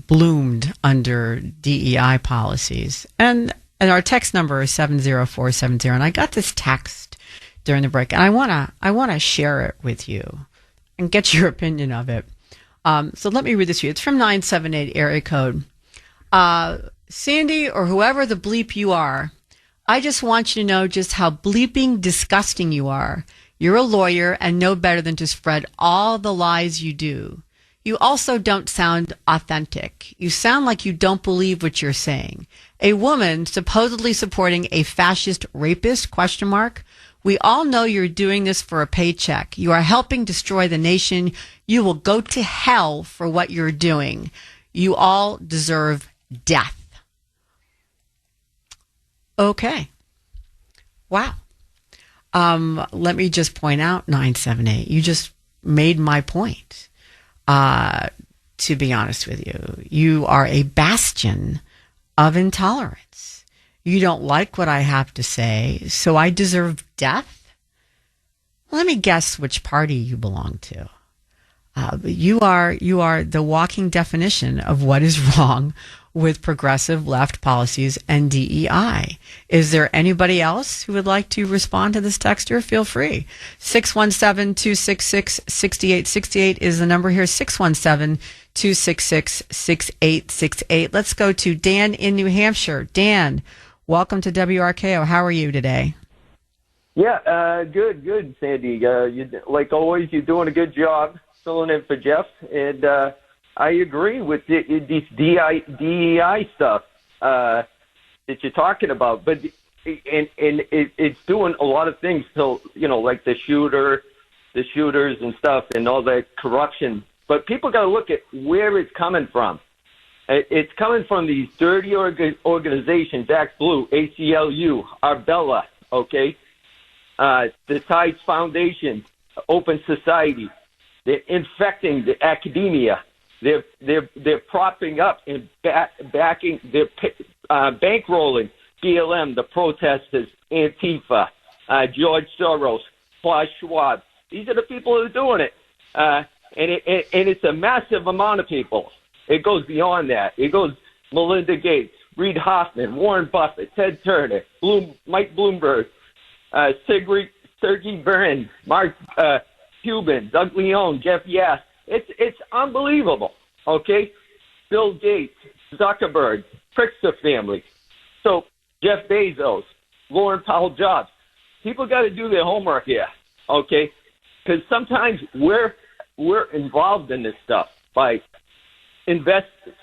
A: bloomed under DEI policies. And our text number is 70470. And I got this text during the break, and I wanna share it with you and get your opinion of it. So let me read this to you. It's from 978 area code. Sandy, or whoever the bleep you are, I just want you to know just how bleeping disgusting you are. You're a lawyer and know better than to spread all the lies you do. You also don't sound authentic. You sound like you don't believe what you're saying. A woman supposedly supporting a fascist rapist, ? We all know you're doing this for a paycheck. You are helping destroy the nation. You will go to hell for what you're doing. You all deserve death. Okay. Wow. Let me just point out, 978, you just made my point. To be honest with you, you are a bastion of intolerance. You don't like what I have to say, so I deserve death? Let me guess which party you belong to. You are the walking definition of what is wrong with progressive left policies and DEI. Is there anybody else who would like to respond to this texter? Feel free. 617-266-6868 is the number here. 617-266-6868. Let's go to Dan in New Hampshire. Dan, welcome to WRKO. How are you today?
T: Yeah, good, Sandy. You, like always, you're doing a good job filling in for Jeff, and I agree with this DEI stuff that you're talking about, but it's doing a lot of things. So like the shooters and stuff, and all that corruption. But people got to look at where it's coming from. It's coming from these dirty organizations: Act Blue, ACLU, Arbella, okay, the Tides Foundation, Open Society. They're infecting the academia. They're propping up and backing. They're bankrolling BLM, the protesters, Antifa, George Soros, Klaus Schwab. These are the people who are doing it, and it's a massive amount of people. It goes beyond that. It goes Melinda Gates, Reid Hoffman, Warren Buffett, Ted Turner, Mike Bloomberg, Sergey Brin, Mark Cuban, Doug Leone, Jeff Yass. It's unbelievable, okay? Bill Gates, Zuckerberg, Pritzker family. So Jeff Bezos, Lauren Powell Jobs. People got to do their homework here, okay? Because sometimes we're involved in this stuff by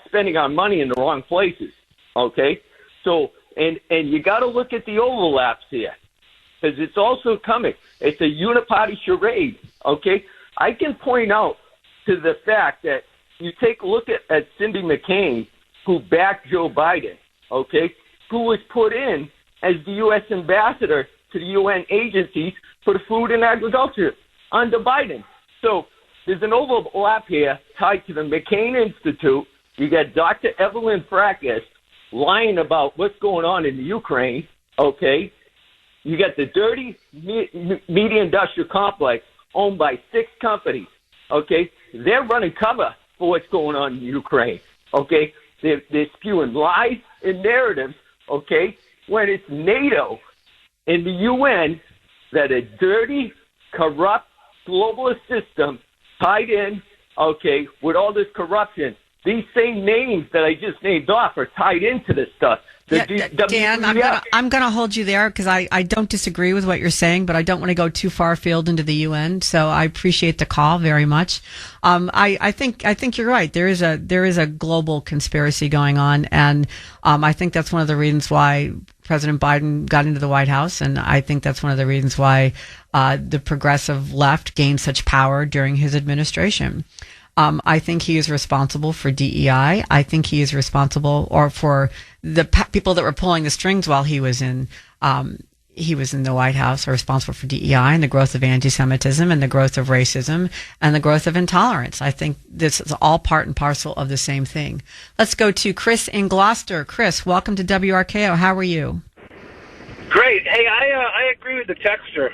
T: spending our money in the wrong places, okay? So and you got to look at the overlaps here, because it's also coming. It's a uniparty charade, okay? I can point out to the fact that you take a look at Cindy McCain, who backed Joe Biden, okay, who was put in as the U.S. ambassador to the UN agencies for the food and agriculture under Biden. So there's an overlap here tied to the McCain Institute. You got Dr. Evelyn Fracas lying about what's going on in the Ukraine, okay? You got the dirty media industrial complex owned by 6 companies, okay? They're running cover for what's going on in Ukraine, okay? They're spewing lies and narratives, okay, when it's NATO and the UN that a dirty, corrupt, globalist system tied in, okay, with all this corruption. These same names that I just named off are tied into this stuff.
A: Dan, I'm going to hold you there because I don't disagree with what you're saying, but I don't want to go too far afield into the UN. So I appreciate the call very much. I think you're right. There is a global conspiracy going on, and I think that's one of the reasons why President Biden got into the White House, and I think that's one of the reasons why the progressive left gained such power during his administration. I think he is responsible for DEI. I think he is responsible, or for the people that were pulling the strings while he was in the White House, are responsible for DEI and the growth of anti-Semitism and the growth of racism and the growth of intolerance. I think this is all part and parcel of the same thing. Let's go to Chris in Gloucester. Chris, welcome to WRKO. How are you?
U: Great. Hey, I agree with the texter.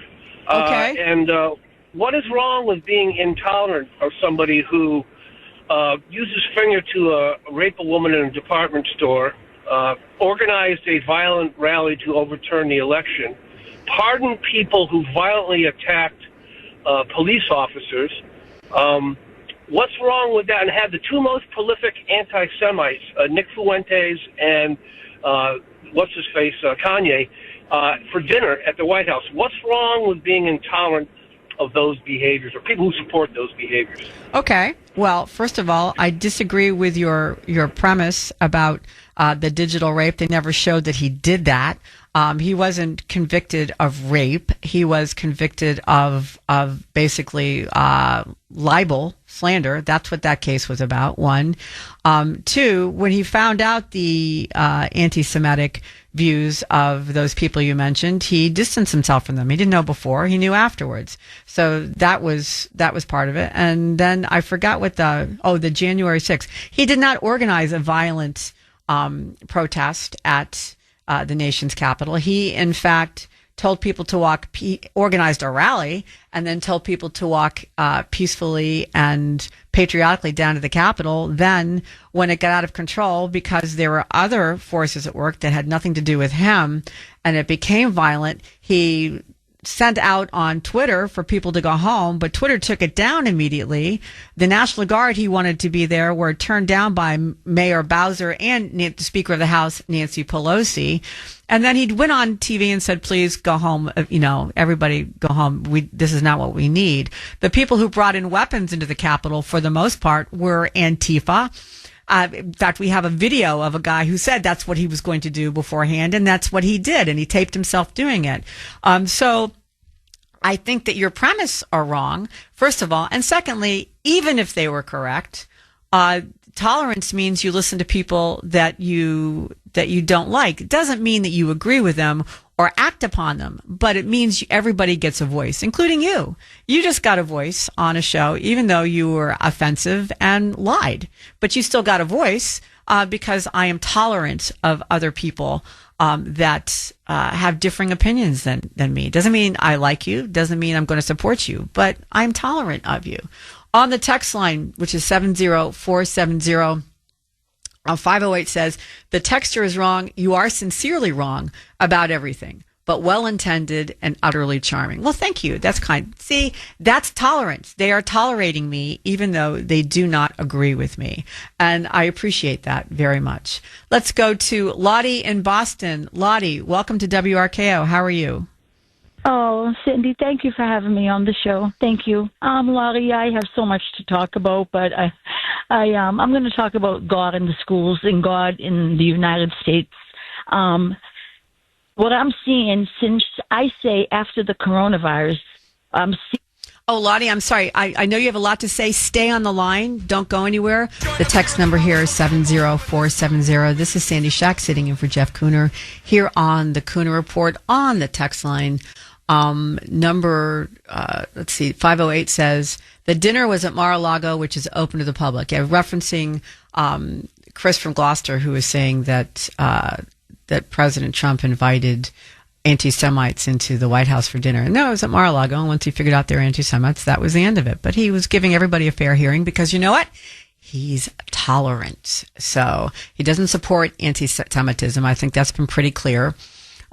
A: Okay.
U: And what is wrong with being intolerant of somebody who uses finger to rape a woman in a department store, organized a violent rally to overturn the election, pardoned people who violently attacked police officers? What's wrong with that? And had the 2 most prolific anti-Semites, Nick Fuentes and what's-his-face, Kanye, for dinner at the White House. What's wrong with being intolerant of those behaviors or people who support those behaviors?
A: Okay. Well, first of all, I disagree with your premise about the digital rape. They never showed that he did that. He wasn't convicted of rape. He was convicted of basically libel, slander. That's what that case was about, one. Two, when he found out the anti-Semitic views of those people you mentioned, he distanced himself from them. He didn't know before. He knew afterwards. So that was part of it. And then I forgot what the January 6th. He did not organize a violent protest at the nation's capital. He, in fact, told people to walk, organized a rally, and then told people to walk peacefully and patriotically down to the Capitol. Then, when it got out of control, because there were other forces at work that had nothing to do with him, and it became violent, he sent out on Twitter for people to go home, but Twitter took it down immediately. The National Guard he wanted to be there were turned down by Mayor Bowser and the Speaker of the House, Nancy Pelosi. And then he went on TV and said, please go home. Everybody go home. This is not what we need. The people who brought in weapons into the Capitol, for the most part, were Antifa. In fact, we have a video of a guy who said that's what he was going to do beforehand, and that's what he did, and he taped himself doing it. So I think that your premise are wrong, first of all. And secondly, even if they were correct, tolerance means you listen to people that you don't like. It doesn't mean that you agree with them or act upon them, but it means everybody gets a voice, including you. You just got a voice on a show, even though you were offensive and lied, but you still got a voice because I am tolerant of other people that have differing opinions than me. Doesn't mean I like you, doesn't mean I'm going to support you, but I'm tolerant of you. On the text line, which is 70470, 508 says, the texter is wrong. You are sincerely wrong about everything, but well-intended and utterly charming. Well, thank you. That's kind. See, that's tolerance. They are tolerating me, even though they do not agree with me. And I appreciate that very much. Let's go to Lottie in Boston. Lottie, welcome to WRKO. How are you?
B: Oh, Cindy, thank you for having me on the show. Thank you. Lottie, I have so much to talk about, but I'm going to talk about God in the schools and God in the United States. What I'm seeing since I say after the coronavirus, I'm seeing.
A: Oh, Lottie, I'm sorry. I know you have a lot to say. Stay on the line. Don't go anywhere. The text number here is 70470. This is Sandy Shack sitting in for Jeff Kuhner here on the Kuhner Report on the text line. Number 508 says, the dinner was at Mar-a-Lago, which is open to the public. Yeah, referencing Chris from Gloucester, who was saying that that President Trump invited anti-Semites into the White House for dinner. No, it was at Mar-a-Lago, and once he figured out they're anti-Semites, that was the end of it. But he was giving everybody a fair hearing because you know what? He's tolerant. So he doesn't support anti-Semitism. I think that's been pretty clear.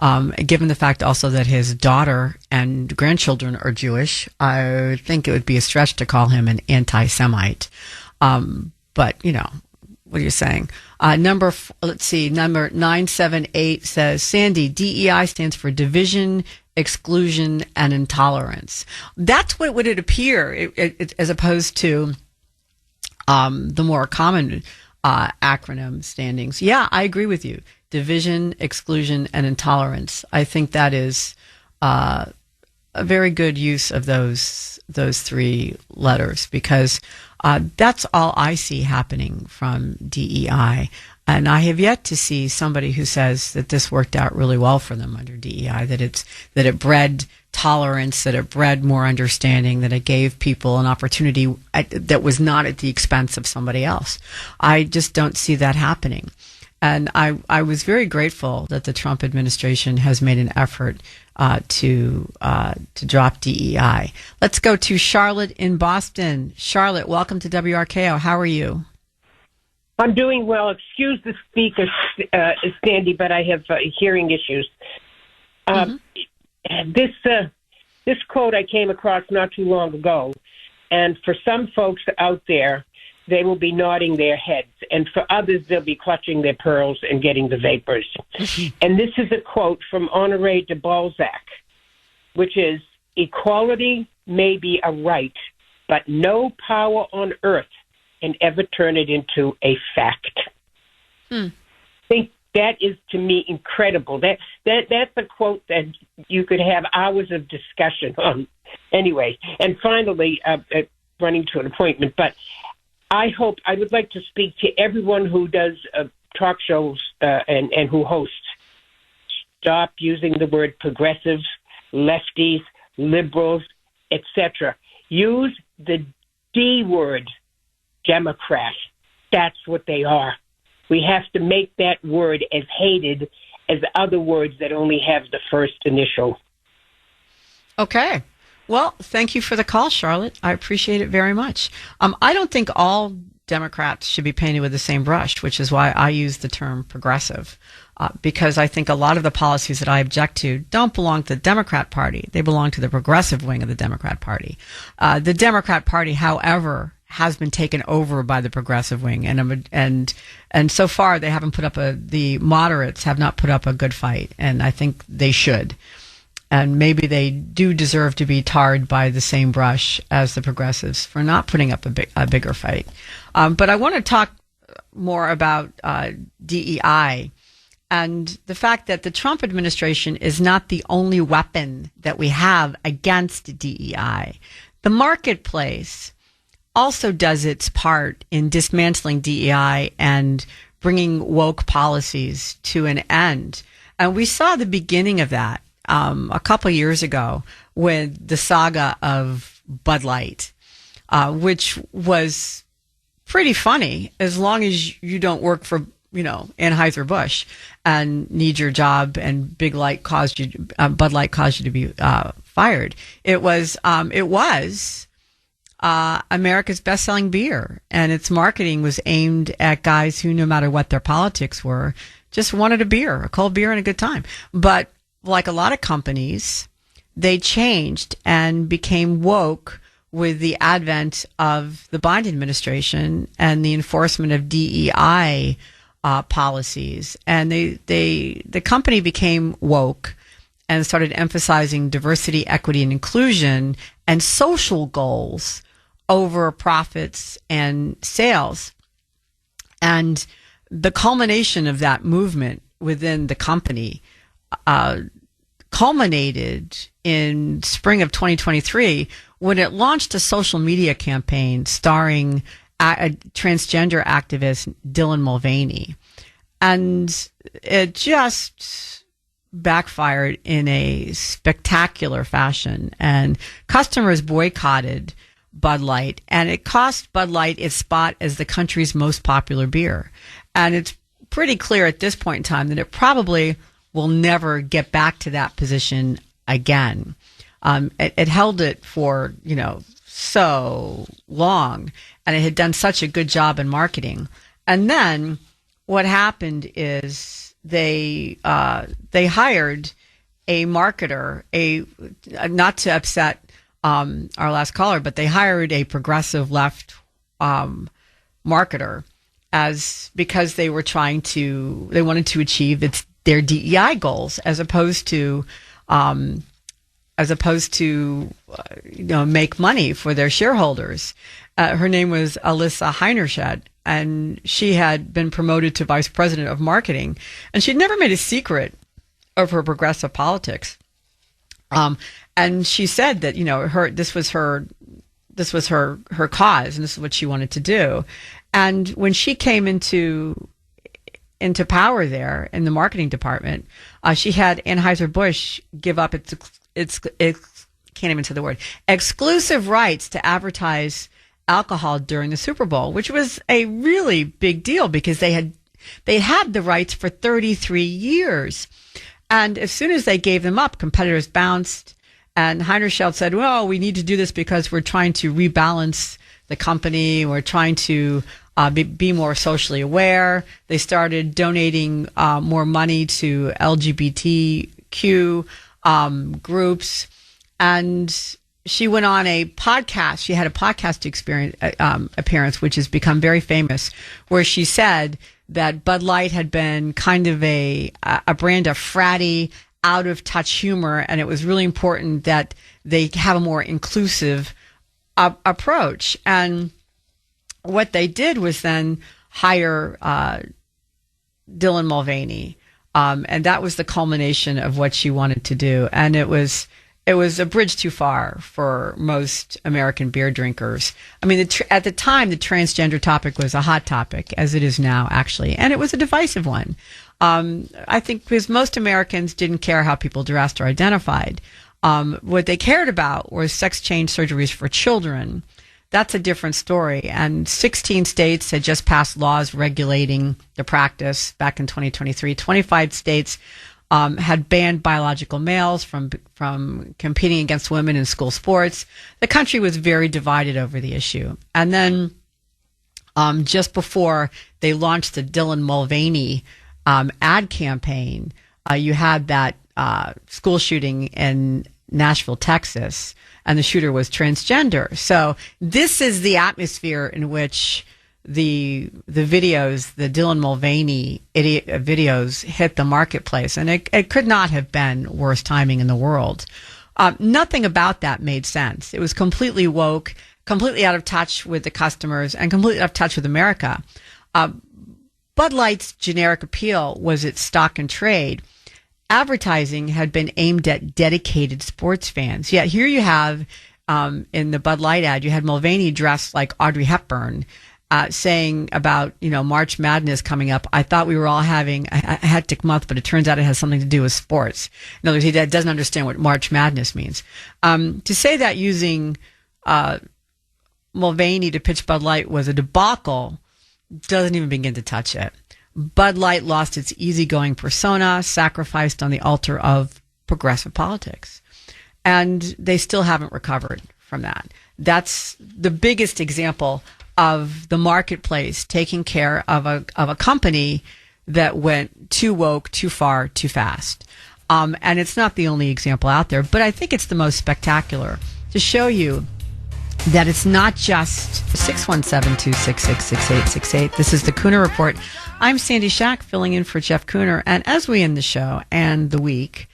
A: Given the fact also that his daughter and grandchildren are Jewish, I think it would be a stretch to call him an anti-Semite. But, you know, what are you saying? Number 978 says, Sandy, DEI stands for division, exclusion, and intolerance. That's what would it appear, as opposed to the more common acronym standings. Yeah, I agree with you. Division, exclusion, and intolerance. I think that is a very good use of those three letters, because that's all I see happening from DEI. And I have yet to see somebody who says that this worked out really well for them under DEI, that it bred tolerance, that it bred more understanding, that it gave people an opportunity that was not at the expense of somebody else. I just don't see that happening. And I was very grateful that the Trump administration has made an effort to drop DEI. Let's go to Charlotte in Boston. Charlotte, welcome to WRKO. How are you?
V: I'm doing well. Excuse the speaker, Sandy, but I have hearing issues. This quote I came across not too long ago, and for some folks out there, they will be nodding their heads, and for others, they'll be clutching their pearls and getting the vapors. And this is a quote from Honoré de Balzac, which is, equality may be a right, but no power on earth can ever turn it into a fact. I think that is, to me, incredible. That's a quote that you could have hours of discussion on. Anyway, and finally, running to an appointment, but I would like to speak to everyone who does talk shows and who hosts. Stop using the word progressives, lefties, liberals, etc. Use the D word, Democrat. That's what they are. We have to make that word as hated as other words that only have the first initial.
A: Okay. Well, thank you for the call, Charlotte. I appreciate it very much. I don't think all Democrats should be painted with the same brush, which is why I use the term progressive, because I think a lot of the policies that I object to don't belong to the Democrat Party. They belong to the progressive wing of the Democrat Party. The Democrat Party, however, has been taken over by the progressive wing, and so far they haven't put up the moderates have not put up a good fight, and I think they should. And maybe they do deserve to be tarred by the same brush as the progressives for not putting up a bigger fight. But I want to talk more about DEI and the fact that the Trump administration is not the only weapon that we have against DEI. The marketplace also does its part in dismantling DEI and bringing woke policies to an end. And we saw the beginning of that a couple years ago with the saga of Bud Light, which was pretty funny as long as you don't work for, Anheuser-Busch and need your job and Bud Light caused you to be fired. It was America's best-selling beer, and its marketing was aimed at guys who, no matter what their politics were, just wanted a cold beer and a good time. But like a lot of companies, they changed and became woke with the advent of the Biden administration and the enforcement of DEI policies. And the company became woke and started emphasizing diversity, equity, and inclusion and social goals over profits and sales. And the culmination of that movement within the company culminated in spring of 2023 when it launched a social media campaign starring a transgender activist Dylan Mulvaney. And it just backfired in a spectacular fashion, and customers boycotted Bud Light, and it cost Bud Light its spot as the country's most popular beer. And it's pretty clear at this point in time that it probably will never get back to that position again. It held it for, so long, and it had done such a good job in marketing. And then what happened is they hired a marketer, not to upset our last caller, but they hired a progressive left marketer because they wanted to achieve their DEI goals as opposed to make money for their shareholders. Her name was Alyssa Heinerscheid, and she had been promoted to vice president of marketing, and she'd never made a secret of her progressive politics. And she said that this was her cause, and this is what she wanted to do. And when she came into power there in the marketing department, she had Anheuser-Busch give up its can't even say the word, exclusive rights to advertise alcohol during the Super Bowl, which was a really big deal because they had the rights for 33 years. And as soon as they gave them up, competitors bounced, and Heinerscheid said, well, we need to do this because we're trying to rebalance the company. We're trying to be more socially aware. They started donating more money to LGBTQ groups. And she went on a podcast. She had a podcast appearance, which has become very famous, where she said that Bud Light had been kind of a brand of fratty out of touch humor, and it was really important that they have a more inclusive approach. And what they did was then hire Dylan Mulvaney, and that was the culmination of what she wanted to do. And it was a bridge too far for most American beer drinkers. I mean, at the time, the transgender topic was a hot topic, as it is now, actually, and it was a divisive one. I think because most Americans didn't care how people dressed or identified. What they cared about was sex change surgeries for children. That's a different story. And 16 states had just passed laws regulating the practice back in 2023. 25 states had banned biological males from competing against women in school sports. The country was very divided over the issue. And then just before they launched the Dylan Mulvaney ad campaign, you had that school shooting in Nashville, Texas, and the shooter was transgender. So this is the atmosphere in which the videos, the Dylan Mulvaney videos, hit the marketplace, and it could not have been worse timing in the world. Nothing about that made sense. It was completely woke, completely out of touch with the customers, and completely out of touch with America. Bud Light's generic appeal was its stock and trade. Advertising had been aimed at dedicated sports fans. Yet here you have, in the Bud Light ad, you had Mulvaney dressed like Audrey Hepburn, saying about, March Madness coming up. I thought we were all having a hectic month, but it turns out it has something to do with sports. In other words, he doesn't understand what March Madness means. To say that using Mulvaney to pitch Bud Light was a debacle doesn't even begin to touch it. Bud Light lost its easygoing persona, sacrificed on the altar of progressive politics. And they still haven't recovered from that. That's the biggest example of the marketplace taking care of a company that went too woke, too far, too fast. And it's not the only example out there, but I think it's the most spectacular to show you that it's not just 617-266-6868. This is the Kuhner Report. I'm Sandy Shack, filling in for Jeff Kuhner. And as we end the show and the week,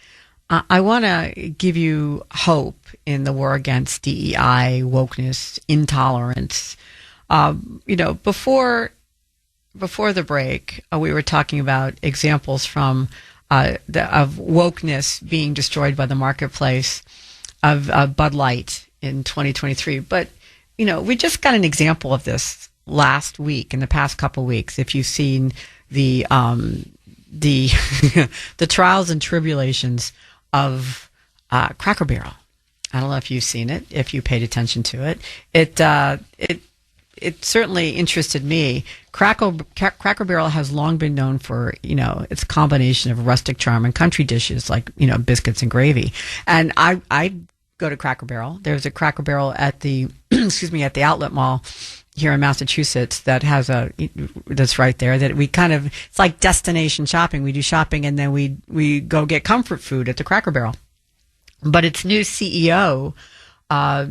A: I want to give you hope in the war against DEI, wokeness, intolerance. Before the break, we were talking about examples from of wokeness being destroyed by the marketplace of Bud Light in 2023. But, we just got an example of this last week, in the past couple of weeks. If you've seen the the trials and tribulations of Cracker Barrel. I don't know if you've seen it, if you paid attention to it. It certainly interested me. Cracker Barrel has long been known for, its combination of rustic charm and country dishes like, biscuits and gravy. And I go to Cracker Barrel. There's a Cracker Barrel at the, at the outlet mall here in Massachusetts that has that's right there, that we it's like destination shopping. We do shopping and then we go get comfort food at the Cracker Barrel. But its new CEO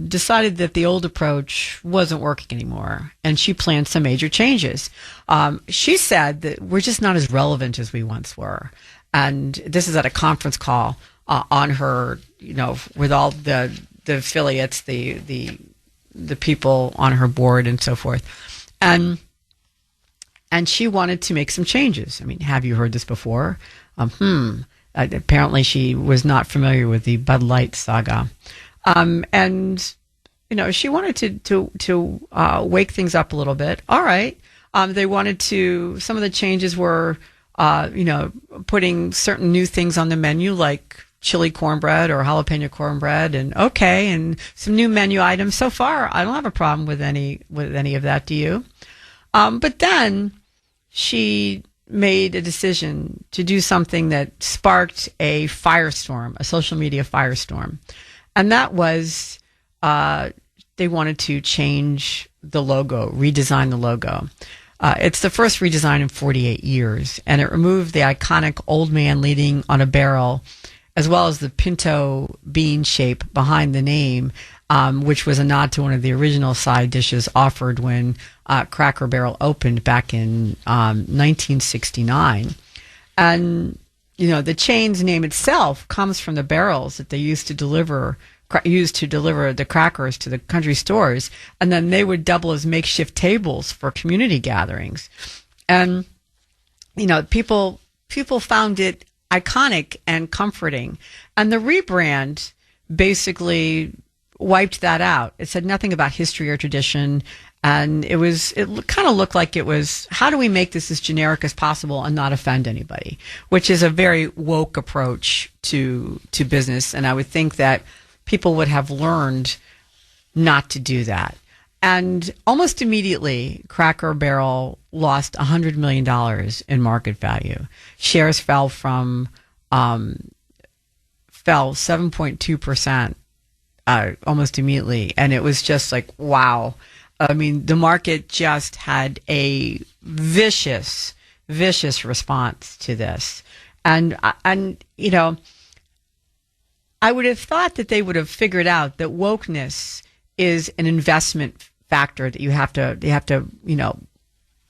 A: decided that the old approach wasn't working anymore, and she planned some major changes. She said that we're just not as relevant as we once were. And this is at a conference call on her, with all the affiliates, the people on her board and so forth. And she wanted to make some changes. I mean, have you heard this before? Apparently she was not familiar with the Bud Light saga. And she wanted to wake things up a little bit. All right. They wanted to, some of the changes were, putting certain new things on the menu, like chili cornbread or jalapeno cornbread, and some new menu items. So far, I don't have a problem with any of that. Do you? But then she made a decision to do something that sparked a firestorm, a social media firestorm. And that was, they wanted to change the logo, redesign the logo. It's the first redesign in 48 years, and it removed the iconic old man leaning on a barrel, as well as the pinto bean shape behind the name, which was a nod to one of the original side dishes offered when Cracker Barrel opened back in 1969. And the chain's name itself comes from the barrels that they used to deliver the crackers to the country stores, and then they would double as makeshift tables for community gatherings. And people found it iconic and comforting. And the rebrand basically wiped that out. It said nothing about history or tradition. And it kind of looked like it was, how do we make this as generic as possible and not offend anybody? Which is a very woke approach to business. And I would think that people would have learned not to do that. And almost immediately, Cracker Barrel lost $100 million in market value. Shares fell 7.2% almost immediately. And it was just like, wow. I mean, the market just had a vicious response to this. And I would have thought that they would have figured out that wokeness is an investment factor that you have to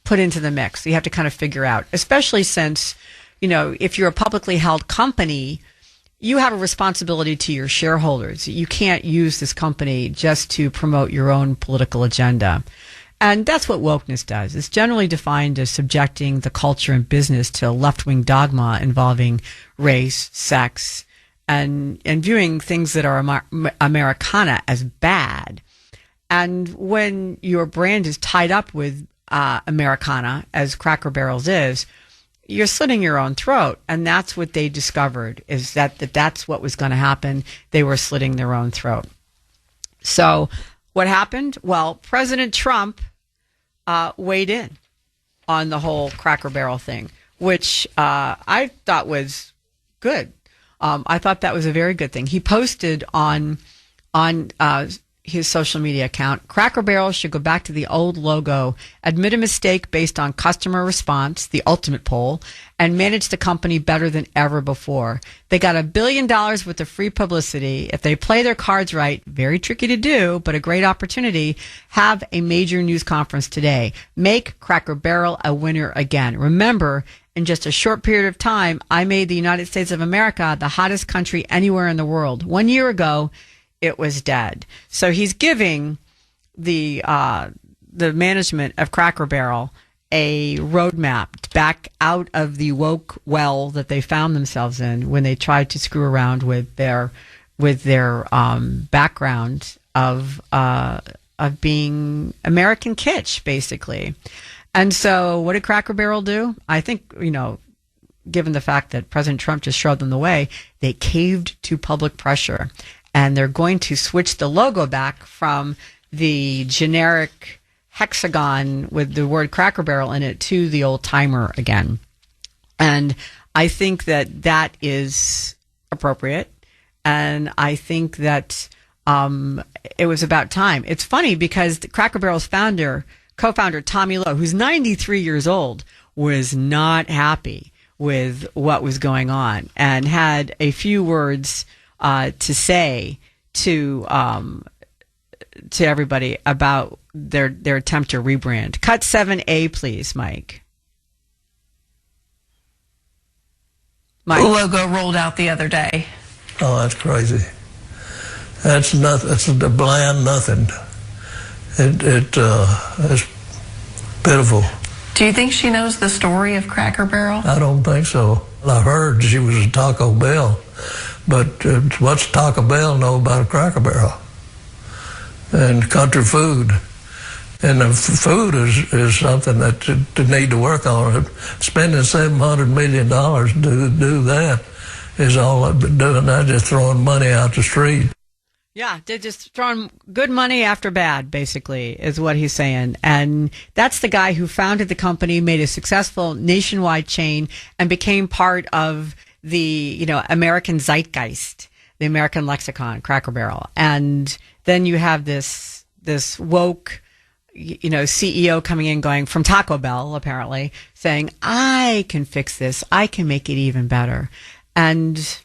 A: put into the mix. You have to kind of figure out, especially since, if you're a publicly held company, you have a responsibility to your shareholders. You can't use this company just to promote your own political agenda. And that's what wokeness does. It's generally defined as subjecting the culture and business to left-wing dogma involving race, sex, and viewing things that are Americana as bad. And when your brand is tied up with Americana, as Cracker Barrel's is, you're slitting your own throat. And that's what they discovered, is that's what was going to happen. They were slitting their own throat. So what happened? Well, President Trump weighed in on the whole Cracker Barrel thing, which I thought was good. I thought that was a very good thing. He posted on his social media account, Cracker Barrel should go back to the old logo, admit a mistake based on customer response, the ultimate poll, and manage the company better than ever before. They got $1 billion worth of free publicity. If they play their cards right, very tricky to do, but a great opportunity, have a major news conference today. Make Cracker Barrel a winner again. Remember, in just a short period of time, I made the United States of America the hottest country anywhere in the world. 1 year ago, it was dead. So he's giving the management of Cracker Barrel a roadmap back out of the woke well that they found themselves in when they tried to screw around with their background of being American kitsch, basically. And so what did Cracker Barrel do? I think, given the fact that President Trump just showed them the way, they caved to public pressure. And they're going to switch the logo back from the generic hexagon with the word Cracker Barrel in it to the old timer again. And I think that is appropriate. And I think that it was about time. It's funny because Cracker Barrel's co-founder Tommy Lowe, who's 93 years old, was not happy with what was going on and had a few words to say to everybody about their attempt to rebrand. Cut 7A, please, Mike.
C: The logo rolled out the other day.
D: Oh, that's crazy. That's nothing. It's a bland nothing. It's pitiful.
C: Do you think she knows the story of Cracker Barrel?
D: I don't think so. I heard she was a Taco Bell. But what's Taco Bell know about a Cracker Barrel? And country food. And the food is something that they need to work on. Spending $700 million to do that is all I've been doing. They're just throwing money out the street.
A: Yeah, they're just throwing good money after bad, basically, is what he's saying. And that's the guy who founded the company, made a successful nationwide chain, and became part of the, American zeitgeist, the American lexicon, Cracker Barrel. And then you have this woke, CEO coming in going from Taco Bell, apparently, saying, I can fix this. I can make it even better. And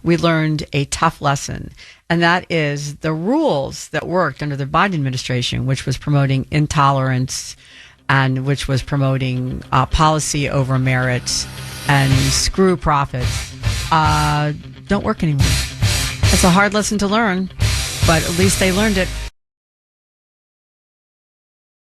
A: we learned a tough lesson. And that is the rules that worked under the Biden administration, which was promoting intolerance and which was promoting policy over merit and screw profit don't work anymore. It's a hard lesson to learn, but at least they learned it.